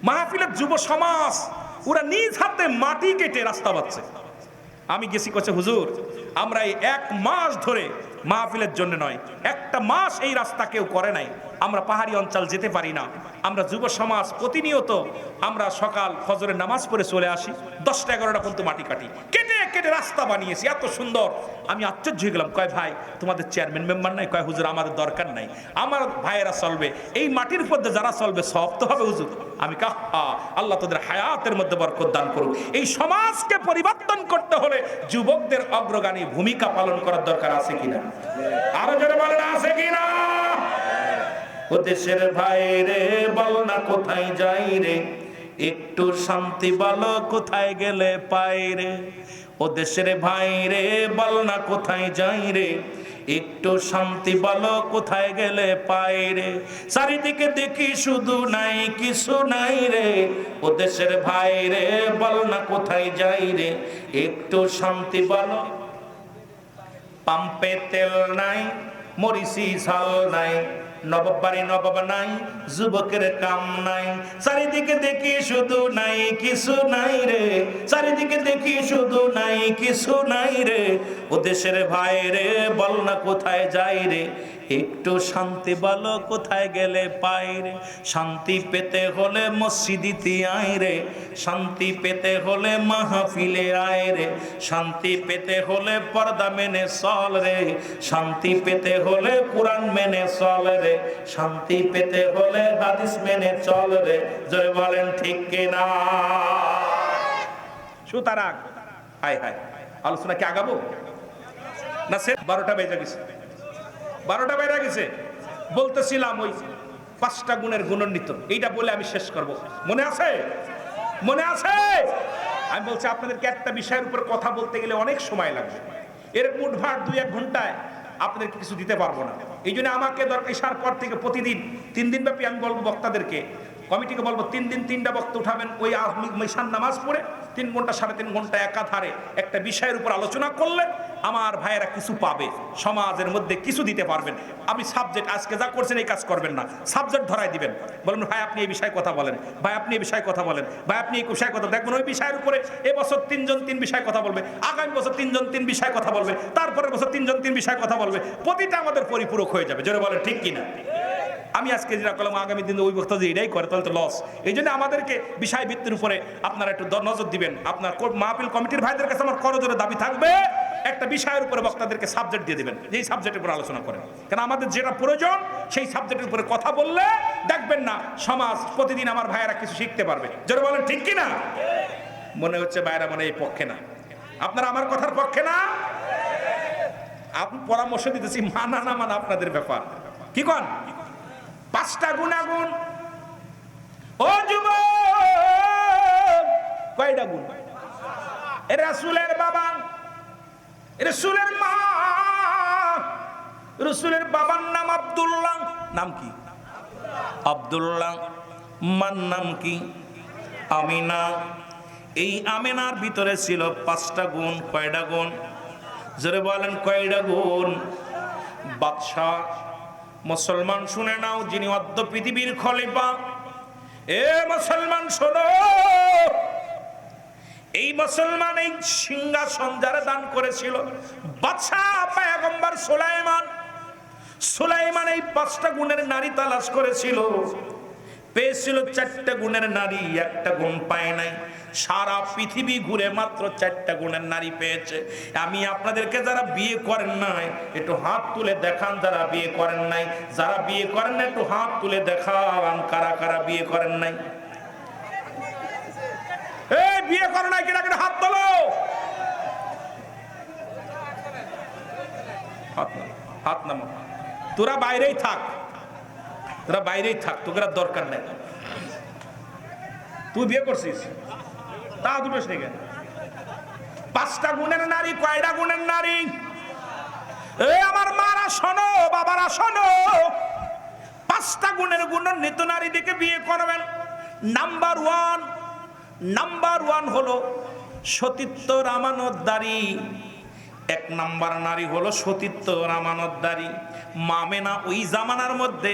মাহফিলের যুব সমাজ ওরা নিজ হাতে মাটি কেটে রাস্তা বাঁধছে। আমি গেছি কচ্ছে হুজুর আমরা এই 1 মাস ধরে মাহফিলের জন্য নয়, একটা মাস এই রাস্তা কেউ করে নাই, আমরা পাহাড়ি অঞ্চল যেতে পারি না, আমরা যুব সমাজ প্রতিনিয়ত আমরা সকাল ফজরের নামাজ পড়ে চলে আসি, 10টা 11টা পর্যন্ত মাটি কাটি, কেটে কেটে রাস্তা বানিয়েছি এত সুন্দর। আমি আশ্চর্য হয়ে গেলাম, কয় ভাই তোমাদের চেয়ারম্যান মেম্বার নাই? কয় হুজুর আমাদের দরকার নাই, আমার ভাইয়েরা চলবে, এই মাটির মধ্যে যারা চলবে সব তো হবে হুজুর। আমি কাহা আল্লাহ তোদের হায়াতের মধ্যে বরকত দান করুক। এই সমাজকে পরিবর্তন করতে হলে যুবকদের অগ্রগামী ভূমিকা পালন করার দরকার আছে কিনা? আরো জোরে বলেন আছে কিনা? ও দেশের ভাই রে বল না কোথায় যাই রে, একটু শান্তি বলো কোথায় গেলে পাই রে। ও দেশের ভাই রে বল না কোথায় যাই রে, একটু শান্তি বলো কোথায় গেলে পাই রে। চারিদিকে দেখি শুধু নাই কিছু নাই রে, ও দেশের ভাই রে বল না কোথায় যাই রে, একটু শান্তি বলো। পাম্পে তেল নাই, মরিচি ঝাল নাই, নবাব বাড়ি নবাব নাই, যুবকের কাম নাই, চারিদিকে দেখি শুধু নাই কিছু নাই রে, চারিদিকে দেখি শুধু নাই কিছু নাই রে। ও দেশের ভাই রে বল না কোথায় যাই রে, একটু শান্তি বলো কোথায় গেলে পাই রে। শান্তি পেতে হলে মসজিদিতে আয় রে, শান্তি পেতে হলে মাহফিলে আয় রে, শান্তি পেতে হলে পর্দা মেনে চল রে, শান্তি পেতে হলে কোরআন মেনে চল রে, শান্তি পেতে হলে হাদিস মেনে চল রে। জয় বলেন ঠিক কিনা? সুতরাং হায় হায় আলোচনা কি আগাবো না? সে 12টা বেজে গেছে, 12টা বেজে গেছে। বলতেছিলাম ওই 5টা গুণের গুণান্বিত, এইটা বলে আমি শেষ করব। মনে আছে? মনে আছে? আমি বলছি আপনাদেরকে একটা বিষয়ের উপর কথা বলতে গেলে অনেক সময় লাগবে, এর মুঠভাট 2-1 ঘন্টায় আপনাদেরকে কিছু দিতে পারবো না। এই জন্য আমাকে দরকার ইশার পর থেকে প্রতিদিন 3 দিন ব্যাপী আমি বলবো বক্তাদেরকে, কমিটিকে বলবো 3 দিন 3টা বক্তা উঠাবেন, ওই ঈশান নামাজ পড়ে 3 ঘন্টা 3.5 ঘন্টা একাধারে একটা বিষয়ের উপর আলোচনা করলে আমার ভাইয়েরা কিছু পাবে, সমাজের মধ্যে কিছু দিতে পারবেন। আপনি সাবজেক্ট আজকে যা করছেন এই কাজ করবেন না, সাবজেক্ট ধরাই দিবেন, বলবেন ভাই আপনি এই বিষয়ে কথা বলেন, ভাই আপনি এই বিষয়ে কথা বলেন, ভাই আপনি এই বিষয়ে কথা দেখবেন। ওই বিষয়ের উপরে এবছর 3 জন 3 বিষয়ে কথা বলবে, আগামী বছর 3 জন 3 বিষয়ে কথা বলবে, তারপরের বছর 3 জন 3 বিষয়ে কথা বলবে, প্রতিটা আমাদের পরিপূরক হয়ে যাবে। জোরে বলেন ঠিক কিনা? আমি আজকে যেটা করলাম আগামী দিনে ওই বক্তা যে এটাই করে তাহলে তো লস। এই জন্য আমাদেরকে বিষয় ভিত্তির উপরে আপনারা একটু নজর দিবেন। আপনার মাহফিল কমিটির ভাইদের কাছে আমার করজোরে দাবি থাকবে, একটা বিষয়ের উপরে বক্তাদেরকে সাবজেক্ট দিয়ে দিবেন, যেই সাবজেক্টের উপর আলোচনা করেন। কারণ আমাদের যেটা প্রয়োজন সেই সাবজেক্টের উপরে কথা বললে দেখবেন না সমাজ প্রতিদিন আমার ভাইয়েরা কিছু শিখতে পারবে। যারা বলেন ঠিক কিনা? মনে হচ্ছে ভাইয়েরা মানে এই পক্ষে না, আপনারা আমার কথার পক্ষে না। আপনি পরামর্শ দিতেছি, মানা না মানা আপনাদের ব্যাপার। কি কন? 5টা গুণাগুণ। ও যুবক, কয়টা গুণ? রাসূলের বাবা, রাসূলের মা, রাসূলের বাবার নাম আব্দুল্লাহ। নাম কি? আব্দুল্লাহ। মার নাম কি? আমিনা। এই আমিনার ভিতরে ছিল 5টা গুণ। কয়টা গুণ? জোরে বলেন কয়টা গুণ? বাদশা মুসলমান শুনে নাও, যিনি অদ্য পৃথিবীর খলিফা, এ মুসলমান শোনো, এই মুসলমান এই সিংহাসন যারা দান করেছিল বাদশা পয়গম্বর সুলাইমান, সুলাইমান এই 5টা গুণের নারী তালাশ করেছিল, পেয়েছিল 4টা গুণের নারী, 1টা গুণ পায় নাই। সারা পৃথিবী ঘুরে মাত্র 4টা গুণের নারী পেয়েছে। আমি আপনাদেরকে যারা বিয়ে করেন নাই একটু হাত তুলে দেখান, যারা বিয়ে করেন নাই, যারা বিয়ে করেন না একটু হাত তুলে দেখান, কারা কারা বিয়ে করেন নাই। এই বিয়ে করে নাই কিনা হাত তোলো, হাত নামো। তোরা বাইরেই থাক, তোরা বাইরেই থাক, তোকে দরকার নাই। তুই বিয়ে করছিস তা দুটো শিখে। 5টা গুণের নারী। কয়টা গুণের নারী? এ আমার মারা শোনো, বাবারা শোনো, 5টা গুণের গুণান্বিত নারী দেখে বিয়ে করবেন। নাম্বার 1 হলো সতীত্ব আমানতদারী। 1 নাম্বার নারী হলো সতীত্ব আমানতদারী। মামেনা ওই জামানার মধ্যে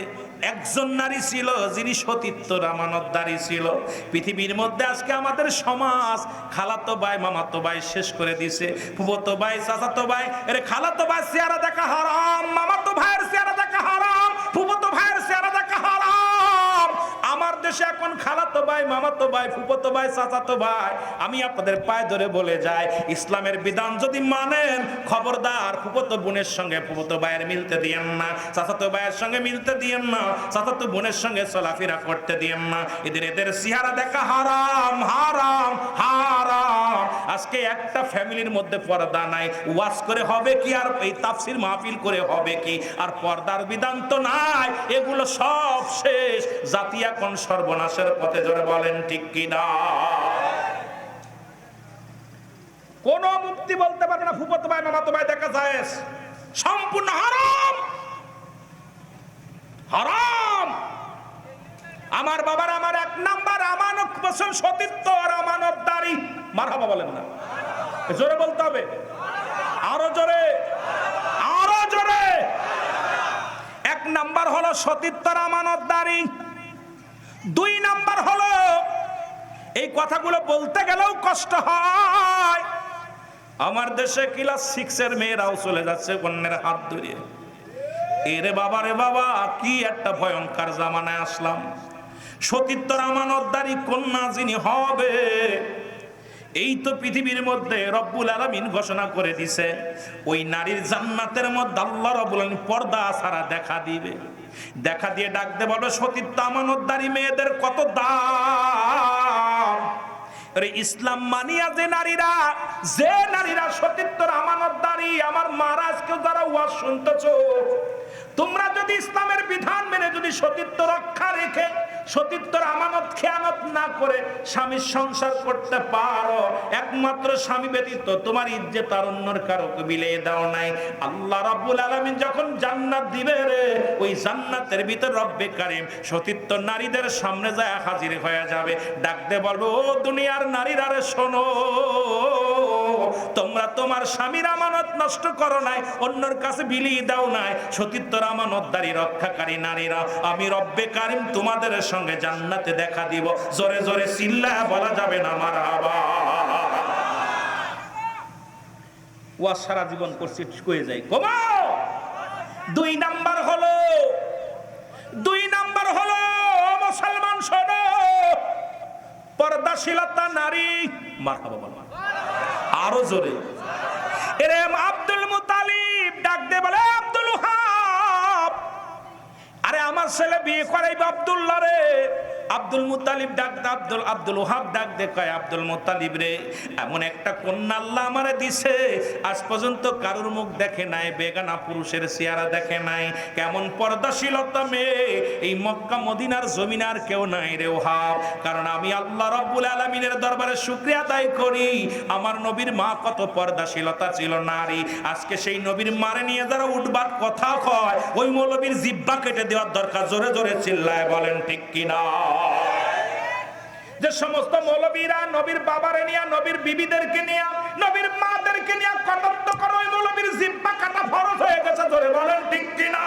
একজন নারী ছিল যিনি সতীত্বর আমানতদারী ছিল। পৃথিবীর মধ্যে আজকে আমাদের সমাজ খালাতো ভাই মামাতো ভাই শেষ করে দিছে, ফুফাতো ভাই চাচাতো ভাই, এর খালাতো ভাই চেহারা দেখা হারাম, মামাতো ভাইয়ের চেহারা দেখা হারাম, ফুফাতো ভাইয়ের চেহারা দেখা হারাম। আমার দেশে এখন খালাতো ভাই মামাতো ভাই ফুফাতো ভাই চাচাতো ভাই, আমি আপনাদের পায়ে ধরে বলে যাই, ইসলামের বিধান যদি মানেন খবরদার ফুফাতো বোনের সঙ্গে ফুফাতো ভাইয়ের মিলতে দিয়েন না, চাচাতো ভাইয়ের সঙ্গে মিলতে দিয়েন না, চাচাতো বোনের সঙ্গে চলাফেরা করতে দিয়েন না। এদের চেহারা দেখা হারাম হারাম হারাম। আজকে একটা ফ্যামিলির মধ্যে পর্দা নাই, ওয়াজ করে হবে কি আর এই তাফসির মাহফিল করে হবে কি, আর পর্দার বিধান তো নাই। এগুলো সব শেষ, জাতি এখন সর্বনাশের পথে। জোরে বলেন ঠিক কিনা? কোন মুক্তি বলতে পারবে না ফুফাতো ভাই মামাতো ভাই দেখা যায়, সম্পূর্ণ হারাম হারাম। আমার বাবার আমার এক নাম্বার আমানত পছন্দ সতীত্ব আর আমানতদারি। মারহাবা বলেন না, জোরে বলতে হবে, আরো জোরে আরো জোরে। এক নাম্বার হলো সতীত্ব আর আমানতদারি। দুই নাম্বার হলো, এই কথাগুলো বলতে গেলেও কষ্ট হয়, আমার দেশে ক্লাস 6 এর মেয়েরাও চলে যাচ্ছে অন্যের হাত ধরিয়ে। এরে বাবা রে বাবা, কি একটা ভয়ঙ্কর জামানায় আসলাম। সতীত্বর আমানতদারি কন্যা যিনি হবে, এই তো পৃথিবীর মধ্যে রব্বুল আলামিন ঘোষণা করে দিছে, ওই নারীর জান্নাতের মধ্যে আল্লাহ রব্বুল আলামিন পর্দা ছাড়া দেখা দিবে। দেখা দিয়ে ডাকতে বলবে, সতীত্ব আমানতদারি মেয়েদের কত দাম। আরে ইসলাম মানিয়া যে নারীরা সতীত্বর আমানতদারি, আমার মহারাজকে যারা ওয়াজ শুনতেছো, তোমরা যদি ইসলামের বিধান মেনে যদি সতীত্ব রক্ষা রেখে সতীত্বর আমানত খেয়ানত না করে স্বামীর সংসার করতে পারো, একমাত্র স্বামী ব্যতীত তোমার ইজ্জত আর অন্যর কারো বিলিয়ে দাও নাই। আল্লাহ রাব্বুল আলামিন যখন জান্নাত দিবে রে, ওই জান্নাতের ভিতর রব্বে কারীম সতীত্ব নারীদের সামনে যায় হাজির হয়ে যাবে, ডাকতে বলবো, ও দুনিয়ার নারীরা রে শোনো, তোমরা তোমার স্বামীর আমানত নষ্ট করো নাই, অন্যর কাছে বিলিয়ে দাও নাই, সতীত্বর আমানতদারি রক্ষাকারী নারীরা, আমি রব্বে কারীম তোমাদের সঙ্গে জান্নাতে দেখা দিব। জোরে জোরে চিল্লায়া বলা যাবে না মারহাবা। ওয়া সারা জীবন করছি কয়ে যাই কমা। দুই নাম্বার হলো মুসলমান শোনো, পর্দাশীলতা নারী। মারহাবা বলো আরো জোরে। এরে আব্দুল মুতালিব ডাক দে বলে, আব্দুল ওহাব, আরে আমার ছেলে বিয়ে করাইবে আব্দুল্লাহ রে। আব্দুল মুতালিব ডাক দে, আব্দুল ওহাব ডাক দে, কয় আব্দুল মুতালিব রে, এমন একটা কন্যা আল্লাহ আমারে দিছে, আজ পর্যন্ত কারোর মুখ দেখে নাই, বেগানা পুরুষের চেহারা দেখে নাই, কেমন পর্দাশীলতা মেয়ে, এই মক্কা মদিনার জমিন আর কেউ নাই রে ওহাব। কারণ আমি আল্লাহ রাব্বুল আলামিনের দরবারে শুকরিয়া আদায় করি, আমার নবীর মা কত পর্দাশীলতা ছিল নারী। আজকে সেই নবীর মারে নিয়ে যারা উঠবাদ কথা কয়, ওই মৌলবীর জিব্বা কেটে দেওয়ার দরকার। জোরে জোরে চিল্লায় বলেন ঠিক কিনা? যে সমস্ত মৌলবীরা নবীর বাবারে নিয়ে, নবীর বিবিদেরকে নিয়ে, নবীর মাদেরকে নিয়ে কটাক্ষ করে, ওই মৌলবীর জিব্বা কাটা ফরজ হয়ে গেছে। জোরে বলেন ঠিক কিনা?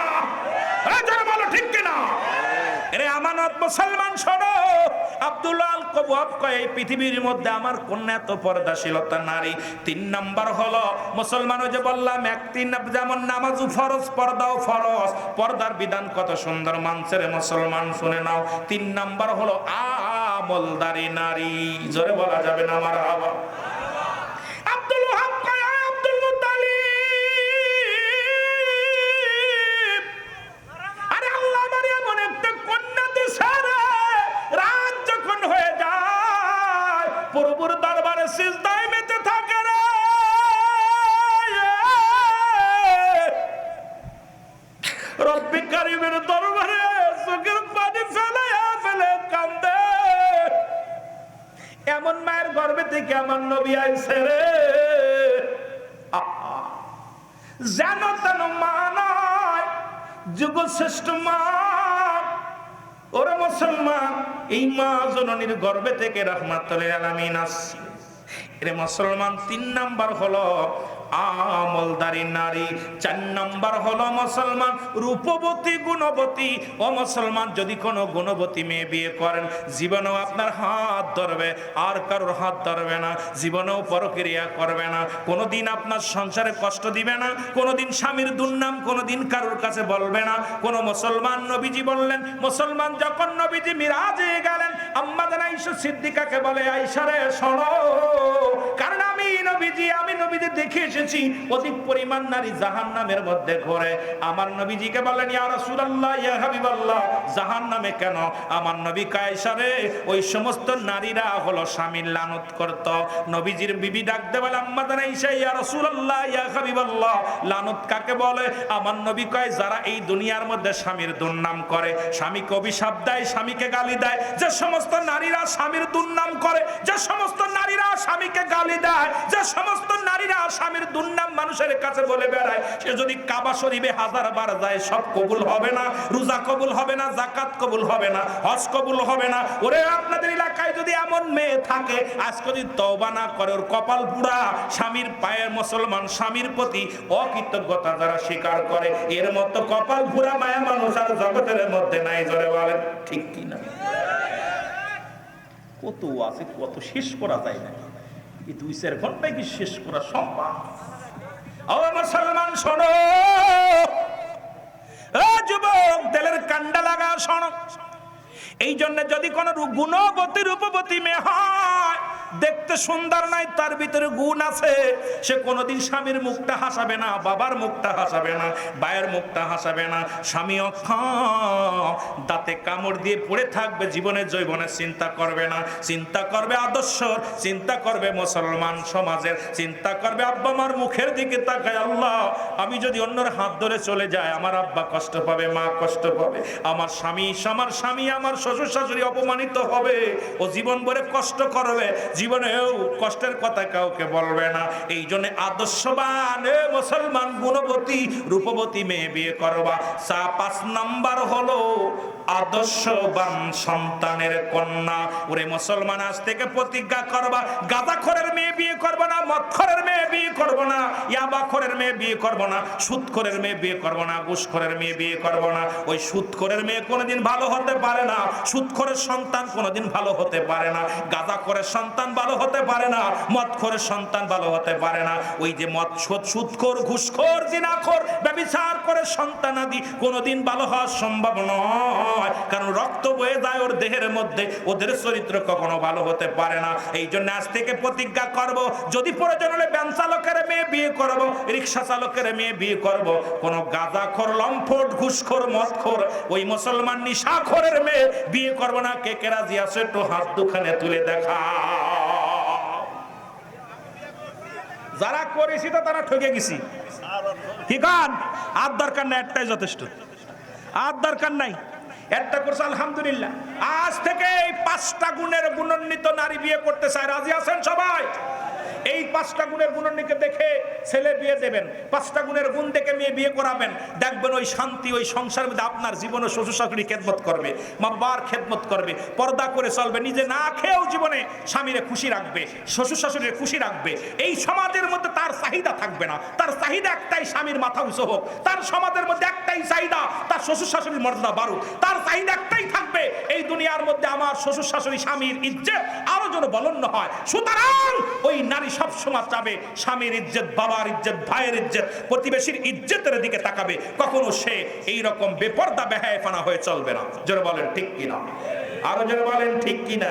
জোরে বলো ঠিক কিনা? এরে আমানত মুসলমান শোনো, আব্দুল্লাহ আল কওয়াব কয়, এই পৃথিবীর মধ্যে আমার কন্যা এত পর্দাশীলতা নারী। তিন নাম্বার হলো মুসলমান, ওই যে বললাম যেমন নামাজও ফরজ, পর্দাও ফরজ, পর্দার বিধান কত সুন্দর মানছে রে মুসলমান, শুনে নাও। তিন নাম্বার হলো আমলদারি নারী। জোরে বলা যাবে না মারহাবা। আব্দুল ওহাব কয়, আব্দুল মুতালিব, আরে আল্লাহ আমারে এমন একটা কন্যা দিছে রে, রাত যখন হয়ে যায় প্রভুর দরবারে সিজদায় মেতে থাকে রে, রব্বি কারীমের দরবারে চোখের পানি ফেলে কান্দে। এমন মায়ের গর্ভে থেকে আমার নবী আইছে রে, যেন তেন মা নয়, যুগশ্রেষ্ঠ মা। ওরে মুসলমান, এই মা জননীর গর্ভে থেকে রাহমাতুল লিল আলামিন আসছে। এরে মুসলমান, তিন নাম্বার হলো আমলদারি নারী। 4 নম্বর হলো মুসলমান রূপবতী গুণবতী। ও মুসলমান, যদি কোনো গুণবতী মেয়ে বিয়ে করেন, জীবনেও আপনার হাত ধরবে, আর কারোর হাত ধরবে না, জীবনেও পরক্রিয়া করবে না, কোনোদিন আপনার সংসারে কষ্ট দিবে না, কোনোদিন স্বামীর দুর্নাম কোনোদিন কারোর কাছে বলবে না। কোন মুসলমান, নবীজি বললেন, মুসলমান যখন নবীজি মিরাজে গেলেন, আম্মা জান আয়েশা সিদ্দিকাকে বলে, আয়েশা রে শোনো, কারণ আমি নবীজি দেখে এসেছি অধিক পরিমাণ নারী জাহান্নামের মধ্যে ঘোরে। আমার নবীজিকে বললেন, ইয়া রাসূলুল্লাহ, ইয়া হাবিবাল্লাহ, জাহান্নামে কেন? আমার নবী আয়েশা রে, ওই সমস্ত নারীরা হলো স্বামীর লানত করত। নবীজির বিবি ডাকতে বলে, আম্মা জান আয়েশা, ইয়া রাসূলুল্লাহ, ইয়া হাবিবাল্লাহ, লানত কাকে বলে? আমার নবী কয়, যারা এই দুনিয়ার মধ্যে স্বামীর দুর্নাম করে, স্বামীকে অভিশাপ দেয়, স্বামীকে গালি দেয়। যে সমস্ত নারীরা স্বামীর দুর্নাম করে, যে সমস্ত নারীরা স্বামীকে গালি দেয়, যে সমস্ত নারীরা স্বামীর দুর্নাম মানুষের কাছে বলে বেড়ায়, সে যদি কাবা শরীফে 1000 বার যায়, সব কবুল হবে না। রোজা কবুল হবে না, যাকাত কবুল হবে না, হজ কবুল হবে না। ওরে আপনাদের এলাকায় যদি এমন মেয়ে থাকে, আজকে যদি তওবা না করে, ওর কপাল পুরা। স্বামীর পায়ের মুসলমান স্বামীর প্রতি অকৃতজ্ঞতা যারা স্বীকার করে, এর মতো কপাল পুরা মায়া মানুষ আর জগতের মধ্যে নাই। জোরে বলেন ঠিক কি না? কত আছে, কত শেষ করা যায় না। এই 2-4 ঘন্টায় কি শেষ করা সম্ভব? ও মুসলমান শোনো, ও যুবক, তেলের কান্ডা লাগা শোনো। এই জন্য যদি কোন গুণবতী রূপবতী মেয়ে হয়, দেখতে সুন্দর নাই, তার ভিতরে গুণ আছে, সে কোনোদিন স্বামীর মুখটা হাসাবে না, বাবার মুখটা হাসাবে না, ভাইয়ের মুখটা হাসাবে না। স্বামী দাঁতে কামড় দিয়ে পড়ে থাকবে, জীবনে জৈবনের চিন্তা করবে না। চিন্তা করবে আদর্শ, চিন্তা করবে মুসলমান সমাজের, চিন্তা করবে আব্বা মার মুখের দিকে তাকায়, আল্লাহ, আমি যদি অন্যর হাত ধরে চলে যাই, আমার আব্বা কষ্ট পাবে, মা কষ্ট পাবে, আমার স্বামী আমার শ্বশুর শাশুড়ি অপমানিত হবে, ও জীবন ভরে কষ্ট করবে, জীবনেও কষ্টের কথা কাউকে বলবে না। এই জন্য আদর্শবান মুসলমান গুণবতী রূপবতী মেয়ে বিয়ে করবা। 5 নাম্বার হলো আদর্শবান সন্তানের কন্যা। ওরে মুসলমান, আজ থেকে প্রতিজ্ঞা করবা, গাঁজাখোরের মেয়ে বিয়ে করবো না, মদখোরের মেয়ে বিয়ে করবো না, ইয়াবাখোরের মেয়ে বিয়ে করবো না, সুদখোরের মেয়ে বিয়ে করবো না, ঘুষখোরের মেয়ে বিয়ে করবো না। ওই সুদখোরের মেয়ে কোনোদিন ভালো হতে পারে না, সুদখোরের সন্তান কোনোদিন ভালো হতে পারে না, গাঁজাখোরের সন্তান ভালো হতে পারে না, মদখোরের সন্তান ভালো হতে পারে না। ওই যে মদ, সুদখোর, ঘুষখোর, জিনাখোর, ব্যভিচার করে সন্তানাদি কোনোদিন ভালো হওয়া সম্ভব নয়, কারণ রক্ত বয়ে যায় ওর দেহের মধ্যে, ওদের চরিত্র কখনো ভালো হতে পারে না। এই জন্য আজ থেকে প্রতিজ্ঞা করব, যদি প্রয়োজন হলে ভ্যান চালকের মেয়ে বিয়ে করব, রিক্সা চালকের মেয়ে বিয়ে করব, কোন গাঁজাখোর, লম্পট, ঘুষখোর, মদখোর, ওই মুসলমান নিশাখোরের মেয়ে বিয়ে করব না। কে কে রাজি আছে একটু হাত দুখানে তুলে দেখা। যারা করেছি তো তারা ঠকে গেছি। ঠিক আছে, আর দরকার নাই, একটাই যথেষ্ট, আর দরকার নাই, একটা করছে আলহামদুলিল্লাহ। আজ থেকে এই 5টা গুণের গুণান্বিত নারী বিয়ে করতে চায়, রাজি আছেন সবাই? এই 5টা গুণের গুণান্বিত দেখে ছেলে বিয়ে দেবেন, 5টা গুণের গুণ দেখে মেয়ে বিয়ে করাবেন, দেখবেন ওই শান্তি, ওই সংসারের মধ্যে আপনার জীবনে শ্বশুর শাশুড়ি খেদমত করবে, মা বাবার খেদমত করবে, পর্দা করে চলবে, নিজে না খেয়েও জীবনে স্বামীরে খুশি রাখবে, শ্বশুর শাশুড়ির খুশি রাখবে। এই সমাজের মধ্যে তার চাহিদা থাকবে না, তার চাহিদা একটাই, স্বামীর মাথা উঁচু হোক। তার সমাজের মধ্যে একটাই চাহিদা, তার শ্বশুর শাশুড়ির মর্যাদা বাড়ুক। তার চাহিদা একটাই থাকবে, এই দুনিয়ার মধ্যে আমার শ্বশুর শাশুড়ি স্বামীর ইজ্জত আরো যেন বলন্ন হয়। সুতরাং ওই নারী সব সময় চাবে স্বামীর ইজ্জত, বাবার ইজ্জত, ভাইয়ের ইজ্জত, প্রতিবেশীর ইজ্জতের দিকে তাকাবে। কখনো সে এই রকম বেপরদা বেহায়াপনা হয়ে চলবে না। জোরে বলেন ঠিক কিনা? আরো জোরে বলেন ঠিক কিনা?